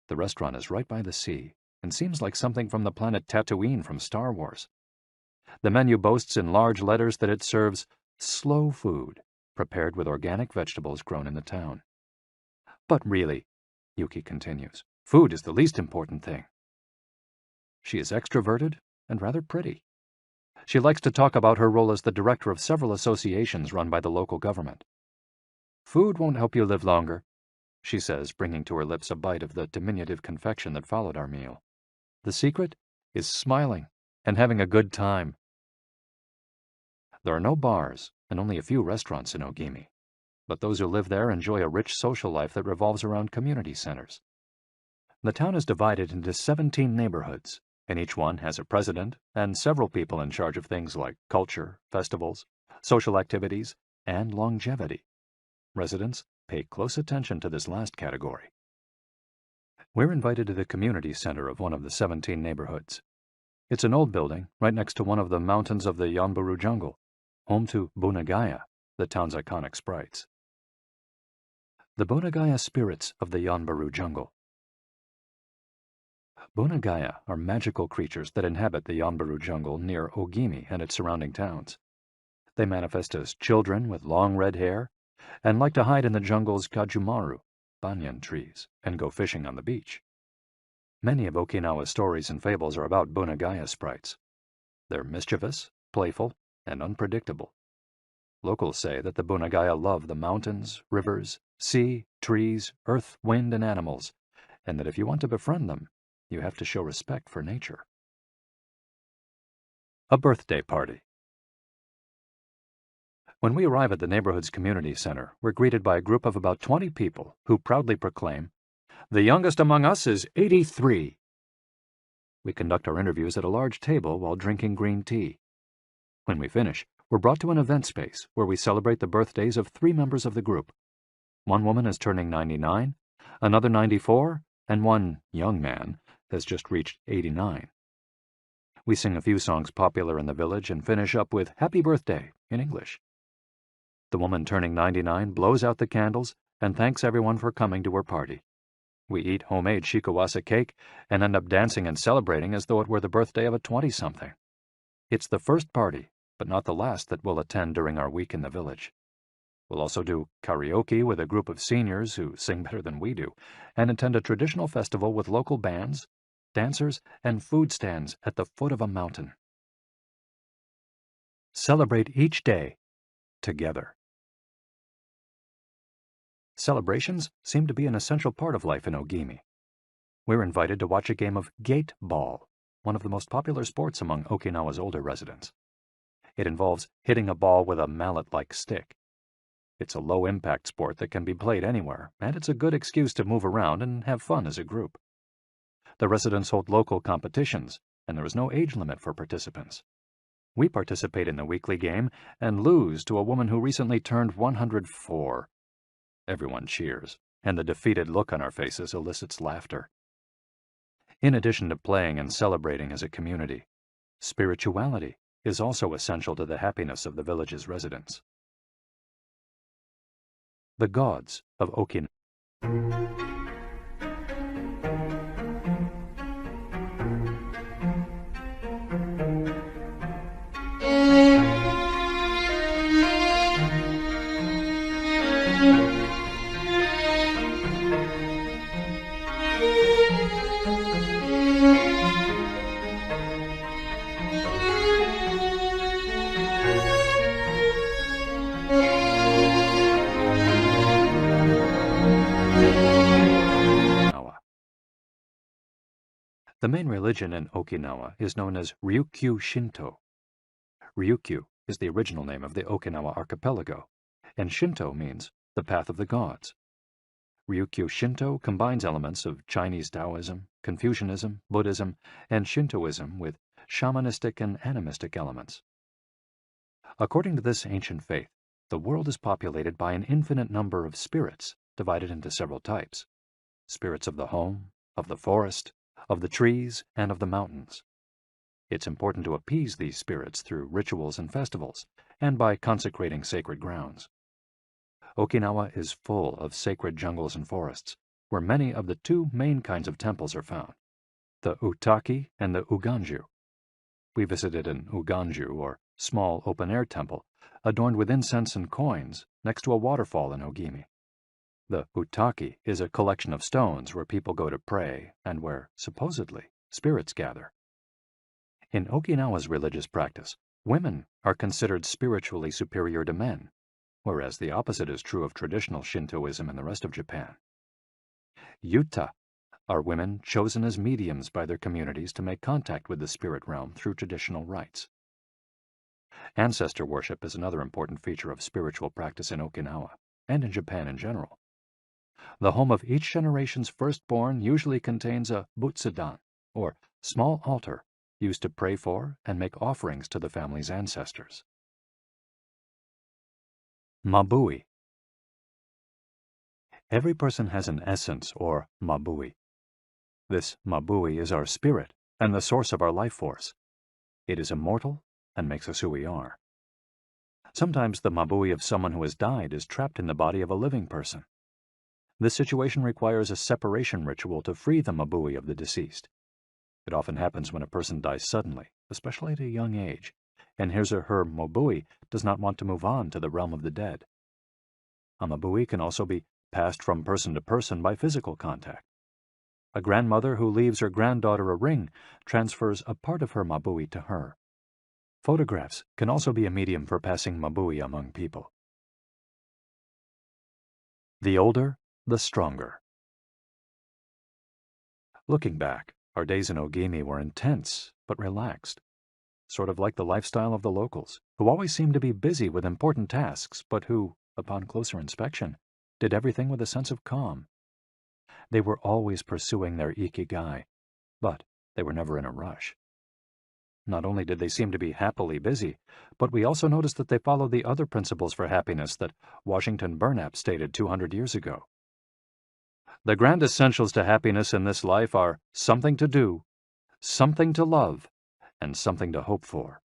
The restaurant is right by the sea, and seems like something from the planet Tatooine from Star Wars. The menu boasts in large letters that it serves slow food, prepared with organic vegetables grown in the town. "But really," Yuki continues, "food is the least important thing." She is extroverted and rather pretty. She likes to talk about her role as the director of several associations run by the local government. "Food won't help you live longer," she says, bringing to her lips a bite of the diminutive confection that followed our meal. "The secret is smiling and having a good time." There are no bars and only a few restaurants in Ogimi, but those who live there enjoy a rich social life that revolves around community centers. The town is divided into 17 neighborhoods, and each one has a president and several people in charge of things like culture, festivals, social activities, and longevity. Residents pay close attention to this last category. We're invited to the community center of one of the 17 neighborhoods. It's an old building right next to one of the mountains of the Yanbaru jungle, home to Bunagaya, the town's iconic sprites. The Bunagaya spirits of the Yanbaru jungle. Bunagaya are magical creatures that inhabit the Yanbaru jungle near Ogimi and its surrounding towns. They manifest as children with long red hair and like to hide in the jungle's kajumaru, banyan trees, and go fishing on the beach. Many of Okinawa's stories and fables are about Bunagaya sprites. They're mischievous, playful, and unpredictable. Locals say that the Bunagaya love the mountains, rivers, sea, trees, earth, wind, and animals, and that if you want to befriend them, you have to show respect for nature. A birthday party. When we arrive at the neighborhood's community center, we're greeted by a group of about 20 people who proudly proclaim, "The youngest among us is 83. We conduct our interviews at a large table while drinking green tea. When we finish, we're brought to an event space where we celebrate the birthdays of 3 members of the group. One woman is turning 99, another 94, and one young man has just reached 89. We sing a few songs popular in the village and finish up with "Happy Birthday" in English. The woman turning 99 blows out the candles and thanks everyone for coming to her party. We eat homemade shikawase cake and end up dancing and celebrating as though it were the birthday of a 20-something. It's the first party, but not the last, that we'll attend during our week in the village. We'll also do karaoke with a group of seniors who sing better than we do, and attend a traditional festival with local bands, dancers, and food stands at the foot of a mountain. Celebrate each day together. Celebrations seem to be an essential part of life in Ogimi. We're invited to watch a game of gate ball, one of the most popular sports among Okinawa's older residents. It involves hitting a ball with a mallet-like stick. It's a low-impact sport that can be played anywhere, and it's a good excuse to move around and have fun as a group. The residents hold local competitions, and there is no age limit for participants. We participate in the weekly game and lose to a woman who recently turned 104. Everyone cheers, and the defeated look on our faces elicits laughter. In addition to playing and celebrating as a community, spirituality is also essential to the happiness of the village's residents. The gods of Okinawa. The main religion in Okinawa is known as Ryukyu Shinto. Ryukyu is the original name of the Okinawa archipelago, and Shinto means the path of the gods. Ryukyu Shinto combines elements of Chinese Taoism, Confucianism, Buddhism, and Shintoism with shamanistic and animistic elements. According to this ancient faith, the world is populated by an infinite number of spirits divided into several types: spirits of the home, of the forest, of the trees, and of the mountains. It's important to appease these spirits through rituals and festivals, and by consecrating sacred grounds. Okinawa is full of sacred jungles and forests, where many of the two main kinds of temples are found, the Utaki and the Uganju. We visited an Uganju, or small open-air temple, adorned with incense and coins next to a waterfall in Ogimi. The Utaki is a collection of stones where people go to pray and where, supposedly, spirits gather. In Okinawa's religious practice, women are considered spiritually superior to men, whereas the opposite is true of traditional Shintoism in the rest of Japan. Yuta are women chosen as mediums by their communities to make contact with the spirit realm through traditional rites. Ancestor worship is another important feature of spiritual practice in Okinawa, and in Japan in general. The home of each generation's firstborn usually contains a butsudan, or small altar, used to pray for and make offerings to the family's ancestors. Mabui. Every person has an essence, or mabui. This mabui is our spirit and the source of our life force. It is immortal and makes us who we are. Sometimes the mabui of someone who has died is trapped in the body of a living person. This situation requires a separation ritual to free the mabui of the deceased. It often happens when a person dies suddenly, especially at a young age, and his or her mabui does not want to move on to the realm of the dead. A mabui can also be passed from person to person by physical contact. A grandmother who leaves her granddaughter a ring transfers a part of her mabui to her. Photographs can also be a medium for passing mabui among people. The older, the stronger. Looking back, our days in Ogimi were intense but relaxed, sort of like the lifestyle of the locals, who always seemed to be busy with important tasks, but who, upon closer inspection, did everything with a sense of calm. They were always pursuing their Ikigai, but they were never in a rush. Not only did they seem to be happily busy, but we also noticed that they followed the other principles for happiness that Washington Burnap stated 200 years ago. The grand essentials to happiness in this life are something to do, something to love, and something to hope for.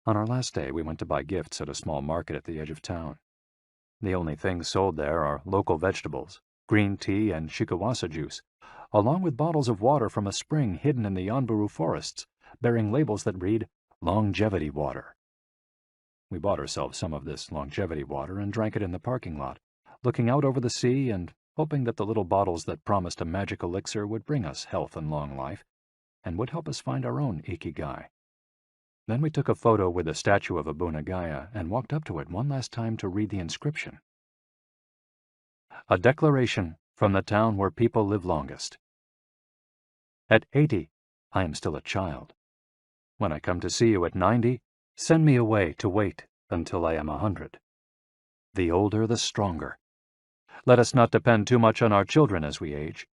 On our last day, we went to buy gifts at a small market at the edge of town. The only things sold there are local vegetables, green tea, and shikawasa juice, along with bottles of water from a spring hidden in the Yanburu forests, bearing labels that read, "Longevity Water." We bought ourselves some of this longevity water and drank it in the parking lot, looking out over the sea and hoping that the little bottles that promised a magic elixir would bring us health and long life, and would help us find our own Ikigai. Then we took a photo with a statue of Abunagaya and walked up to it one last time to read the inscription. A declaration from the town where people live longest. At 80, I am still a child. When I come to see you at 90, send me away to wait until I am 100. The older, the stronger. Let us not depend too much on our children as we age.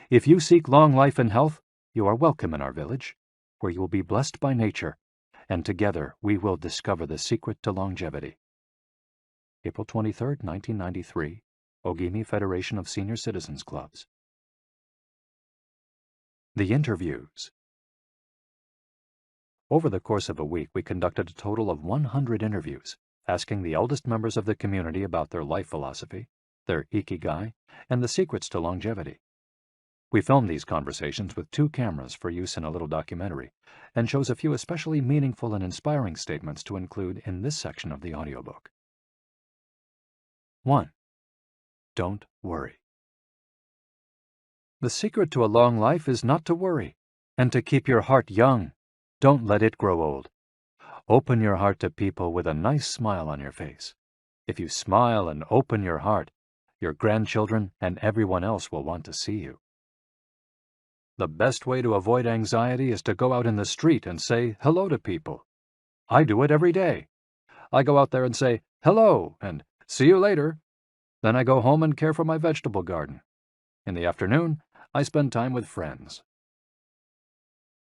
If you seek long life and health, you are welcome in our village, where you will be blessed by nature, and together we will discover the secret to longevity. April 23, 1993, Ogimi Federation of Senior Citizens Clubs. The interviews. Over the course of a week, we conducted a total of 100 interviews, asking the eldest members of the community about their life philosophy, their Ikigai, and the secrets to longevity. We filmed these conversations with 2 cameras for use in a little documentary, and chose a few especially meaningful and inspiring statements to include in this section of the audiobook. 1. Don't worry. The secret to a long life is not to worry, and to keep your heart young. Don't let it grow old. Open your heart to people with a nice smile on your face. If you smile and open your heart, your grandchildren and everyone else will want to see you. The best way to avoid anxiety is to go out in the street and say hello to people. I do it every day. I go out there and say hello and see you later. Then I go home and care for my vegetable garden. In the afternoon, I spend time with friends.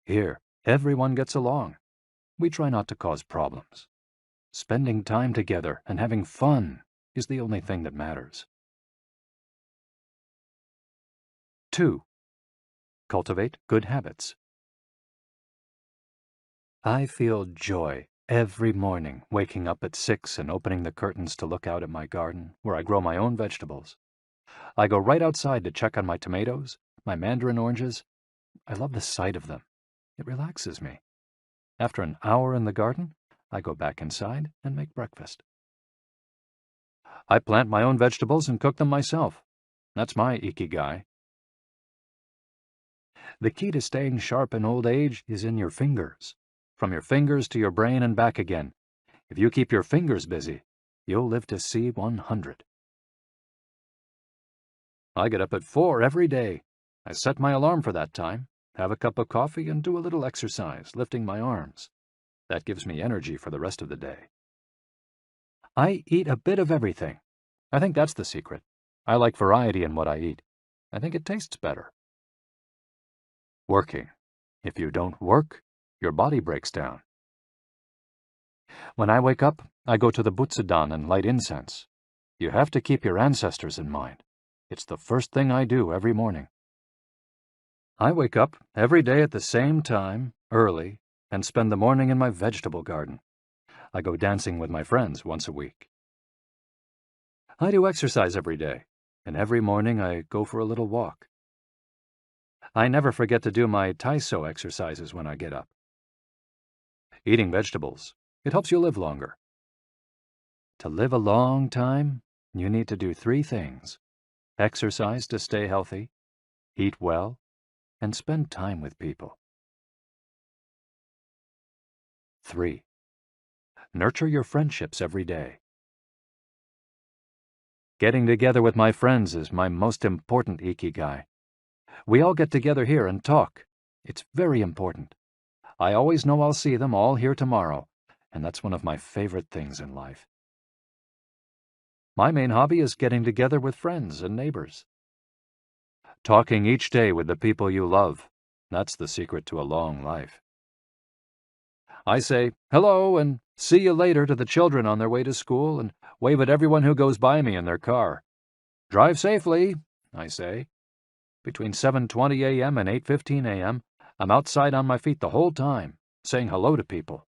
Here, everyone gets along. We try not to cause problems. Spending time together and having fun is the only thing that matters. 2. Cultivate good habits. I feel joy every morning waking up at 6 and opening the curtains to look out at my garden where I grow my own vegetables. I go right outside to check on my tomatoes, my mandarin oranges. I love the sight of them. It relaxes me. After an hour in the garden, I go back inside and make breakfast. I plant my own vegetables and cook them myself. That's my Ikigai. The key to staying sharp in old age is in your fingers. From your fingers to your brain and back again. If you keep your fingers busy, you'll live to see 100. I get up at 4 every day. I set my alarm for that time, have a cup of coffee, and do a little exercise, lifting my arms. That gives me energy for the rest of the day. I eat a bit of everything. I think that's the secret. I like variety in what I eat. I think it tastes better. Working. If you don't work, your body breaks down. When I wake up, I go to the Butsudan and light incense. You have to keep your ancestors in mind. It's the first thing I do every morning. I wake up every day at the same time, early, and spend the morning in my vegetable garden. I go dancing with my friends once a week. I do exercise every day, and every morning I go for a little walk. I never forget to do my Taiso exercises when I get up. Eating vegetables, it helps you live longer. To live a long time, you need to do 3 things. Exercise to stay healthy, eat well, and spend time with people. 3. Nurture your friendships every day. Getting together with my friends is my most important Ikigai. We all get together here and talk. It's very important. I always know I'll see them all here tomorrow, and that's one of my favorite things in life. My main hobby is getting together with friends and neighbors. Talking each day with the people you love. That's the secret to a long life. I say hello and see you later to the children on their way to school and wave at everyone who goes by me in their car. Drive safely, I say. Between 7:20 a.m. and 8:15 a.m., I'm outside on my feet the whole time, saying hello to people.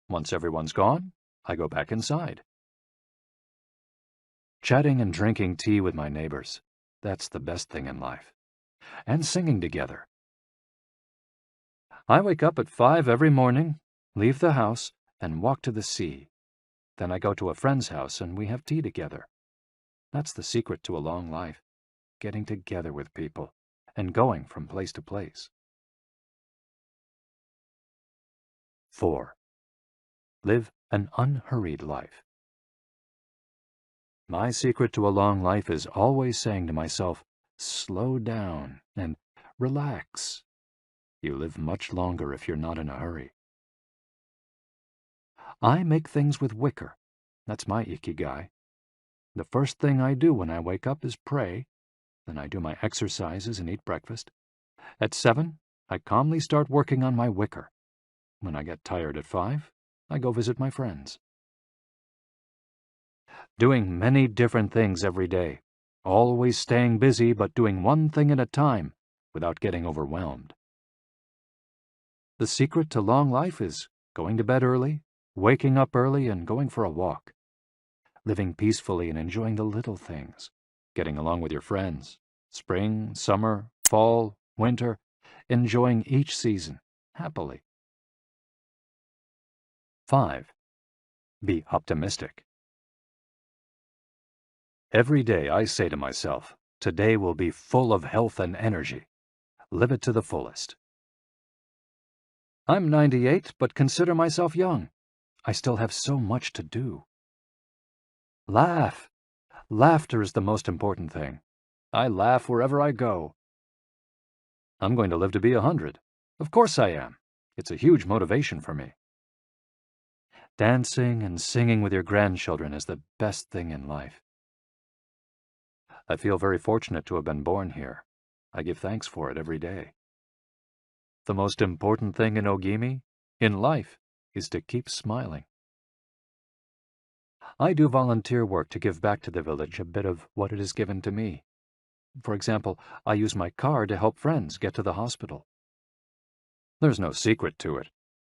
Once everyone's gone, I go back inside. Chatting and drinking tea with my neighbors. That's the best thing in life. And singing together. I wake up at 5 every morning, leave the house, and walk to the sea. Then I go to a friend's house and we have tea together. That's the secret to a long life, getting together with people and going from place to place. 4. Live an unhurried life. My secret to a long life is always saying to myself, slow down and relax. You live much longer if you're not in a hurry. I make things with wicker. That's my Ikigai. The first thing I do when I wake up is pray. Then I do my exercises and eat breakfast. At 7, I calmly start working on my wicker. When I get tired at 5, I go visit my friends. Doing many different things every day. Always staying busy but doing one thing at a time without getting overwhelmed. The secret to long life is going to bed early, waking up early, and going for a walk. Living peacefully and enjoying the little things. Getting along with your friends. Spring, summer, fall, winter. Enjoying each season happily. 5. Be optimistic. Every day I say to myself, today will be full of health and energy. Live it to the fullest. I'm 98, but consider myself young. I still have so much to do. Laugh. Laughter is the most important thing. I laugh wherever I go. I'm going to live to be 100. Of course I am. It's a huge motivation for me. Dancing and singing with your grandchildren is the best thing in life. I feel very fortunate to have been born here. I give thanks for it every day. The most important thing in Ogimi, in life, is to keep smiling. I do volunteer work to give back to the village a bit of what it has given to me. For example, I use my car to help friends get to the hospital. There's no secret to it.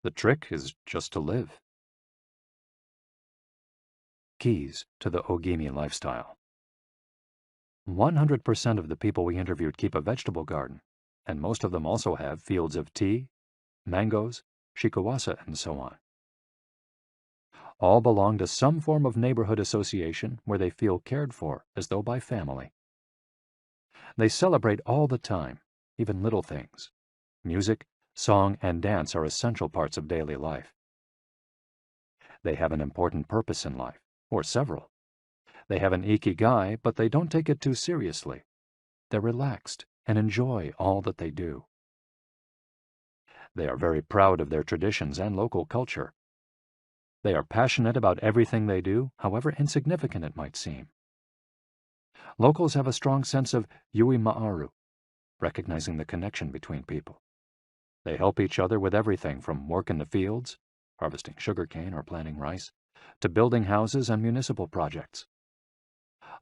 The trick is just to live. Keys to the Ogimi lifestyle. 100% of the people we interviewed keep a vegetable garden, and most of them also have fields of tea, mangoes, shikawasa, and so on. All belong to some form of neighborhood association where they feel cared for as though by family. They celebrate all the time, even little things. Music, song, and dance are essential parts of daily life. They have an important purpose in life, or several. They have an Ikigai, but they don't take it too seriously. They're relaxed and enjoy all that they do. They are very proud of their traditions and local culture. They are passionate about everything they do, however insignificant it might seem. Locals have a strong sense of yui ma'aru, recognizing the connection between people. They help each other with everything from work in the fields, harvesting sugarcane or planting rice, to building houses and municipal projects.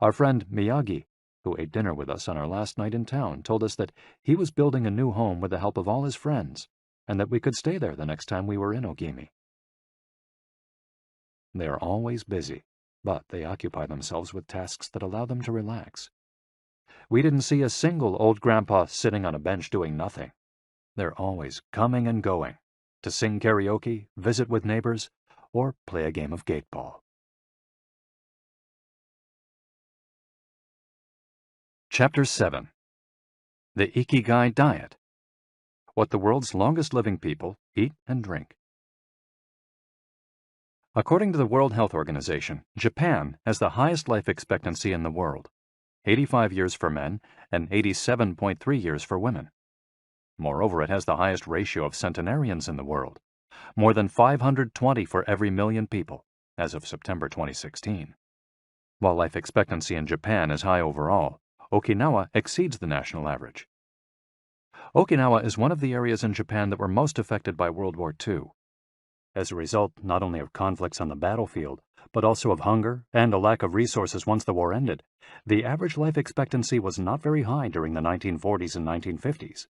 Our friend Miyagi, who ate dinner with us on our last night in town, told us that he was building a new home with the help of all his friends, and that we could stay there the next time we were in Ogimi. They are always busy, but they occupy themselves with tasks that allow them to relax. We didn't see a single old grandpa sitting on a bench doing nothing. They're always coming and going, to sing karaoke, visit with neighbors, or play a game of gateball. Chapter 7. The Ikigai Diet. What the world's longest living people eat and drink. According to the World Health Organization, Japan has the highest life expectancy in the world, 85 years for men and 87.3 years for women. Moreover, it has the highest ratio of centenarians in the world, more than 520 for every million people, as of September 2016. While life expectancy in Japan is high overall, Okinawa exceeds the national average. Okinawa is one of the areas in Japan that were most affected by World War II. As a result not only of conflicts on the battlefield, but also of hunger and a lack of resources once the war ended, the average life expectancy was not very high during the 1940s and 1950s.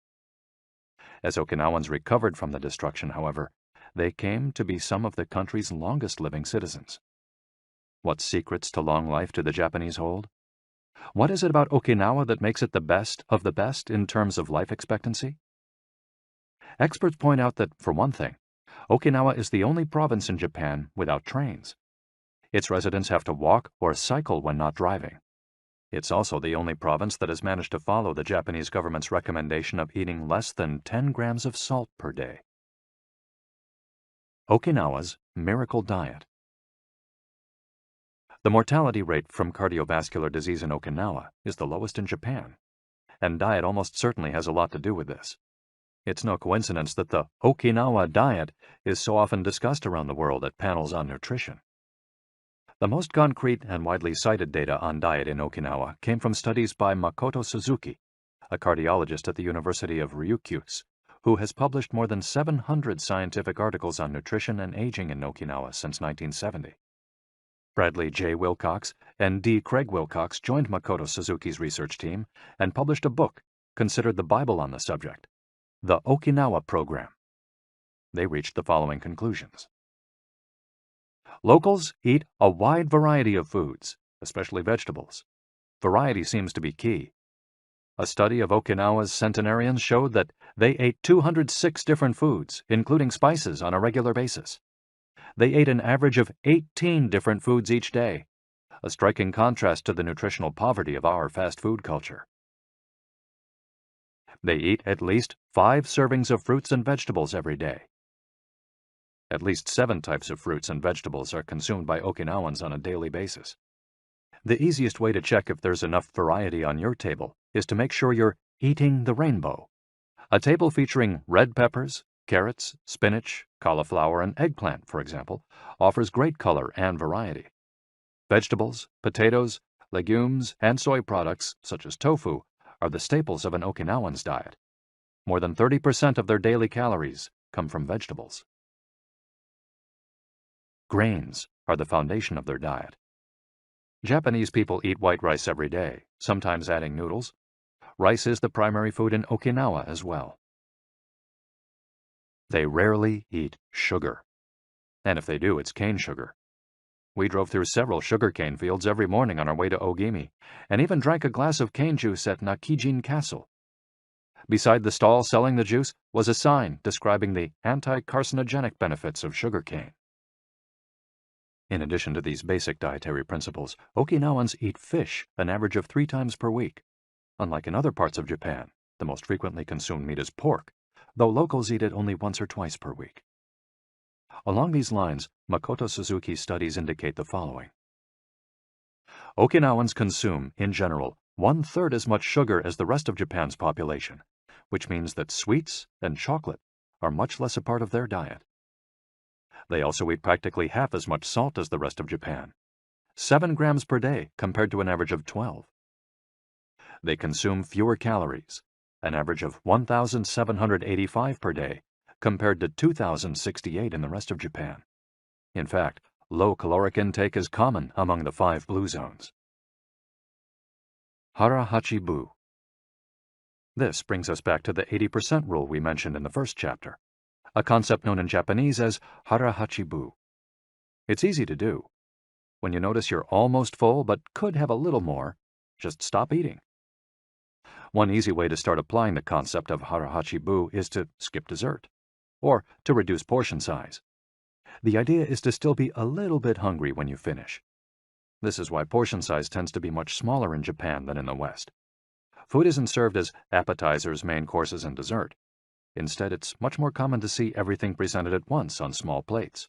As Okinawans recovered from the destruction, however, they came to be some of the country's longest living citizens. What secrets to long life do the Japanese hold? What is it about Okinawa that makes it the best of the best in terms of life expectancy? Experts point out that, for one thing, Okinawa is the only province in Japan without trains. Its residents have to walk or cycle when not driving. It's also the only province that has managed to follow the Japanese government's recommendation of eating less than 10 grams of salt per day. Okinawa's Miracle Diet. The mortality rate from cardiovascular disease in Okinawa is the lowest in Japan, and diet almost certainly has a lot to do with this. It's no coincidence that the Okinawa diet is so often discussed around the world at panels on nutrition. The most concrete and widely cited data on diet in Okinawa came from studies by Makoto Suzuki, a cardiologist at the University of Ryukyu, who has published more than 700 scientific articles on nutrition and aging in Okinawa since 1970. Bradley J. Wilcox and D. Craig Wilcox joined Makoto Suzuki's research team and published a book considered the Bible on the subject, The Okinawa Program. They reached the following conclusions. Locals eat a wide variety of foods, especially vegetables. Variety seems to be key. A study of Okinawa's centenarians showed that they ate 206 different foods, including spices, on a regular basis. They ate an average of 18 different foods each day, a striking contrast to the nutritional poverty of our fast food culture. They eat at least 5 servings of fruits and vegetables every day. At least 7 types of fruits and vegetables are consumed by Okinawans on a daily basis. The easiest way to check if there's enough variety on your table is to make sure you're eating the rainbow. A table featuring red peppers, carrots, spinach, cauliflower, and eggplant, for example, offers great color and variety. Vegetables, potatoes, legumes, and soy products, such as tofu, are the staples of an Okinawan's diet. More than 30% of their daily calories come from vegetables. Grains are the foundation of their diet. Japanese people eat white rice every day, sometimes adding noodles. Rice is the primary food in Okinawa as well. They rarely eat sugar. And if they do, it's cane sugar. We drove through several sugarcane fields every morning on our way to Ogimi, and even drank a glass of cane juice at Nakijin Castle. Beside the stall selling the juice was a sign describing the anti-carcinogenic benefits of sugarcane. In addition to these basic dietary principles, Okinawans eat fish an average of 3 times per week. Unlike in other parts of Japan, the most frequently consumed meat is pork, though locals eat it only once or twice per week. Along these lines, Makoto Suzuki's studies indicate the following. Okinawans consume, in general, 1/3 as much sugar as the rest of Japan's population, which means that sweets and chocolate are much less a part of their diet. They also eat practically half as much salt as the rest of Japan, 7 grams per day compared to an average of 12. They consume fewer calories, an average of 1,785 per day, compared to 2,068 in the rest of Japan. In fact, low caloric intake is common among the 5 blue zones. Hara-hachi-bu. This brings us back to the 80% rule we mentioned in the first chapter, a concept known in Japanese as hara-hachi-bu. It's easy to do. When you notice you're almost full but could have a little more, just stop eating. One easy way to start applying the concept of hara-hachi-bu is to skip dessert, or to reduce portion size. The idea is to still be a little bit hungry when you finish. This is why portion size tends to be much smaller in Japan than in the West. Food isn't served as appetizers, main courses, and dessert. Instead, it's much more common to see everything presented at once on small plates.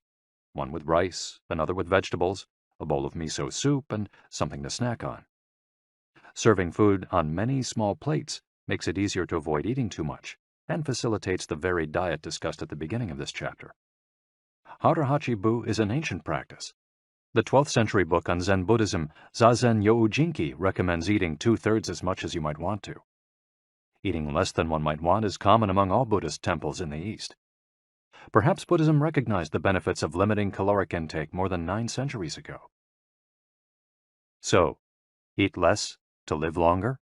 One with rice, another with vegetables, a bowl of miso soup, and something to snack on. Serving food on many small plates makes it easier to avoid eating too much and facilitates the varied diet discussed at the beginning of this chapter. Hara-hachi-bu is an ancient practice. The 12th century book on Zen Buddhism, Zazen Youjinki, recommends eating 2/3 as much as you might want to. Eating less than one might want is common among all Buddhist temples in the East. Perhaps Buddhism recognized the benefits of limiting caloric intake more than 9 centuries ago. So, eat less to live longer?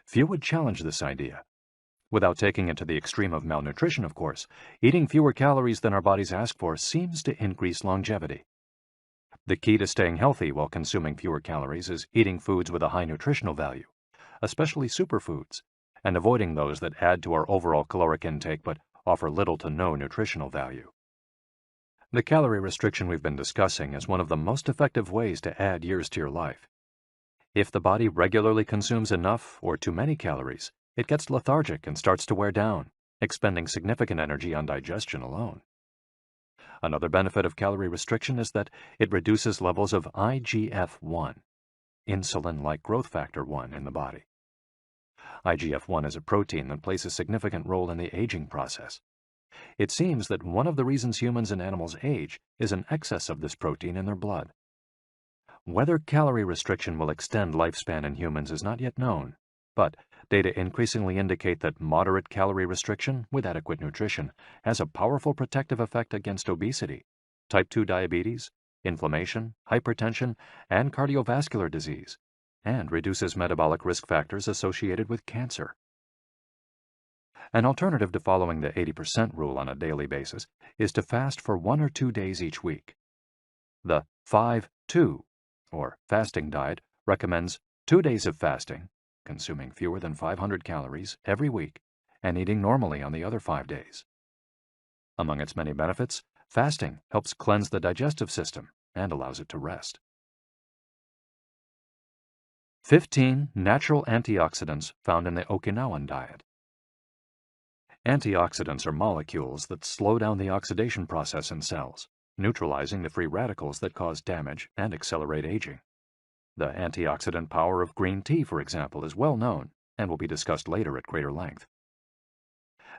Few would challenge this idea. Without taking it to the extreme of malnutrition, of course, eating fewer calories than our bodies ask for seems to increase longevity. The key to staying healthy while consuming fewer calories is eating foods with a high nutritional value, especially superfoods, and avoiding those that add to our overall caloric intake but offer little to no nutritional value. The calorie restriction we've been discussing is one of the most effective ways to add years to your life. If the body regularly consumes enough or too many calories, it gets lethargic and starts to wear down, expending significant energy on digestion alone. Another benefit of calorie restriction is that it reduces levels of IGF-1, insulin-like growth factor 1, in the body. IGF-1 is a protein that plays a significant role in the aging process. It seems that one of the reasons humans and animals age is an excess of this protein in their blood. Whether calorie restriction will extend lifespan in humans is not yet known, but data increasingly indicate that moderate calorie restriction with adequate nutrition has a powerful protective effect against obesity, type 2 diabetes, inflammation, hypertension, and cardiovascular disease, and reduces metabolic risk factors associated with cancer. An alternative to following the 80% rule on a daily basis is to fast for 1 or 2 days each week. The 5-2, or fasting diet, recommends 2 days of fasting, consuming fewer than 500 calories every week, and eating normally on the other 5 days. Among its many benefits, fasting helps cleanse the digestive system and allows it to rest. 15 natural antioxidants found in the Okinawan diet. Antioxidants are molecules that slow down the oxidation process in cells, neutralizing the free radicals that cause damage and accelerate aging. The antioxidant power of green tea, for example, is well known and will be discussed later at greater length.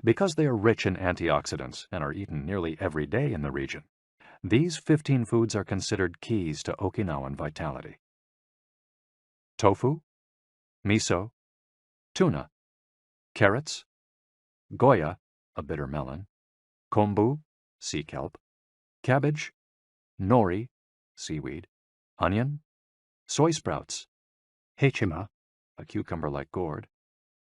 Because they are rich in antioxidants and are eaten nearly every day in the region, these 15 foods are considered keys to Okinawan vitality. Tofu, miso, tuna, carrots, goya, a bitter melon, kombu, sea kelp, cabbage, nori, seaweed, onion, soy sprouts, hechima, a cucumber-like gourd,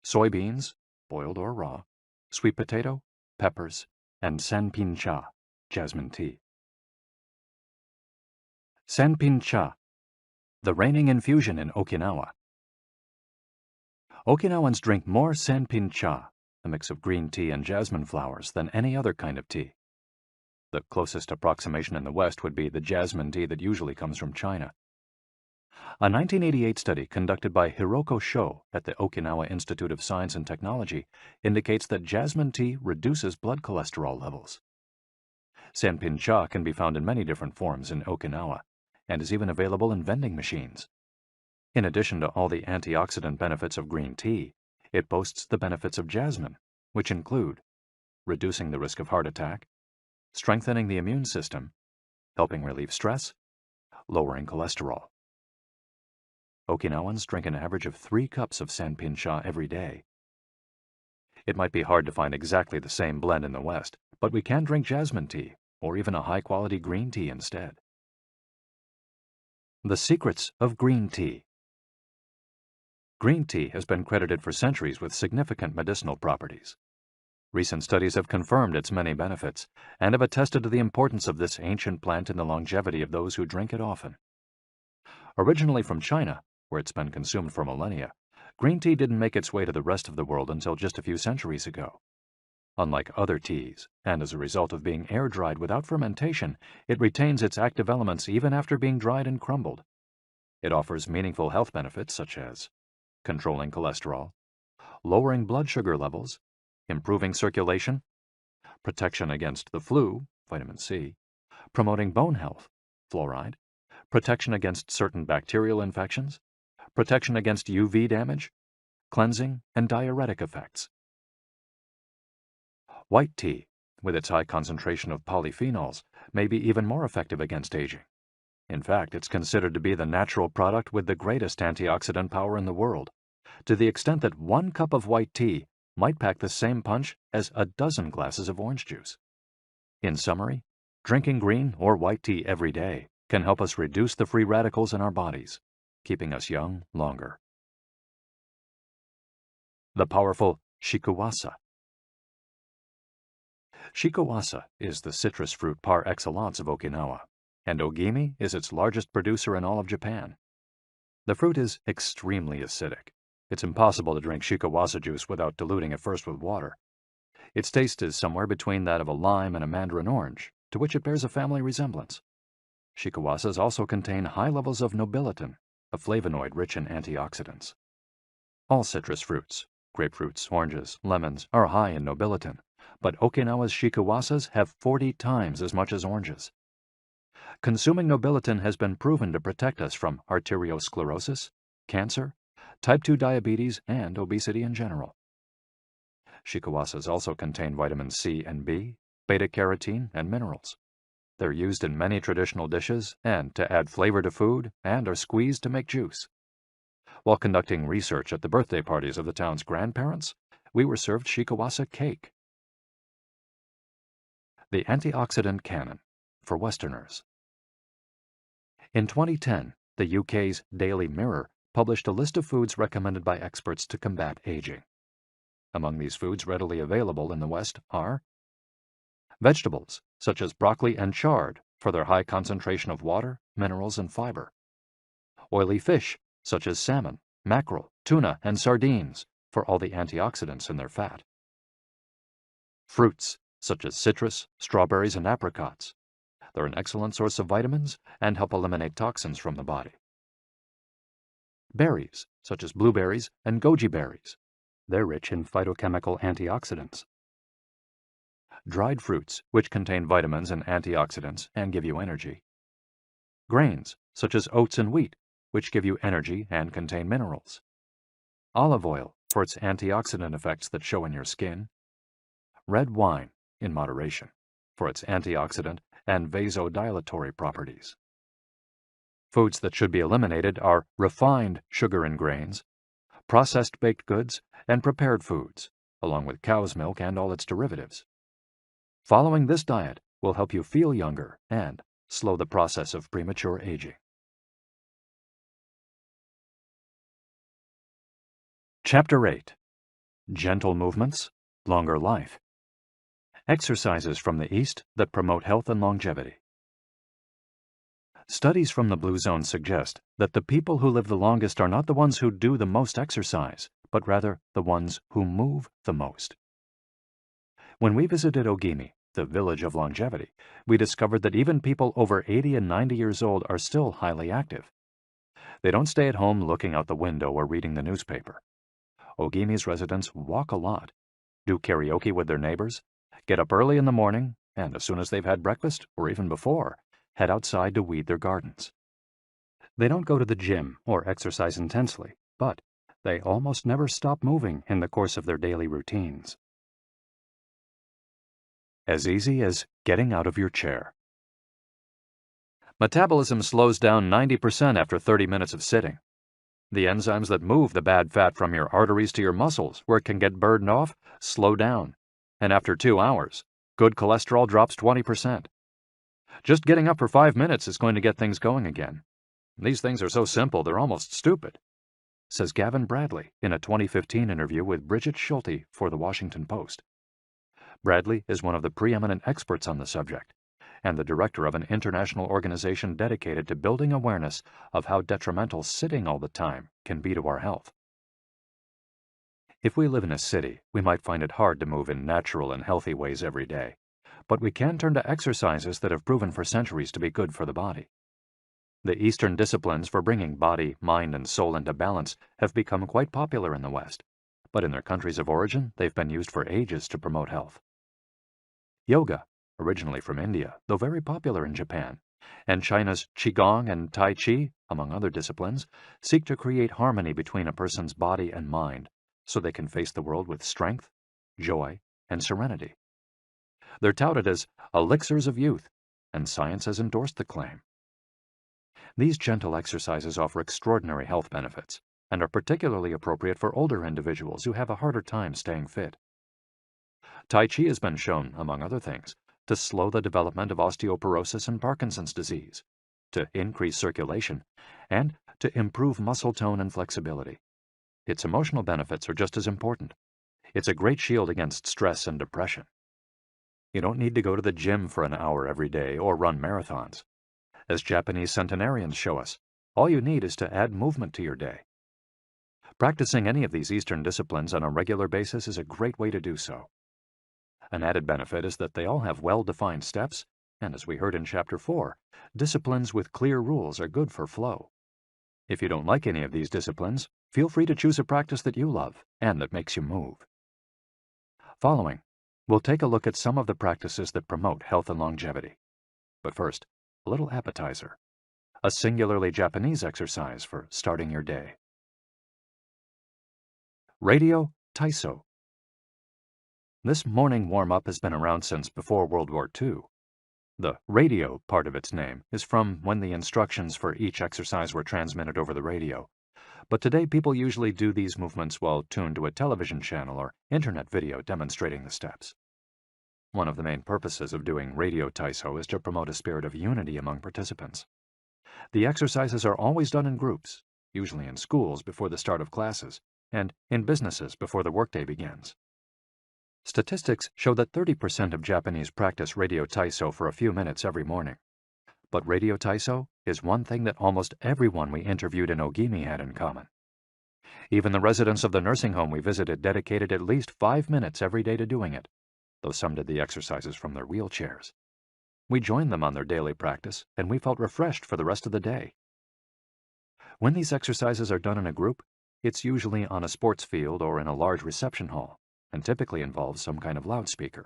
soybeans, boiled or raw, sweet potato, peppers, and sanpin-cha, jasmine tea. Sanpin-cha, the reigning infusion in Okinawa. Okinawans drink more sanpin-cha, a mix of green tea and jasmine flowers, than any other kind of tea. The closest approximation in the West would be the jasmine tea that usually comes from China. A 1988 study conducted by Hiroko Sho at the Okinawa Institute of Science and Technology indicates that jasmine tea reduces blood cholesterol levels. Sanpin-cha can be found in many different forms in Okinawa and is even available in vending machines. In addition to all the antioxidant benefits of green tea, it boasts the benefits of jasmine, which include reducing the risk of heart attack, strengthening the immune system, helping relieve stress, lowering cholesterol. Okinawans drink an average of 3 cups of sanpin-cha every day. It might be hard to find exactly the same blend in the West, but we can drink jasmine tea, or even a high-quality green tea instead. The secrets of green tea. Green tea has been credited for centuries with significant medicinal properties. Recent studies have confirmed its many benefits and have attested to the importance of this ancient plant in the longevity of those who drink it often. Originally from China, where it's been consumed for millennia, green tea didn't make its way to the rest of the world until just a few centuries ago. Unlike other teas, and as a result of being air-dried without fermentation, it retains its active elements even after being dried and crumbled. It offers meaningful health benefits such as controlling cholesterol, lowering blood sugar levels, improving circulation, protection against the flu, vitamin C, promoting bone health, fluoride, protection against certain bacterial infections, protection against UV damage, cleansing, and diuretic effects. White tea, with its high concentration of polyphenols, may be even more effective against aging. In fact, it's considered to be the natural product with the greatest antioxidant power in the world, to the extent that 1 cup of white tea might pack the same punch as a dozen glasses of orange juice. In summary, drinking green or white tea every day can help us reduce the free radicals in our bodies, keeping us young longer. The powerful shikuwasa. Shikuwasa is the citrus fruit par excellence of Okinawa, and Ogimi is its largest producer in all of Japan. The fruit is extremely acidic. It's impossible to drink shikuwasa juice without diluting it first with water. Its taste is somewhere between that of a lime and a mandarin orange, to which it bears a family resemblance. Shikuwasas also contain high levels of nobiletin, a flavonoid rich in antioxidants. All citrus fruits, grapefruits, oranges, lemons, are high in nobiletin, but Okinawa's shikuwasas have 40 times as much as oranges. Consuming nobiletin has been proven to protect us from arteriosclerosis, cancer, type 2 diabetes, and obesity in general. Shikuwasas also contain vitamins C and B, beta-carotene, and minerals. They're used in many traditional dishes and to add flavor to food, and are squeezed to make juice. While conducting research at the birthday parties of the town's grandparents, we were served shikuwasa cake. The antioxidant canon for Westerners. In 2010, the UK's Daily Mirror published a list of foods recommended by experts to combat aging. Among these foods readily available in the West are vegetables, such as broccoli and chard, for their high concentration of water, minerals, and fiber. Oily fish, such as salmon, mackerel, tuna, and sardines, for all the antioxidants in their fat. Fruits, such as citrus, strawberries, and apricots. They're an excellent source of vitamins and help eliminate toxins from the body. Berries, such as blueberries and goji berries. They're rich in phytochemical antioxidants. Dried fruits, which contain vitamins and antioxidants and give you energy. Grains, such as oats and wheat, which give you energy and contain minerals. Olive oil, for its antioxidant effects that show in your skin. Red wine, in moderation, for its antioxidant and vasodilatory properties. Foods that should be eliminated are refined sugar and grains, processed baked goods, and prepared foods, along with cow's milk and all its derivatives. Following this diet will help you feel younger and slow the process of premature aging. Chapter 8. Gentle Movements, Longer Life. Exercises from the East that promote health and longevity. Studies from the Blue Zone suggest that the people who live the longest are not the ones who do the most exercise, but rather the ones who move the most. When we visited Ogimi, the village of longevity, we discovered that even people over 80 and 90 years old are still highly active. They don't stay at home looking out the window or reading the newspaper. Ogimi's residents walk a lot, do karaoke with their neighbors, get up early in the morning, and as soon as they've had breakfast, or even before, head outside to weed their gardens. They don't go to the gym or exercise intensely, but they almost never stop moving in the course of their daily routines. As easy as getting out of your chair. Metabolism slows down 90% after 30 minutes of sitting. The enzymes that move the bad fat from your arteries to your muscles, where it can get burned off, slow down. And after 2 hours, good cholesterol drops 20%. Just getting up for 5 minutes is going to get things going again. These things are so simple they're almost stupid, says Gavin Bradley in a 2015 interview with Bridget Schulte for The Washington Post. Bradley is one of the preeminent experts on the subject, and the director of an international organization dedicated to building awareness of how detrimental sitting all the time can be to our health. If we live in a city, we might find it hard to move in natural and healthy ways every day, but we can turn to exercises that have proven for centuries to be good for the body. The Eastern disciplines for bringing body, mind, and soul into balance have become quite popular in the West, but in their countries of origin, they've been used for ages to promote health. Yoga, originally from India, though very popular in Japan, and China's Qigong and Tai Chi, among other disciplines, seek to create harmony between a person's body and mind so they can face the world with strength, joy, and serenity. They're touted as elixirs of youth, and science has endorsed the claim. These gentle exercises offer extraordinary health benefits and are particularly appropriate for older individuals who have a harder time staying fit. Tai Chi has been shown, among other things, to slow the development of osteoporosis and Parkinson's disease, to increase circulation, and to improve muscle tone and flexibility. Its emotional benefits are just as important. It's a great shield against stress and depression. You don't need to go to the gym for an hour every day or run marathons. As Japanese centenarians show us, all you need is to add movement to your day. Practicing any of these Eastern disciplines on a regular basis is a great way to do so. An added benefit is that they all have well-defined steps, and as we heard in Chapter 4, disciplines with clear rules are good for flow. If you don't like any of these disciplines, feel free to choose a practice that you love and that makes you move. Following, we'll take a look at some of the practices that promote health and longevity. But first, a little appetizer, a singularly Japanese exercise for starting your day. Radio Taiso. This morning warm-up has been around since before World War II. The radio part of its name is from when the instructions for each exercise were transmitted over the radio, but today people usually do these movements while tuned to a television channel or internet video demonstrating the steps. One of the main purposes of doing radio Taiso is to promote a spirit of unity among participants. The exercises are always done in groups, usually in schools before the start of classes, and in businesses before the workday begins. Statistics show that 30% of Japanese practice radio Taiso for a few minutes every morning. But radio Taiso is one thing that almost everyone we interviewed in Ogimi had in common. Even the residents of the nursing home we visited dedicated at least 5 minutes every day to doing it, though some did the exercises from their wheelchairs. We joined them on their daily practice, and we felt refreshed for the rest of the day. When these exercises are done in a group, it's usually on a sports field or in a large reception hall, and typically involves some kind of loudspeaker.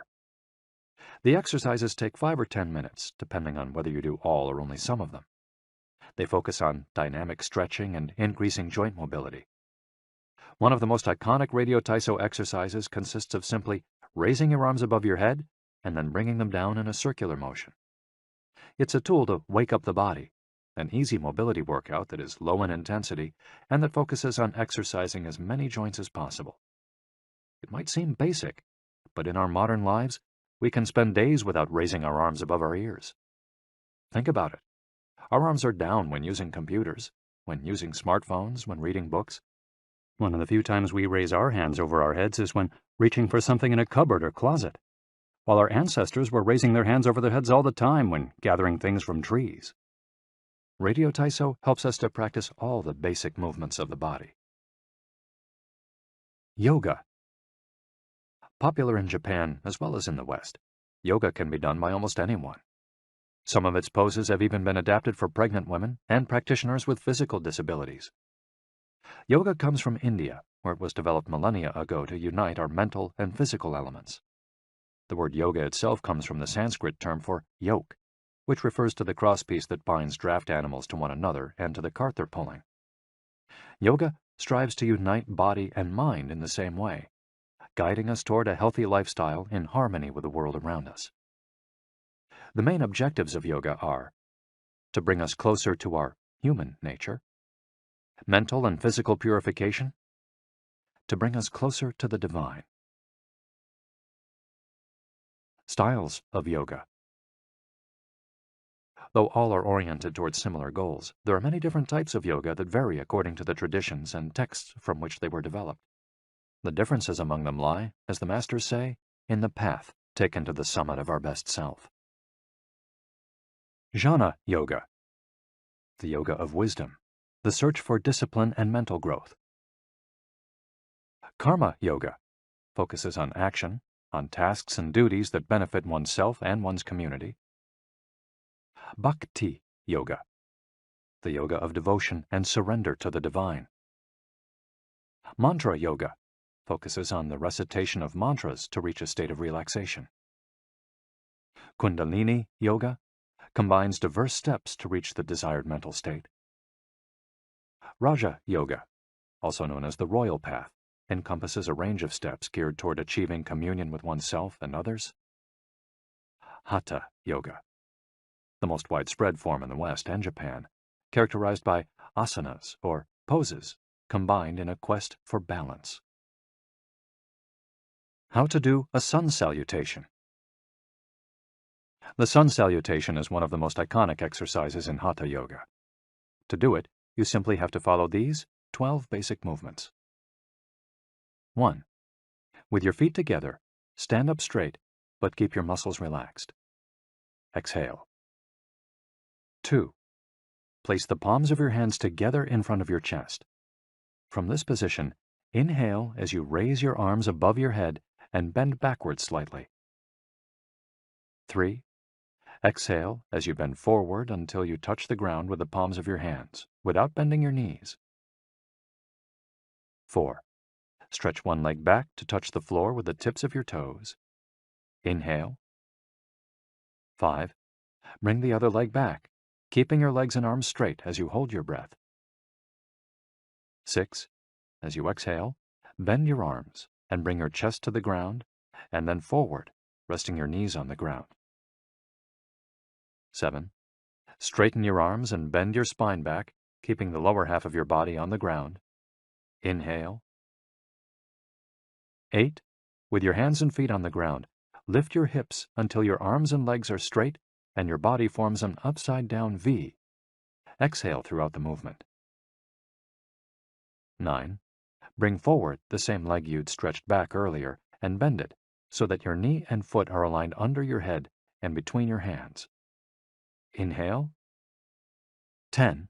The exercises take 5 or 10 minutes, depending on whether you do all or only some of them. They focus on dynamic stretching and increasing joint mobility. One of the most iconic Radio Taiso exercises consists of simply raising your arms above your head and then bringing them down in a circular motion. It's a tool to wake up the body, an easy mobility workout that is low in intensity and that focuses on exercising as many joints as possible. It might seem basic, but in our modern lives, we can spend days without raising our arms above our ears. Think about it. Our arms are down when using computers, when using smartphones, when reading books. One of the few times we raise our hands over our heads is when reaching for something in a cupboard or closet, while our ancestors were raising their hands over their heads all the time when gathering things from trees. Radio Taiso helps us to practice all the basic movements of the body. Yoga. Popular in Japan as well as in the West, yoga can be done by almost anyone. Some of its poses have even been adapted for pregnant women and practitioners with physical disabilities. Yoga comes from India, where it was developed millennia ago to unite our mental and physical elements. The word yoga itself comes from the Sanskrit term for yoke, which refers to the crosspiece that binds draft animals to one another and to the cart they're pulling. Yoga strives to unite body and mind in the same way, guiding us toward a healthy lifestyle in harmony with the world around us. The main objectives of yoga are to bring us closer to our human nature, mental and physical purification, to bring us closer to the divine. Styles of yoga. Though all are oriented towards similar goals, there are many different types of yoga that vary according to the traditions and texts from which they were developed. The differences among them lie, as the masters say, in the path taken to the summit of our best self. Jnana Yoga. The yoga of wisdom, the search for discipline and mental growth. Karma Yoga focuses on action, on tasks and duties that benefit oneself and one's community. Bhakti Yoga, the yoga of devotion and surrender to the divine. Mantra Yoga focuses on the recitation of mantras to reach a state of relaxation. Kundalini Yoga combines diverse steps to reach the desired mental state. Raja Yoga, also known as the royal path, encompasses a range of steps geared toward achieving communion with oneself and others. Hatha Yoga, the most widespread form in the West and Japan, characterized by asanas, or poses, combined in a quest for balance. How to do a sun salutation. The sun salutation is one of the most iconic exercises in Hatha Yoga. To do it, you simply have to follow these 12 basic movements. 1. With your feet together, stand up straight, but keep your muscles relaxed. Exhale. 2. Place the palms of your hands together in front of your chest. From this position, inhale as you raise your arms above your head and bend backwards slightly. 3. Exhale as you bend forward until you touch the ground with the palms of your hands, without bending your knees. 4. Stretch one leg back to touch the floor with the tips of your toes. Inhale. 5. Bring the other leg back, keeping your legs and arms straight as you hold your breath. 6. As you exhale, bend your arms and bring your chest to the ground, and then forward, resting your knees on the ground. 7. Straighten your arms and bend your spine back, keeping the lower half of your body on the ground. Inhale. 8. With your hands and feet on the ground, lift your hips until your arms and legs are straight and your body forms an upside-down V. Exhale throughout the movement. 9. Bring forward the same leg you'd stretched back earlier and bend it so that your knee and foot are aligned under your head and between your hands. Inhale. 10.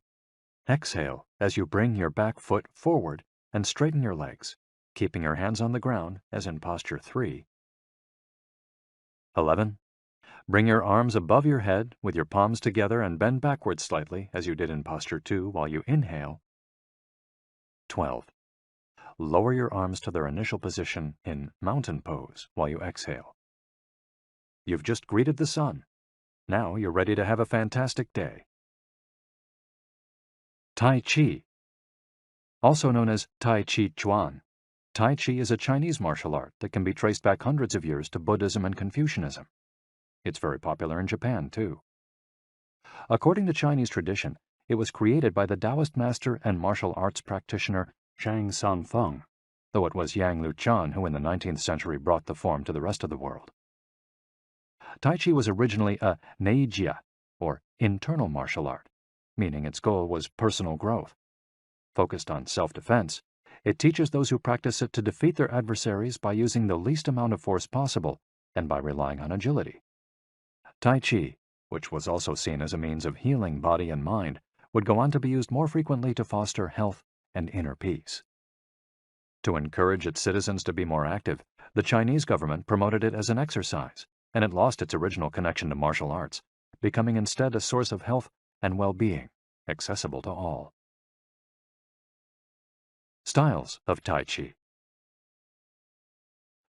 Exhale as you bring your back foot forward and straighten your legs, keeping your hands on the ground as in posture 3. 11. Bring your arms above your head with your palms together and bend backwards slightly as you did in posture 2 while you inhale. 12. Lower your arms to their initial position in mountain pose while you exhale. You've just greeted the sun. Now you're ready to have a fantastic day. Tai Chi. Also known as Tai Chi Chuan, Tai Chi is a Chinese martial art that can be traced back hundreds of years to Buddhism and Confucianism. It's very popular in Japan, too. According to Chinese tradition, it was created by the Taoist master and martial arts practitioner Zhang Sanfeng, though it was Yang Luchan who in the 19th century brought the form to the rest of the world. Tai Chi was originally a neijia, or internal martial art, meaning its goal was personal growth. Focused on self-defense, it teaches those who practice it to defeat their adversaries by using the least amount of force possible and by relying on agility. Tai Chi, which was also seen as a means of healing body and mind, would go on to be used more frequently to foster health and inner peace. To encourage its citizens to be more active, the Chinese government promoted it as an exercise, and it lost its original connection to martial arts, becoming instead a source of health and well-being, accessible to all. Styles of Tai Chi.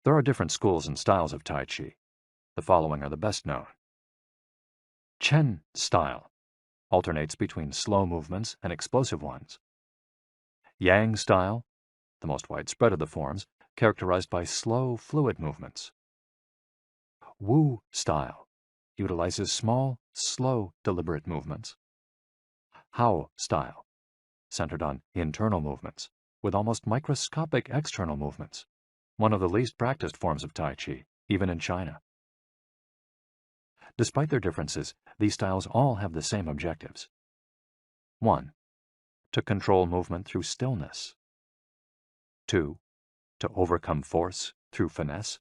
There are different schools and styles of Tai Chi. The following are the best known. Chen style alternates between slow movements and explosive ones. Yang style, the most widespread of the forms, characterized by slow, fluid movements. Wu style utilizes small, slow, deliberate movements. Hao style, centered on internal movements, with almost microscopic external movements, one of the least practiced forms of Tai Chi, even in China. Despite their differences, these styles all have the same objectives. 1. To control movement through stillness. 2. To overcome force through finesse.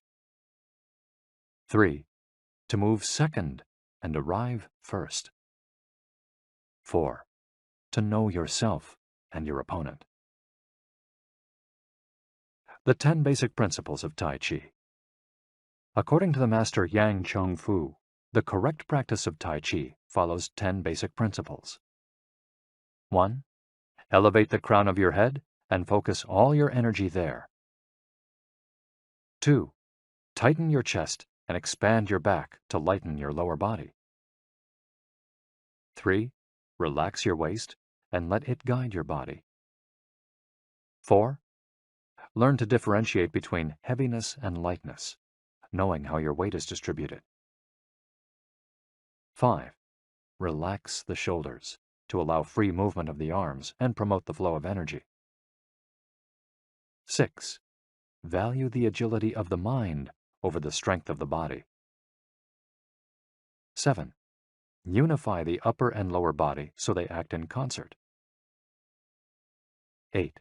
3. To move second and arrive first. 4. To know yourself and your opponent. The 10 basic principles of Tai Chi. According to the master Yang Cheng Fu, the correct practice of Tai Chi follows 10 basic principles. 1. Elevate the crown of your head and focus all your energy there. 2. Tighten your chest and expand your back to lighten your lower body. 3. Relax your waist and let it guide your body. 4. Learn to differentiate between heaviness and lightness, knowing how your weight is distributed. 5. Relax the shoulders to allow free movement of the arms and promote the flow of energy. 6. Value the agility of the mind over the strength of the body. 7. Unify the upper and lower body so they act in concert. 8.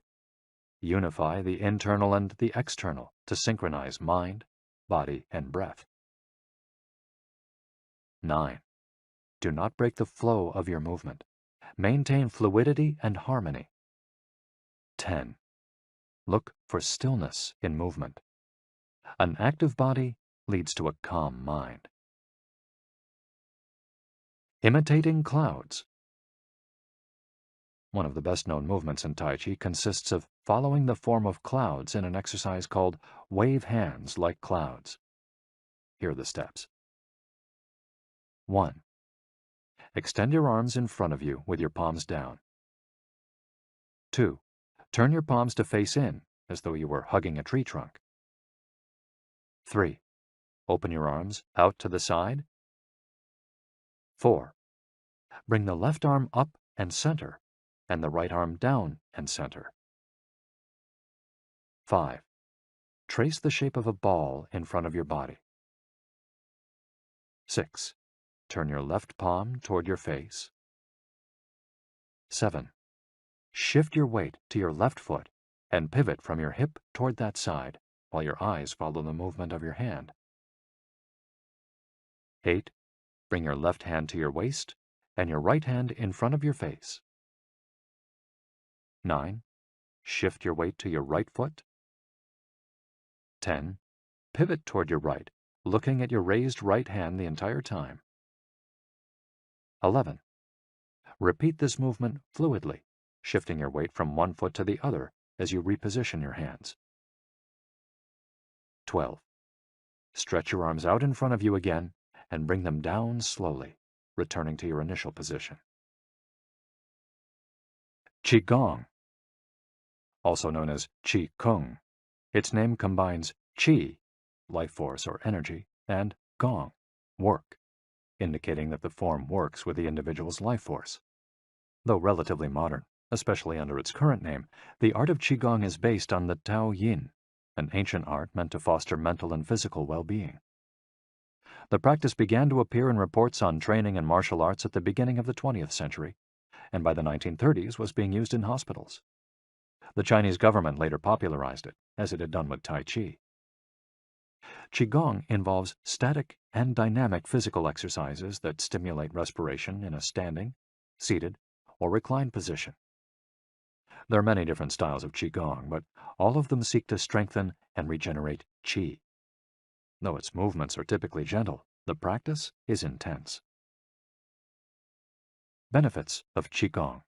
Unify the internal and the external to synchronize mind, body, and breath. 9. Do not break the flow of your movement. Maintain fluidity and harmony. 10. Look for stillness in movement. An active body leads to a calm mind. Imitating clouds. One of the best-known movements in Tai Chi consists of following the form of clouds in an exercise called wave hands like clouds. Here are the steps. 1. Extend your arms in front of you with your palms down. 2. Turn your palms to face in, as though you were hugging a tree trunk. 3. Open your arms out to the side. 4. Bring the left arm up and center, and the right arm down and center. 5. Trace the shape of a ball in front of your body. 6. Turn your left palm toward your face. 7. Shift your weight to your left foot and pivot from your hip toward that side while your eyes follow the movement of your hand. 8. Bring your left hand to your waist and your right hand in front of your face. 9. Shift your weight to your right foot. 10. Pivot toward your right, looking at your raised right hand the entire time. 11. Repeat this movement fluidly, shifting your weight from one foot to the other as you reposition your hands. 12. Stretch your arms out in front of you again and bring them down slowly, returning to your initial position. Qigong. also known as Qi Kung. Its name combines Qi, life force or energy, and Gong, work, indicating that the form works with the individual's life force. Though relatively modern, especially under its current name, the art of Qigong is based on the Tao Yin, an ancient art meant to foster mental and physical well-being. The practice began to appear in reports on training in martial arts at the beginning of the 20th century, and by the 1930s was being used in hospitals. The Chinese government later popularized it, as it had done with Tai Chi. Qigong involves static and dynamic physical exercises that stimulate respiration in a standing, seated, or reclined position. There are many different styles of Qigong, but all of them seek to strengthen and regenerate Qi. Though its movements are typically gentle, the practice is intense. Benefits of Qigong.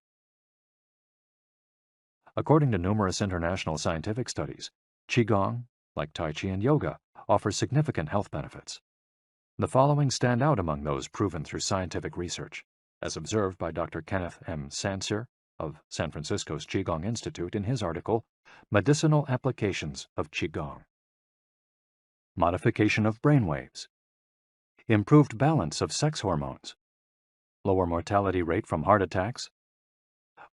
According to numerous international scientific studies, Qigong, like Tai Chi and yoga, offers significant health benefits. The following stand out among those proven through scientific research, as observed by Dr. Kenneth M. Sancer of San Francisco's Qigong Institute in his article, Medicinal Applications of Qigong. Modification of brainwaves. Improved balance of sex hormones. Lower mortality rate from heart attacks.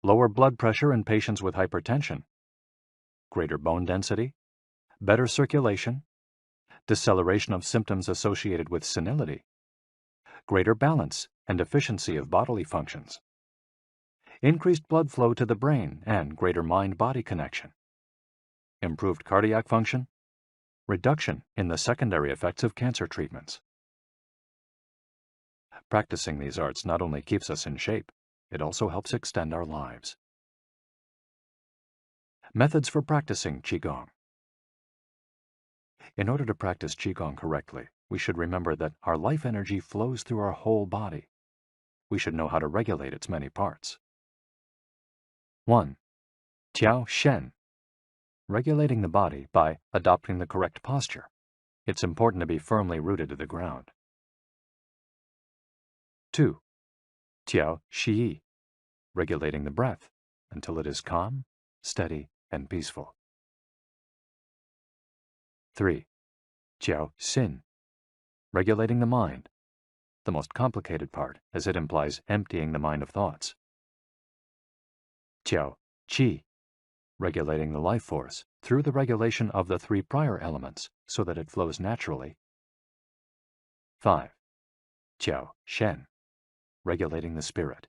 Lower blood pressure in patients with hypertension. Greater bone density. Better circulation. Deceleration of symptoms associated with senility. Greater balance and efficiency of bodily functions. Increased blood flow to the brain and greater mind-body connection. Improved cardiac function. Reduction in the secondary effects of cancer treatments. Practicing these arts not only keeps us in shape, it also helps extend our lives. Methods for practicing Qigong. In order to practice Qigong correctly, we should remember that our life energy flows through our whole body. We should know how to regulate its many parts. 1. Tiao Shen. Regulating the body by adopting the correct posture. It's important to be firmly rooted to the ground. 2. Tiao Shi. Regulating the breath until it is calm, steady, and peaceful. 3. Tiao Xin. Regulating the mind, the most complicated part, as it implies emptying the mind of thoughts. Tiao Qi. Regulating the life force through the regulation of the 3 prior elements so that it flows naturally. 5. Tiao Shen. Regulating the spirit.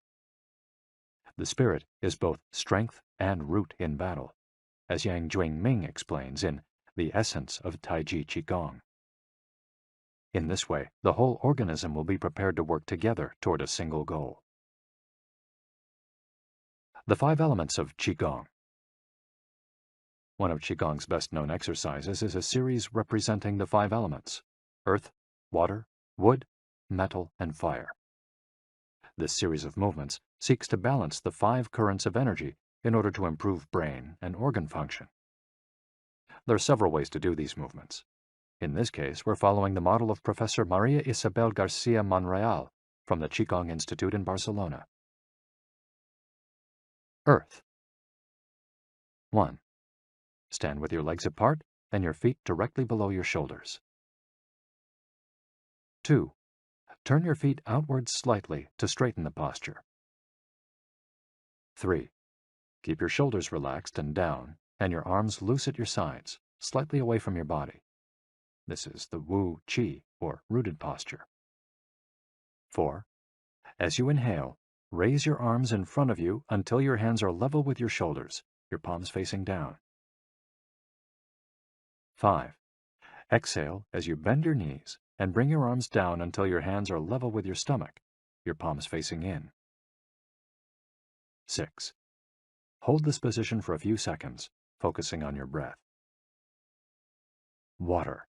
The spirit is both strength and root in battle, as Yang Juingming explains in The Essence of Taiji Qigong. In this way, the whole organism will be prepared to work together toward a single goal. The 5 elements of Qigong. One of Qigong's best-known exercises is a series representing the 5 elements: earth, water, wood, metal, and fire. This series of movements seeks to balance the 5 currents of energy in order to improve brain and organ function. There are several ways to do these movements. In this case, we're following the model of Professor Maria Isabel Garcia Monreal from the Qigong Institute in Barcelona. Earth. 1. Stand with your legs apart and your feet directly below your shoulders. 2. Turn your feet outwards slightly to straighten the posture. 3. Keep your shoulders relaxed and down and your arms loose at your sides, slightly away from your body. This is the Wu Qi, or rooted posture. 4. As you inhale, raise your arms in front of you until your hands are level with your shoulders, your palms facing down. 5. Exhale as you bend your knees and bring your arms down until your hands are level with your stomach, your palms facing in. 6. Hold this position for a few seconds, focusing on your breath. Water.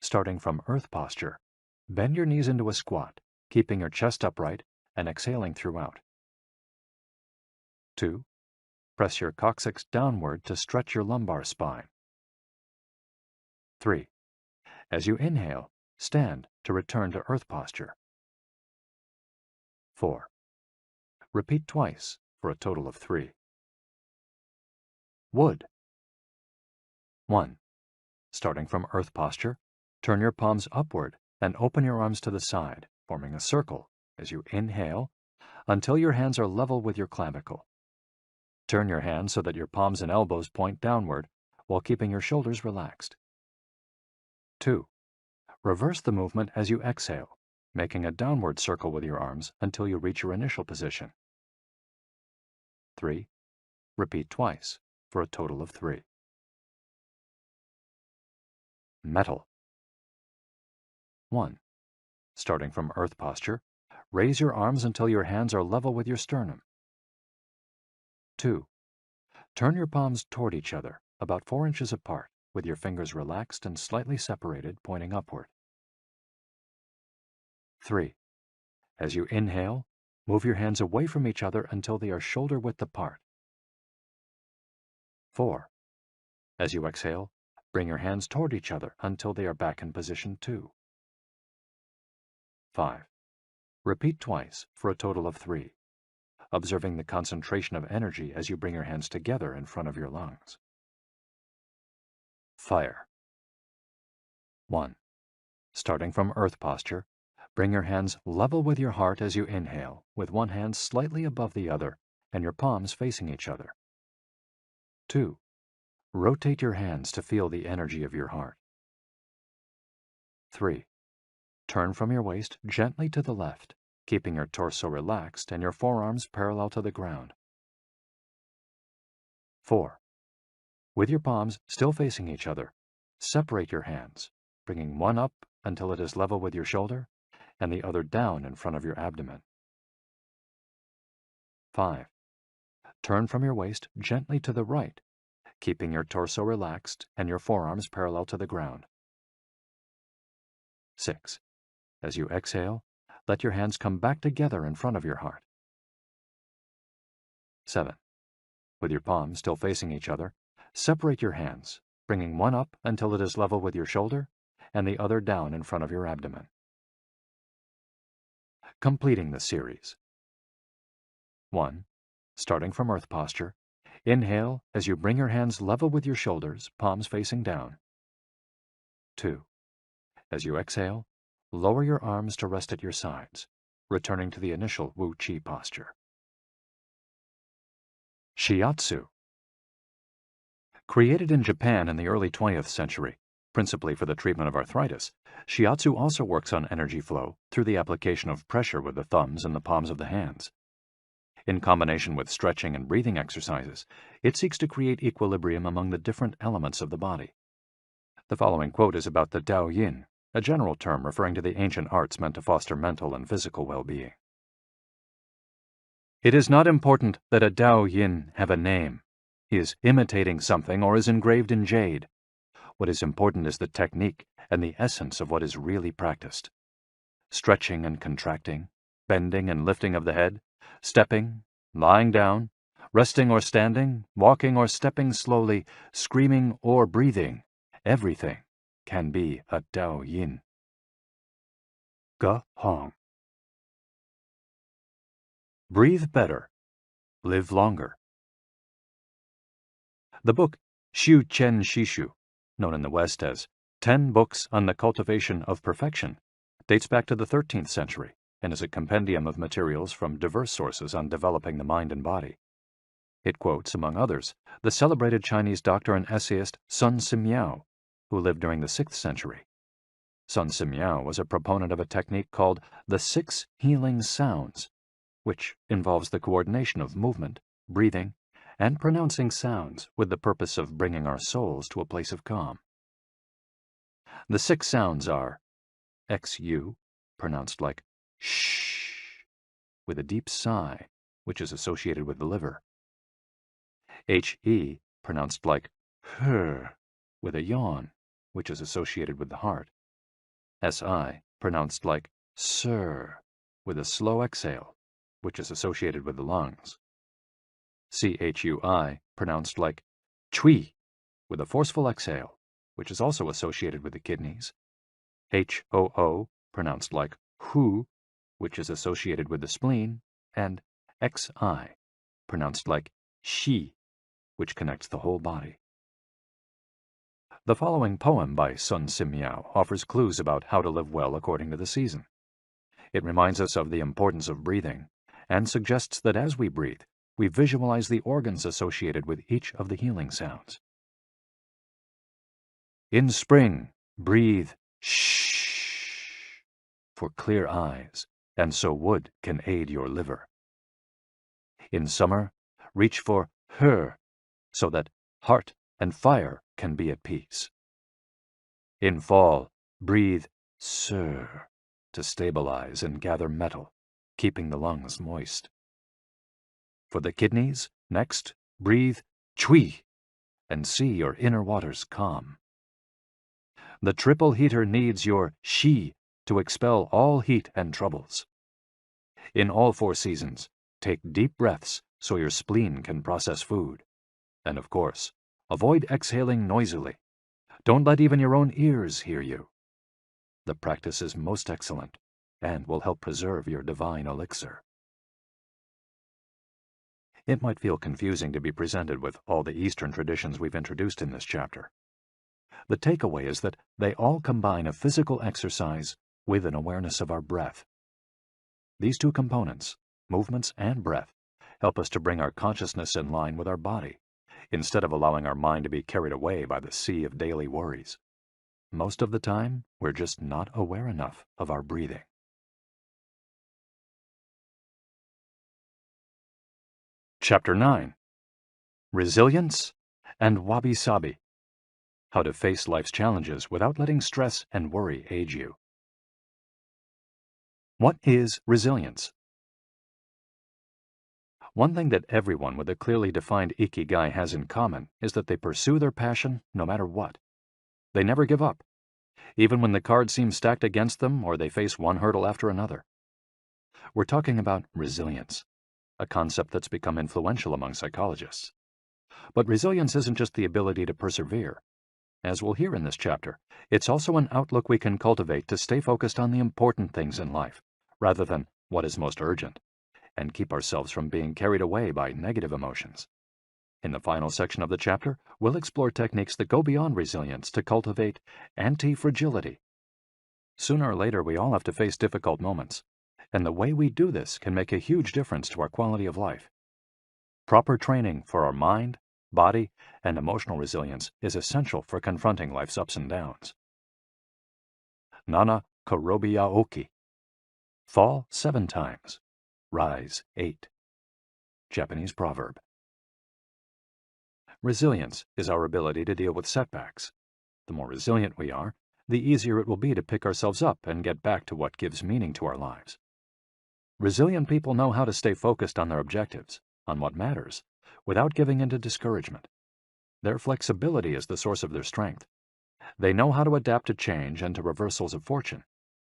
Starting from earth posture, bend your knees into a squat, keeping your chest upright and exhaling throughout. 2. Press your coccyx downward to stretch your lumbar spine. 3. As you inhale, stand to return to earth posture. 4. Repeat twice for a total of 3. Wood. 1. Starting from earth posture, turn your palms upward and open your arms to the side, forming a circle as you inhale until your hands are level with your clavicle. Turn your hands so that your palms and elbows point downward while keeping your shoulders relaxed. 2. Reverse the movement as you exhale, making a downward circle with your arms until you reach your initial position. 3. Repeat twice for a total of 3. Metal. 1. Starting from earth posture, raise your arms until your hands are level with your sternum. 2. Turn your palms toward each other, about 4 inches apart, with your fingers relaxed and slightly separated, pointing upward. 3. As you inhale, move your hands away from each other until they are shoulder width apart. 4. As you exhale, bring your hands toward each other until they are back in position 2. 5. Repeat twice for a total of 3, observing the concentration of energy as you bring your hands together in front of your lungs. Fire. 1. Starting from earth posture, bring your hands level with your heart as you inhale, with one hand slightly above the other and your palms facing each other. 2. Rotate your hands to feel the energy of your heart. 3. Turn from your waist gently to the left, keeping your torso relaxed and your forearms parallel to the ground. 4. With your palms still facing each other, separate your hands, bringing one up until it is level with your shoulder and the other down in front of your abdomen. 5. Turn from your waist gently to the right, keeping your torso relaxed and your forearms parallel to the ground. 6. As you exhale, let your hands come back together in front of your heart. 7. With your palms still facing each other, separate your hands, bringing one up until it is level with your shoulder and the other down in front of your abdomen. Completing the series. 1. Starting from earth posture, inhale as you bring your hands level with your shoulders, palms facing down. 2. As you exhale, lower your arms to rest at your sides, returning to the initial Wu Qi posture. Shiatsu. Created in Japan in the early 20th century, principally for the treatment of arthritis, shiatsu also works on energy flow through the application of pressure with the thumbs and the palms of the hands. In combination with stretching and breathing exercises, it seeks to create equilibrium among the different elements of the body. The following quote is about the Tao Yin, a general term referring to the ancient arts meant to foster mental and physical well-being. It is not important that a Tao Yin have a name. He is imitating something or is engraved in jade. What is important is the technique and the essence of what is really practiced. Stretching and contracting, bending and lifting of the head, stepping, lying down, resting or standing, walking or stepping slowly, screaming or breathing, everything can be a Tao Yin. Ge Hong. Breathe better. Live longer. The book Xiu Qian Shishu, known in the West as 10 Books on the Cultivation of Perfection, dates back to the 13th century and is a compendium of materials from diverse sources on developing the mind and body. It quotes, among others, the celebrated Chinese doctor and essayist Sun Simiao, who lived during the 6th century. Sun Simiao was a proponent of a technique called the 6 healing sounds, which involves the coordination of movement, breathing, and pronouncing sounds with the purpose of bringing our souls to a place of calm. The 6 sounds are XU, pronounced like shh, with a deep sigh, which is associated with the liver. HE, pronounced like her, with a yawn, which is associated with the heart. SI, pronounced like sir, with a slow exhale, which is associated with the lungs. CHUI, pronounced like chui, with a forceful exhale, which is also associated with the kidneys. HOO, pronounced like hu, which is associated with the spleen. And XI, pronounced like shi, which connects the whole body. The following poem by Sun Simiao offers clues about how to live well according to the season. It reminds us of the importance of breathing and suggests that as we breathe, we visualize the organs associated with each of the healing sounds. In spring, breathe shh for clear eyes, and so wood can aid your liver. In summer, reach for her, so that heart and fire can be at peace. In fall, breathe sir to stabilize and gather metal, keeping the lungs moist. For the kidneys, next, breathe chui and see your inner waters calm. The triple heater needs your shi to expel all heat and troubles. In all 4 seasons, take deep breaths so your spleen can process food. And of course, avoid exhaling noisily. Don't let even your own ears hear you. The practice is most excellent and will help preserve your divine elixir. It might feel confusing to be presented with all the Eastern traditions we've introduced in this chapter. The takeaway is that they all combine a physical exercise with an awareness of our breath. These 2 components, movements and breath, help us to bring our consciousness in line with our body, instead of allowing our mind to be carried away by the sea of daily worries. Most of the time, we're just not aware enough of our breathing. Chapter 9. Resilience and Wabi-Sabi. How to face life's challenges without letting stress and worry age you. What is resilience? One thing that everyone with a clearly defined Ikigai has in common is that they pursue their passion no matter what. They never give up, even when the cards seem stacked against them or they face one hurdle after another. We're talking about resilience, a concept that's become influential among psychologists. But resilience isn't just the ability to persevere. As we'll hear in this chapter, it's also an outlook we can cultivate to stay focused on the important things in life, rather than what is most urgent, and keep ourselves from being carried away by negative emotions. In the final section of the chapter, we'll explore techniques that go beyond resilience to cultivate anti-fragility. Sooner or later, we all have to face difficult moments, and the way we do this can make a huge difference to our quality of life. Proper training for our mind, body, and emotional resilience is essential for confronting life's ups and downs. Nana Korobiya Oki. Fall 7 times, rise 8. Japanese proverb. Resilience is our ability to deal with setbacks. The more resilient we are, the easier it will be to pick ourselves up and get back to what gives meaning to our lives. Resilient people know how to stay focused on their objectives, on what matters, without giving in to discouragement. Their flexibility is the source of their strength. They know how to adapt to change and to reversals of fortune.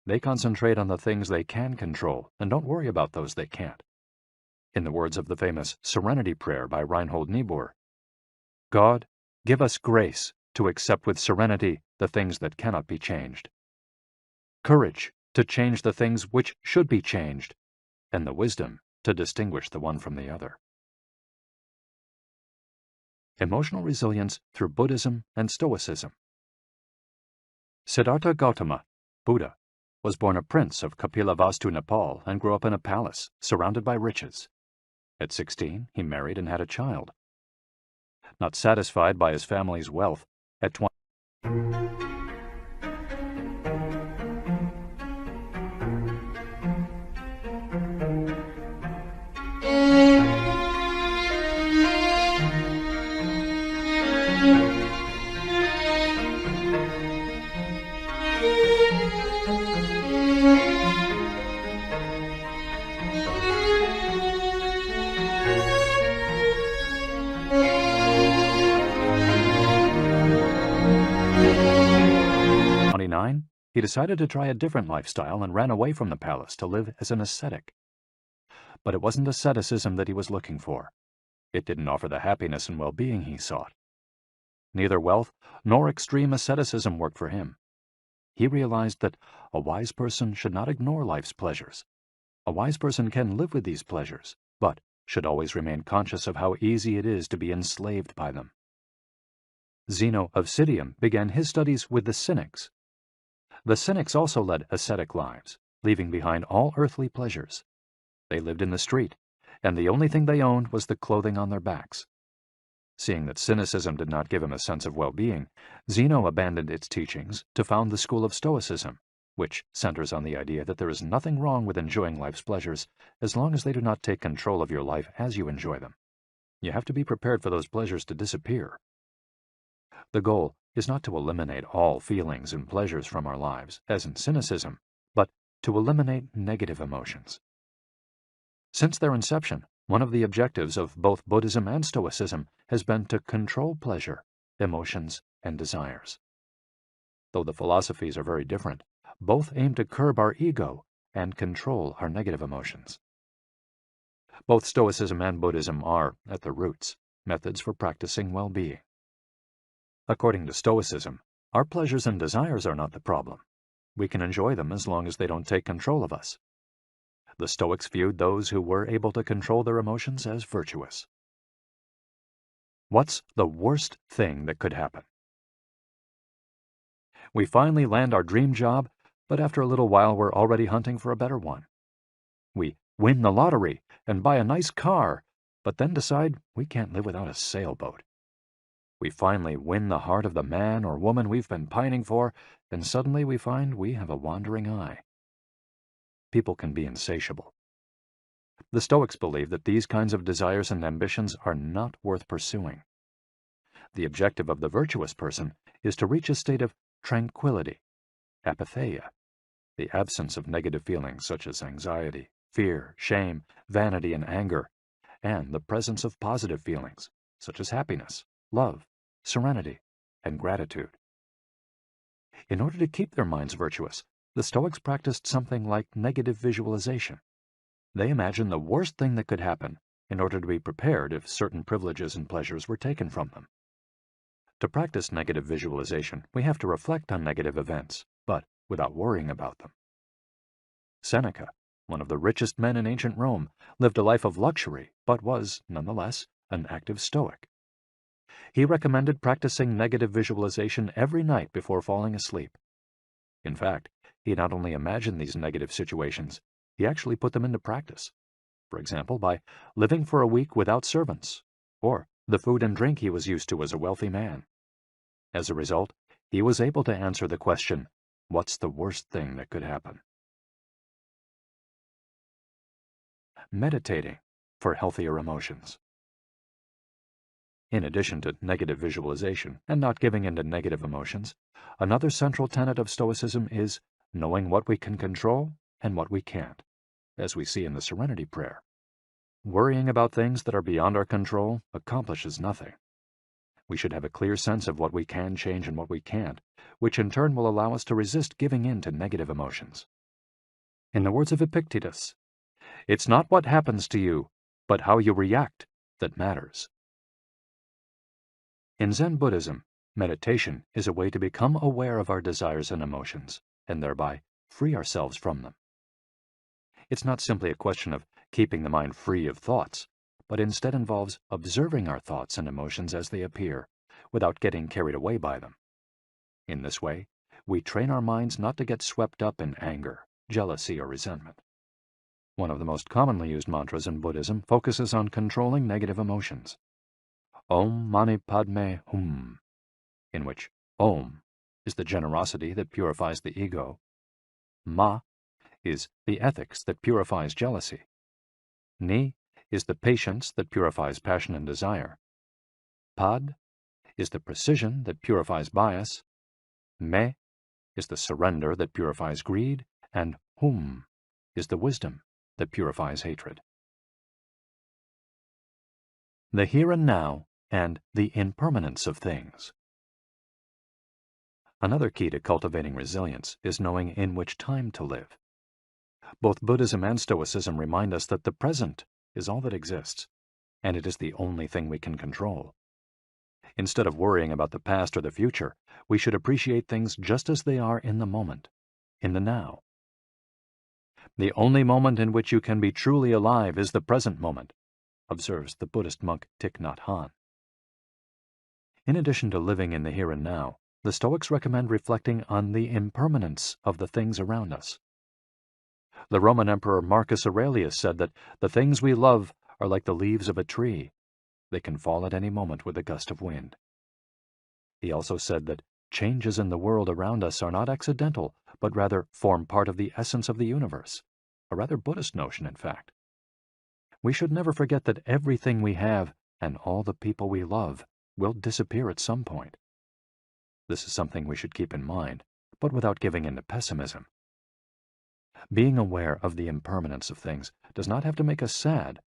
They concentrate on the things they can control and don't worry about those they can't. In the words of the famous Serenity Prayer by Reinhold Niebuhr, God, give us grace to accept with serenity the things that cannot be changed, courage to change the things which should be changed, and the wisdom to distinguish the one from the other. Emotional resilience through Buddhism and Stoicism. Siddhartha Gautama, Buddha, was born a prince of Kapilavastu, Nepal, and grew up in a palace, surrounded by riches. At 16, he married and had a child. Not satisfied by his family's wealth, at 20, he decided to try a different lifestyle and ran away from the palace to live as an ascetic. But it wasn't asceticism that he was looking for. It didn't offer the happiness and well-being he sought. Neither wealth nor extreme asceticism worked for him. He realized that a wise person should not ignore life's pleasures. A wise person can live with these pleasures, but should always remain conscious of how easy it is to be enslaved by them. Zeno of Citium began his studies with the Cynics. The Cynics also led ascetic lives, leaving behind all earthly pleasures. They lived in the street, and the only thing they owned was the clothing on their backs. Seeing that cynicism did not give him a sense of well-being, Zeno abandoned its teachings to found the school of Stoicism, which centers on the idea that there is nothing wrong with enjoying life's pleasures as long as they do not take control of your life as you enjoy them. You have to be prepared for those pleasures to disappear. The goal is not to eliminate all feelings and pleasures from our lives, as in cynicism, but to eliminate negative emotions. Since their inception, one of the objectives of both Buddhism and Stoicism has been to control pleasure, emotions, and desires. Though the philosophies are very different, both aim to curb our ego and control our negative emotions. Both Stoicism and Buddhism are, at their roots, methods for practicing well-being. According to Stoicism, our pleasures and desires are not the problem. We can enjoy them as long as they don't take control of us. The Stoics viewed those who were able to control their emotions as virtuous. What's the worst thing that could happen? We finally land our dream job, but after a little while we're already hunting for a better one. We win the lottery and buy a nice car, but then decide we can't live without a sailboat. We finally win the heart of the man or woman we've been pining for, and suddenly we find we have a wandering eye. People can be insatiable. The Stoics believe that these kinds of desires and ambitions are not worth pursuing. The objective of the virtuous person is to reach a state of tranquility, apatheia, the absence of negative feelings such as anxiety, fear, shame, vanity, and anger, and the presence of positive feelings such as happiness, love, serenity, and gratitude. In order to keep their minds virtuous, the Stoics practiced something like negative visualization. They imagined the worst thing that could happen in order to be prepared if certain privileges and pleasures were taken from them. To practice negative visualization, we have to reflect on negative events, but without worrying about them. Seneca, one of the richest men in ancient Rome, lived a life of luxury, but was, nonetheless, an active Stoic. He recommended practicing negative visualization every night before falling asleep. In fact, he not only imagined these negative situations, he actually put them into practice. For example, by living for a week without servants, or the food and drink he was used to as a wealthy man. As a result, he was able to answer the question, what's the worst thing that could happen? Meditating for healthier emotions. In addition to negative visualization and not giving in to negative emotions, another central tenet of Stoicism is knowing what we can control and what we can't, as we see in the Serenity Prayer. Worrying about things that are beyond our control accomplishes nothing. We should have a clear sense of what we can change and what we can't, which in turn will allow us to resist giving in to negative emotions. In the words of Epictetus, it's not what happens to you, but how you react that matters. In Zen Buddhism, meditation is a way to become aware of our desires and emotions, and thereby free ourselves from them. It's not simply a question of keeping the mind free of thoughts, but instead involves observing our thoughts and emotions as they appear, without getting carried away by them. In this way, we train our minds not to get swept up in anger, jealousy, or resentment. One of the most commonly used mantras in Buddhism focuses on controlling negative emotions. Om Mani Padme Hum, in which Om is the generosity that purifies the ego, Ma is the ethics that purifies jealousy, Ni is the patience that purifies passion and desire, Pad is the precision that purifies bias, Me is the surrender that purifies greed, and Hum is the wisdom that purifies hatred. The here and now and the impermanence of things. Another key to cultivating resilience is knowing in which time to live. Both Buddhism and Stoicism remind us that the present is all that exists, and it is the only thing we can control. Instead of worrying about the past or the future, we should appreciate things just as they are in the moment, in the now. The only moment in which you can be truly alive is the present moment. observes the Buddhist monk Thich Nhat Hanh. In addition to living in the here and now, the Stoics recommend reflecting on the impermanence of the things around us. The Roman Emperor Marcus Aurelius said that the things we love are like the leaves of a tree. They can fall at any moment with a gust of wind. He also said that changes in the world around us are not accidental, but rather form part of the essence of the universe, a rather Buddhist notion, in fact. We should never forget that everything we have and all the people we love will disappear at some point. This is something we should keep in mind, but without giving in to pessimism. Being aware of the impermanence of things does not have to make us sad.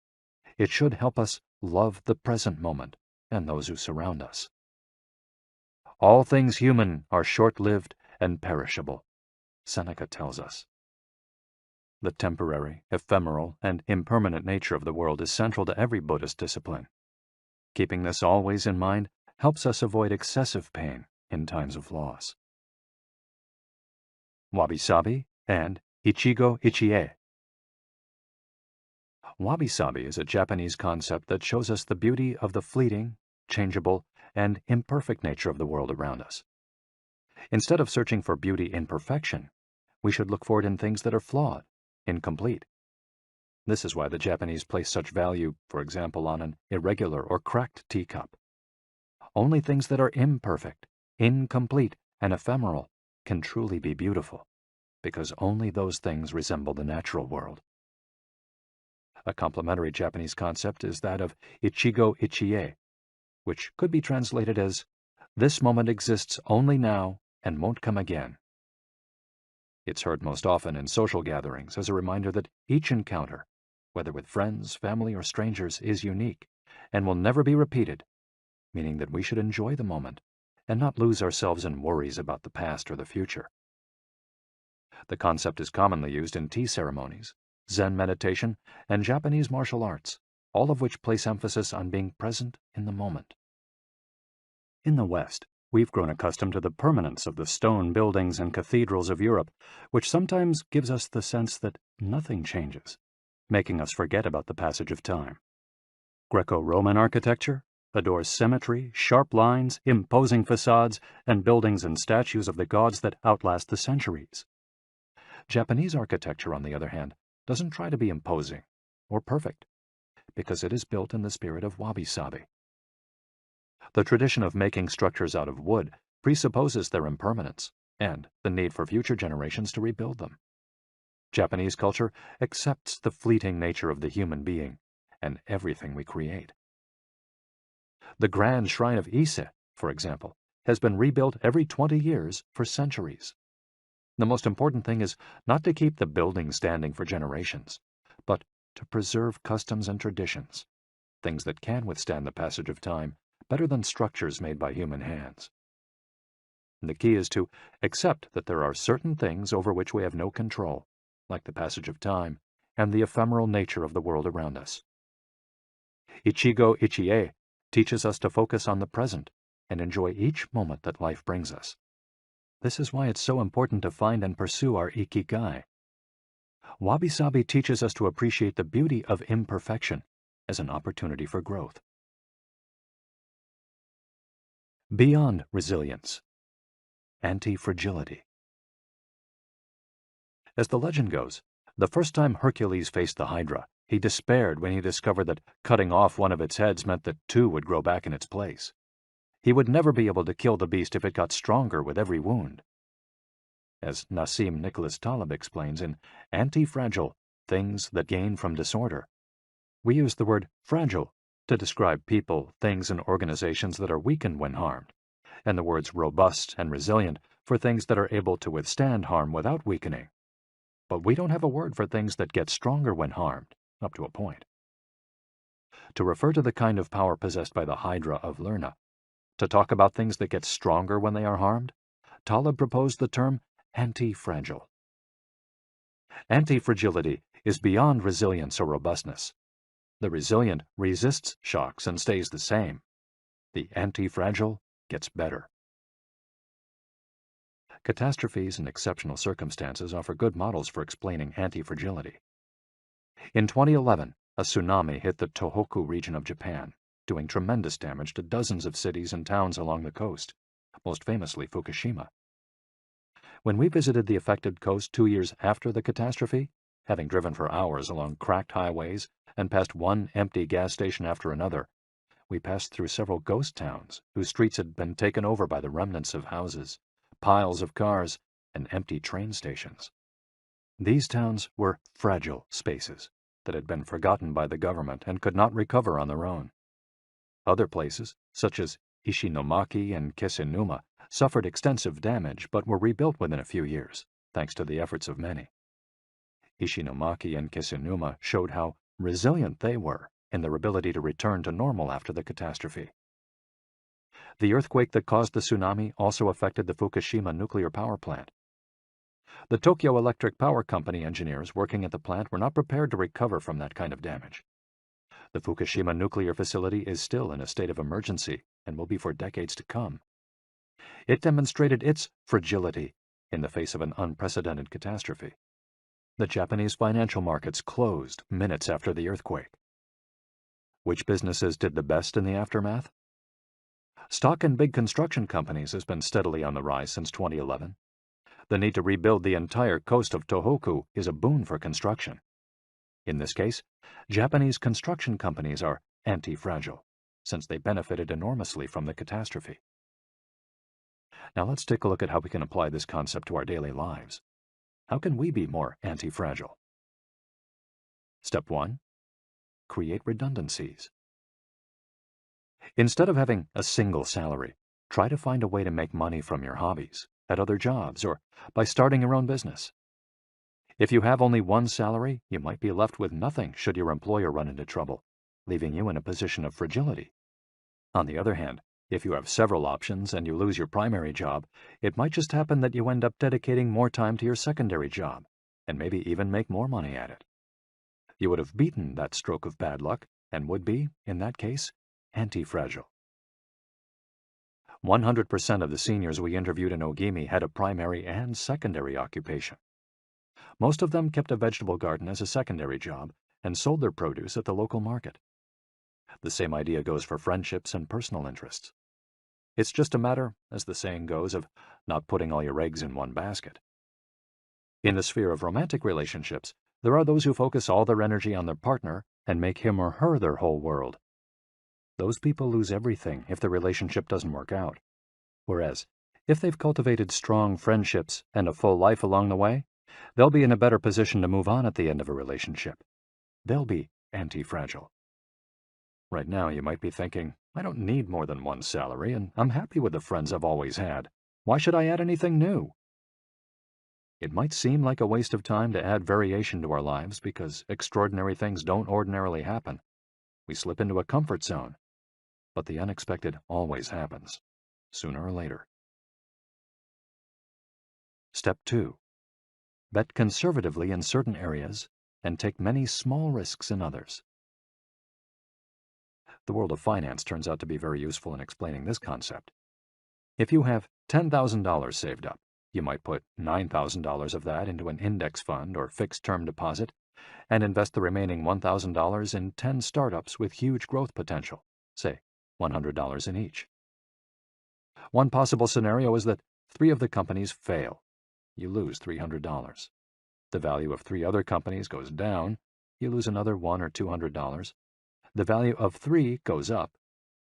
It should help us love the present moment and those who surround us. All things human are short-lived and perishable, Seneca tells us. The temporary, ephemeral, and impermanent nature of the world is central to every Buddhist discipline. Keeping this always in mind helps us avoid excessive pain in times of loss. Wabi-sabi and Ichigo-ichie. Wabi-sabi is a Japanese concept that shows us the beauty of the fleeting, changeable, and imperfect nature of the world around us. Instead of searching for beauty in perfection, we should look for it in things that are flawed, incomplete. This is why the Japanese place such value, for example, on an irregular or cracked teacup. Only things that are imperfect, incomplete, and ephemeral can truly be beautiful, because only those things resemble the natural world. A complementary Japanese concept is that of Ichigo-ichie, which could be translated as, "This moment exists only now and won't come again." It's heard most often in social gatherings as a reminder that each encounter, whether with friends, family, or strangers, is unique and will never be repeated, meaning that we should enjoy the moment and not lose ourselves in worries about the past or the future. The concept is commonly used in tea ceremonies, Zen meditation, and Japanese martial arts, all of which place emphasis on being present in the moment. In the West, we've grown accustomed to the permanence of the stone buildings and cathedrals of Europe, which sometimes gives us the sense that nothing changes, making us forget about the passage of time. Greco-Roman architecture adores symmetry, sharp lines, imposing facades, and buildings and statues of the gods that outlast the centuries. Japanese architecture, on the other hand, doesn't try to be imposing or perfect, because it is built in the spirit of wabi-sabi. The tradition of making structures out of wood presupposes their impermanence and the need for future generations to rebuild them. Japanese culture accepts the fleeting nature of the human being and everything we create. The grand shrine of Ise, for example, has been rebuilt every 20 years for centuries. The most important thing is not to keep the building standing for generations, but to preserve customs and traditions, things that can withstand the passage of time better than structures made by human hands. The key is to accept that there are certain things over which we have no control, like the passage of time and the ephemeral nature of the world around us. Ichigo-ichie teaches us to focus on the present and enjoy each moment that life brings us. This is why it's so important to find and pursue our Ikigai. Wabi-sabi teaches us to appreciate the beauty of imperfection as an opportunity for growth. Beyond resilience, anti-fragility. As the legend goes, the first time Hercules faced the Hydra, he despaired when he discovered that cutting off one of its heads meant that two would grow back in its place. He would never be able to kill the beast if it got stronger with every wound. As Nassim Nicholas Taleb explains in Anti-Fragile, Things That Gain from Disorder, we use the word fragile to describe people, things, and organizations that are weakened when harmed, and the words robust and resilient for things that are able to withstand harm without weakening. But we don't have a word for things that get stronger when harmed, up to a point. To refer to the kind of power possessed by the Hydra of Lerna, to talk about things that get stronger when they are harmed, Taleb proposed the term anti-fragile. Anti-fragility is beyond resilience or robustness. The resilient resists shocks and stays the same. The anti-fragile gets better. Catastrophes and exceptional circumstances offer good models for explaining anti-fragility. In 2011, a tsunami hit the Tohoku region of Japan, doing tremendous damage to dozens of cities and towns along the coast, most famously Fukushima. When we visited the affected coast 2 years after the catastrophe, having driven for hours along cracked highways and past one empty gas station after another, we passed through several ghost towns whose streets had been taken over by the remnants of houses, piles of cars, and empty train stations. These towns were fragile spaces that had been forgotten by the government and could not recover on their own. Other places, such as Ishinomaki and Kisenuma, suffered extensive damage but were rebuilt within a few years, thanks to the efforts of many. Ishinomaki and Kisenuma showed how resilient they were in their ability to return to normal after the catastrophe. The earthquake that caused the tsunami also affected the Fukushima nuclear power plant. The Tokyo Electric Power Company engineers working at the plant were not prepared to recover from that kind of damage. The Fukushima nuclear facility is still in a state of emergency and will be for decades to come. It demonstrated its fragility in the face of an unprecedented catastrophe. The Japanese financial markets closed minutes after the earthquake. Which businesses did the best in the aftermath? Stock in big construction companies has been steadily on the rise since 2011. The need to rebuild the entire coast of Tohoku is a boon for construction. In this case, Japanese construction companies are anti-fragile, since they benefited enormously from the catastrophe. Now let's take a look at how we can apply this concept to our daily lives. How can we be more anti-fragile? Step 1. Create redundancies. Instead of having a single salary, try to find a way to make money from your hobbies, at other jobs, or by starting your own business. If you have only one salary, you might be left with nothing should your employer run into trouble, leaving you in a position of fragility. On the other hand, if you have several options and you lose your primary job, it might just happen that you end up dedicating more time to your secondary job, and maybe even make more money at it. You would have beaten that stroke of bad luck and would be, in that case, anti-fragile. 100% of the seniors we interviewed in Ogimi had a primary and secondary occupation. Most of them kept a vegetable garden as a secondary job and sold their produce at the local market. The same idea goes for friendships and personal interests. It's just a matter, as the saying goes, of not putting all your eggs in one basket. In the sphere of romantic relationships, there are those who focus all their energy on their partner and make him or her their whole world. Those people lose everything if the relationship doesn't work out. Whereas, if they've cultivated strong friendships and a full life along the way, they'll be in a better position to move on at the end of a relationship. They'll be anti-fragile. Right now, you might be thinking, I don't need more than one salary, and I'm happy with the friends I've always had. Why should I add anything new? It might seem like a waste of time to add variation to our lives because extraordinary things don't ordinarily happen. We slip into a comfort zone. But the unexpected always happens, sooner or later. Step 2. Bet conservatively in certain areas and take many small risks in others. The world of finance turns out to be very useful in explaining this concept. If you have $10,000 saved up, you might put $9,000 of that into an index fund or fixed-term deposit and invest the remaining $1,000 in 10 startups with huge growth potential, say $100 in each. One possible scenario is that 3 of the companies fail. You lose $300. The value of 3 other companies goes down. You lose another $100 or $200. The value of 3 goes up.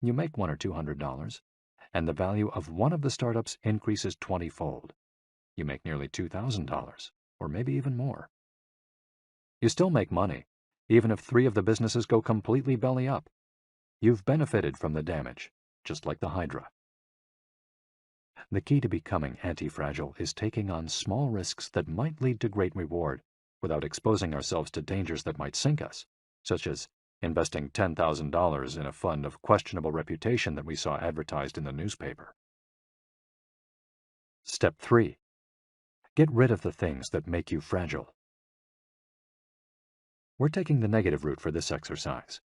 You make $100 or $200. And the value of one of the startups increases 20-fold. You make nearly $2,000, or maybe even more. You still make money, even if 3 of the businesses go completely belly up. You've benefited from the damage, just like the Hydra. The key to becoming anti-fragile is taking on small risks that might lead to great reward without exposing ourselves to dangers that might sink us, such as investing $10,000 in a fund of questionable reputation that we saw advertised in the newspaper. Step 3. Get rid of the things that make you fragile. We're taking the negative route for this exercise.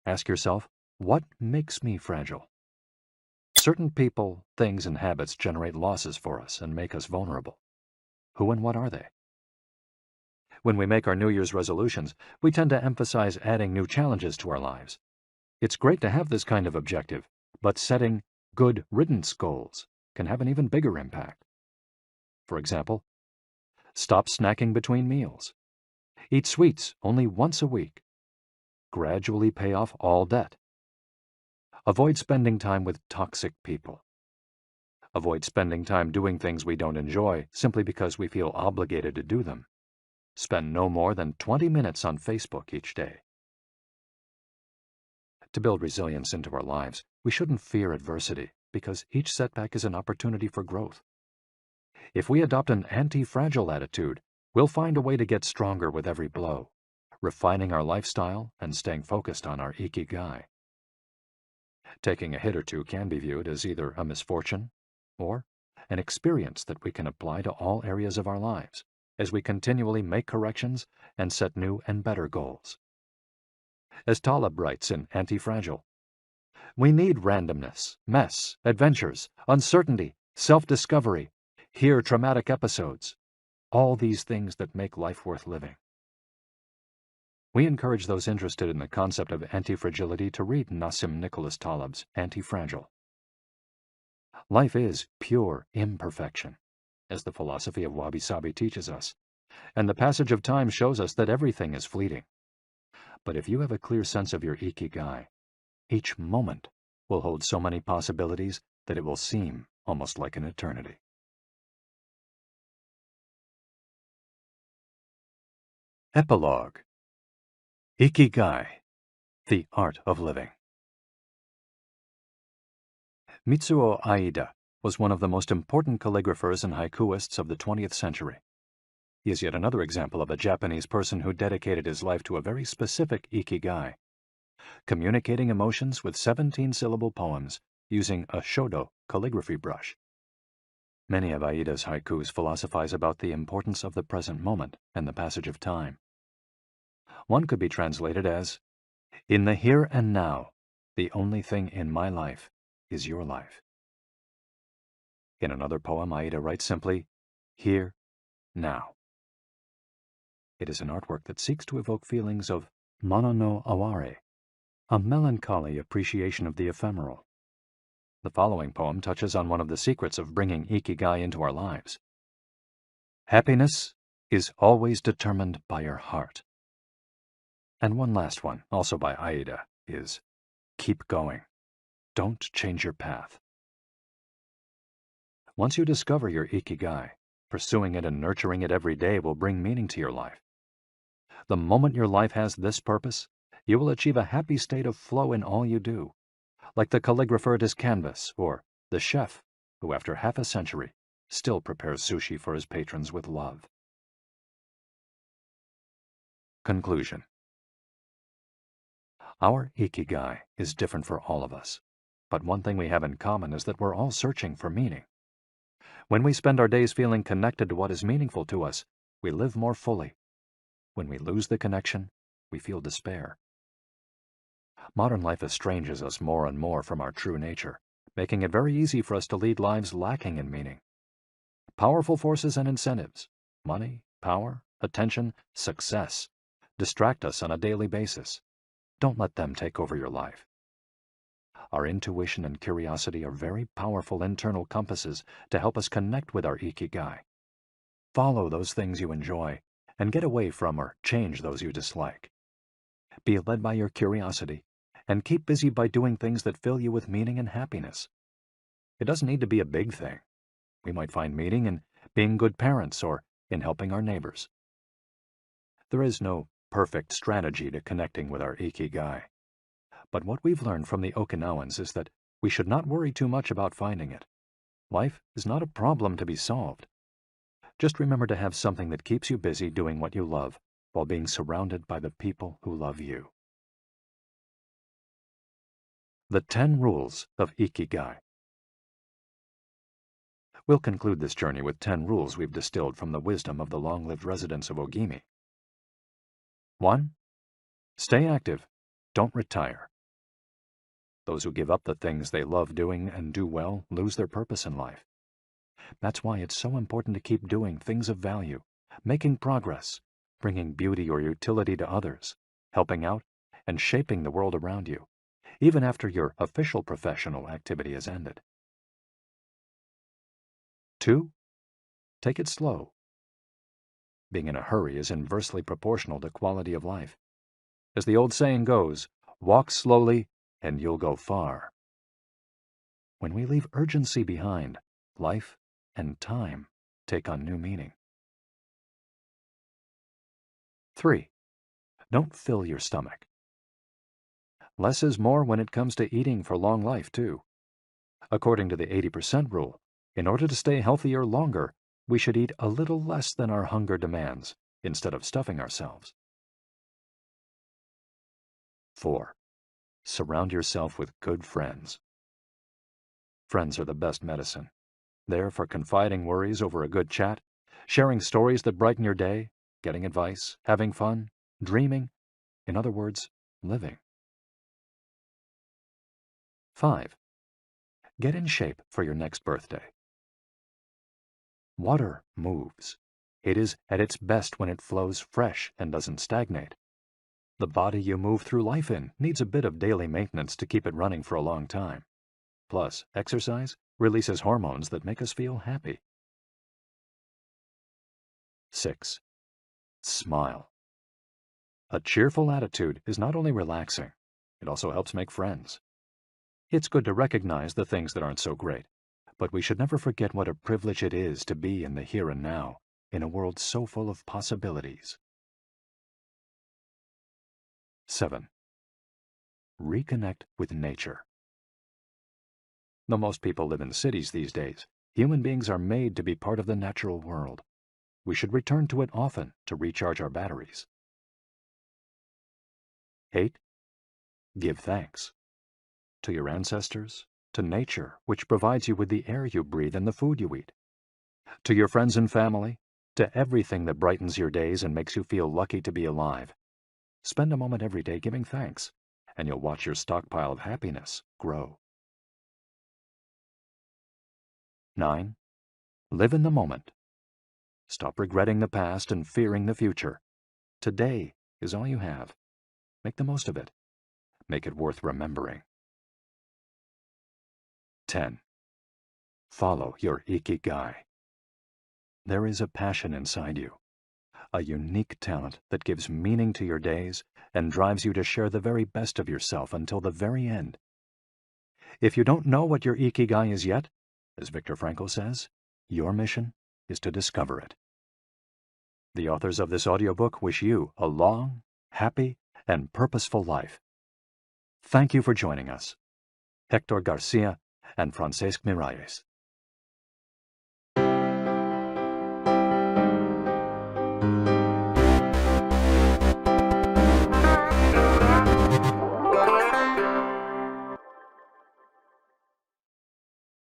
Ask yourself, what makes me fragile? Certain people, things, and habits generate losses for us and make us vulnerable. Who and what are they? When we make our New Year's resolutions, we tend to emphasize adding new challenges to our lives. It's great to have this kind of objective, but setting good riddance goals can have an even bigger impact. For example, stop snacking between meals. Eat sweets only once a week. Gradually pay off all debt. Avoid spending time with toxic people. Avoid spending time doing things we don't enjoy simply because we feel obligated to do them. Spend no more than 20 minutes on Facebook each day. To build resilience into our lives, we shouldn't fear adversity because each setback is an opportunity for growth. If we adopt an anti-fragile attitude, we'll find a way to get stronger with every blow, refining our lifestyle and staying focused on our Ikigai. Taking a hit or two can be viewed as either a misfortune or an experience that we can apply to all areas of our lives as we continually make corrections and set new and better goals. As Taleb writes in Anti-Fragile, we need randomness, mess, adventures, uncertainty, self-discovery, hear traumatic episodes, all these things that make life worth living. We encourage those interested in the concept of anti-fragility to read Nassim Nicholas Taleb's Anti-Fragile. Life is pure imperfection, as the philosophy of wabi-sabi teaches us, and the passage of time shows us that everything is fleeting. But if you have a clear sense of your Ikigai, each moment will hold so many possibilities that it will seem almost like an eternity. Epilogue. Ikigai, the art of living. Mitsuo Aida was one of the most important calligraphers and haikuists of the 20th century. He is yet another example of a Japanese person who dedicated his life to a very specific Ikigai, communicating emotions with 17-syllable poems using a shodo calligraphy brush. Many of Aida's haikus philosophize about the importance of the present moment and the passage of time. One could be translated as, "In the here and now, the only thing in my life is your life." In another poem, Aida writes simply, "Here, now." It is an artwork that seeks to evoke feelings of mono no aware, a melancholy appreciation of the ephemeral. The following poem touches on one of the secrets of bringing Ikigai into our lives. Happiness is always determined by your heart. And one last one, also by Aida, is keep going. Don't change your path. Once you discover your Ikigai, pursuing it and nurturing it every day will bring meaning to your life. The moment your life has this purpose, you will achieve a happy state of flow in all you do, like the calligrapher at his canvas or the chef who, after half a century, still prepares sushi for his patrons with love. Conclusion. Our Ikigai is different for all of us, but one thing we have in common is that we're all searching for meaning. When we spend our days feeling connected to what is meaningful to us, we live more fully. When we lose the connection, we feel despair. Modern life estranges us more and more from our true nature, making it very easy for us to lead lives lacking in meaning. Powerful forces and incentives, money, power, attention, success, distract us on a daily basis. Don't let them take over your life. Our intuition and curiosity are very powerful internal compasses to help us connect with our Ikigai. Follow those things you enjoy and get away from or change those you dislike. Be led by your curiosity and keep busy by doing things that fill you with meaning and happiness. It doesn't need to be a big thing. We might find meaning in being good parents or in helping our neighbors. There is no perfect strategy to connecting with our Ikigai. But what we've learned from the Okinawans is that we should not worry too much about finding it. Life is not a problem to be solved. Just remember to have something that keeps you busy doing what you love while being surrounded by the people who love you. The 10 Rules of Ikigai. We'll conclude this journey with 10 rules we've distilled from the wisdom of the long-lived residents of Ogimi. 1. Stay active. Don't retire. Those who give up the things they love doing and do well lose their purpose in life. That's why it's so important to keep doing things of value, making progress, bringing beauty or utility to others, helping out, and shaping the world around you, even after your official professional activity has ended. 2. Take it slow. Being in a hurry is inversely proportional to quality of life. As the old saying goes, walk slowly and you'll go far. When we leave urgency behind, life and time take on new meaning. 3. Don't fill your stomach. Less is more when it comes to eating for long life, too. According to the 80% rule, in order to stay healthier longer, we should eat a little less than our hunger demands, instead of stuffing ourselves. 4. Surround yourself with good friends. Friends are the best medicine. There for confiding worries over a good chat, sharing stories that brighten your day, getting advice, having fun, dreaming, in other words, living. 5. Get in shape for your next birthday. Water moves. It is at its best when it flows fresh and doesn't stagnate. The body you move through life in needs a bit of daily maintenance to keep it running for a long time. Plus, exercise releases hormones that make us feel happy. 6. Smile. A cheerful attitude is not only relaxing, it also helps make friends. It's good to recognize the things that aren't so great, but we should never forget what a privilege it is to be in the here and now, in a world so full of possibilities. 7. Reconnect with nature. Though most people live in cities these days, human beings are made to be part of the natural world. We should return to it often to recharge our batteries. 8. Give thanks. To your ancestors, to nature, which provides you with the air you breathe and the food you eat. To your friends and family, to everything that brightens your days and makes you feel lucky to be alive. Spend a moment every day giving thanks, and you'll watch your stockpile of happiness grow. 9. Live in the moment. Stop regretting the past and fearing the future. Today is all you have. Make the most of it. Make it worth remembering. 10. Follow your Ikigai. There is a passion inside you, a unique talent that gives meaning to your days and drives you to share the very best of yourself until the very end. If you don't know what your Ikigai is yet, as Viktor Frankl says, your mission is to discover it. The authors of this audiobook wish you a long, happy, and purposeful life. Thank you for joining us. Hector Garcia and Francesc Miralles.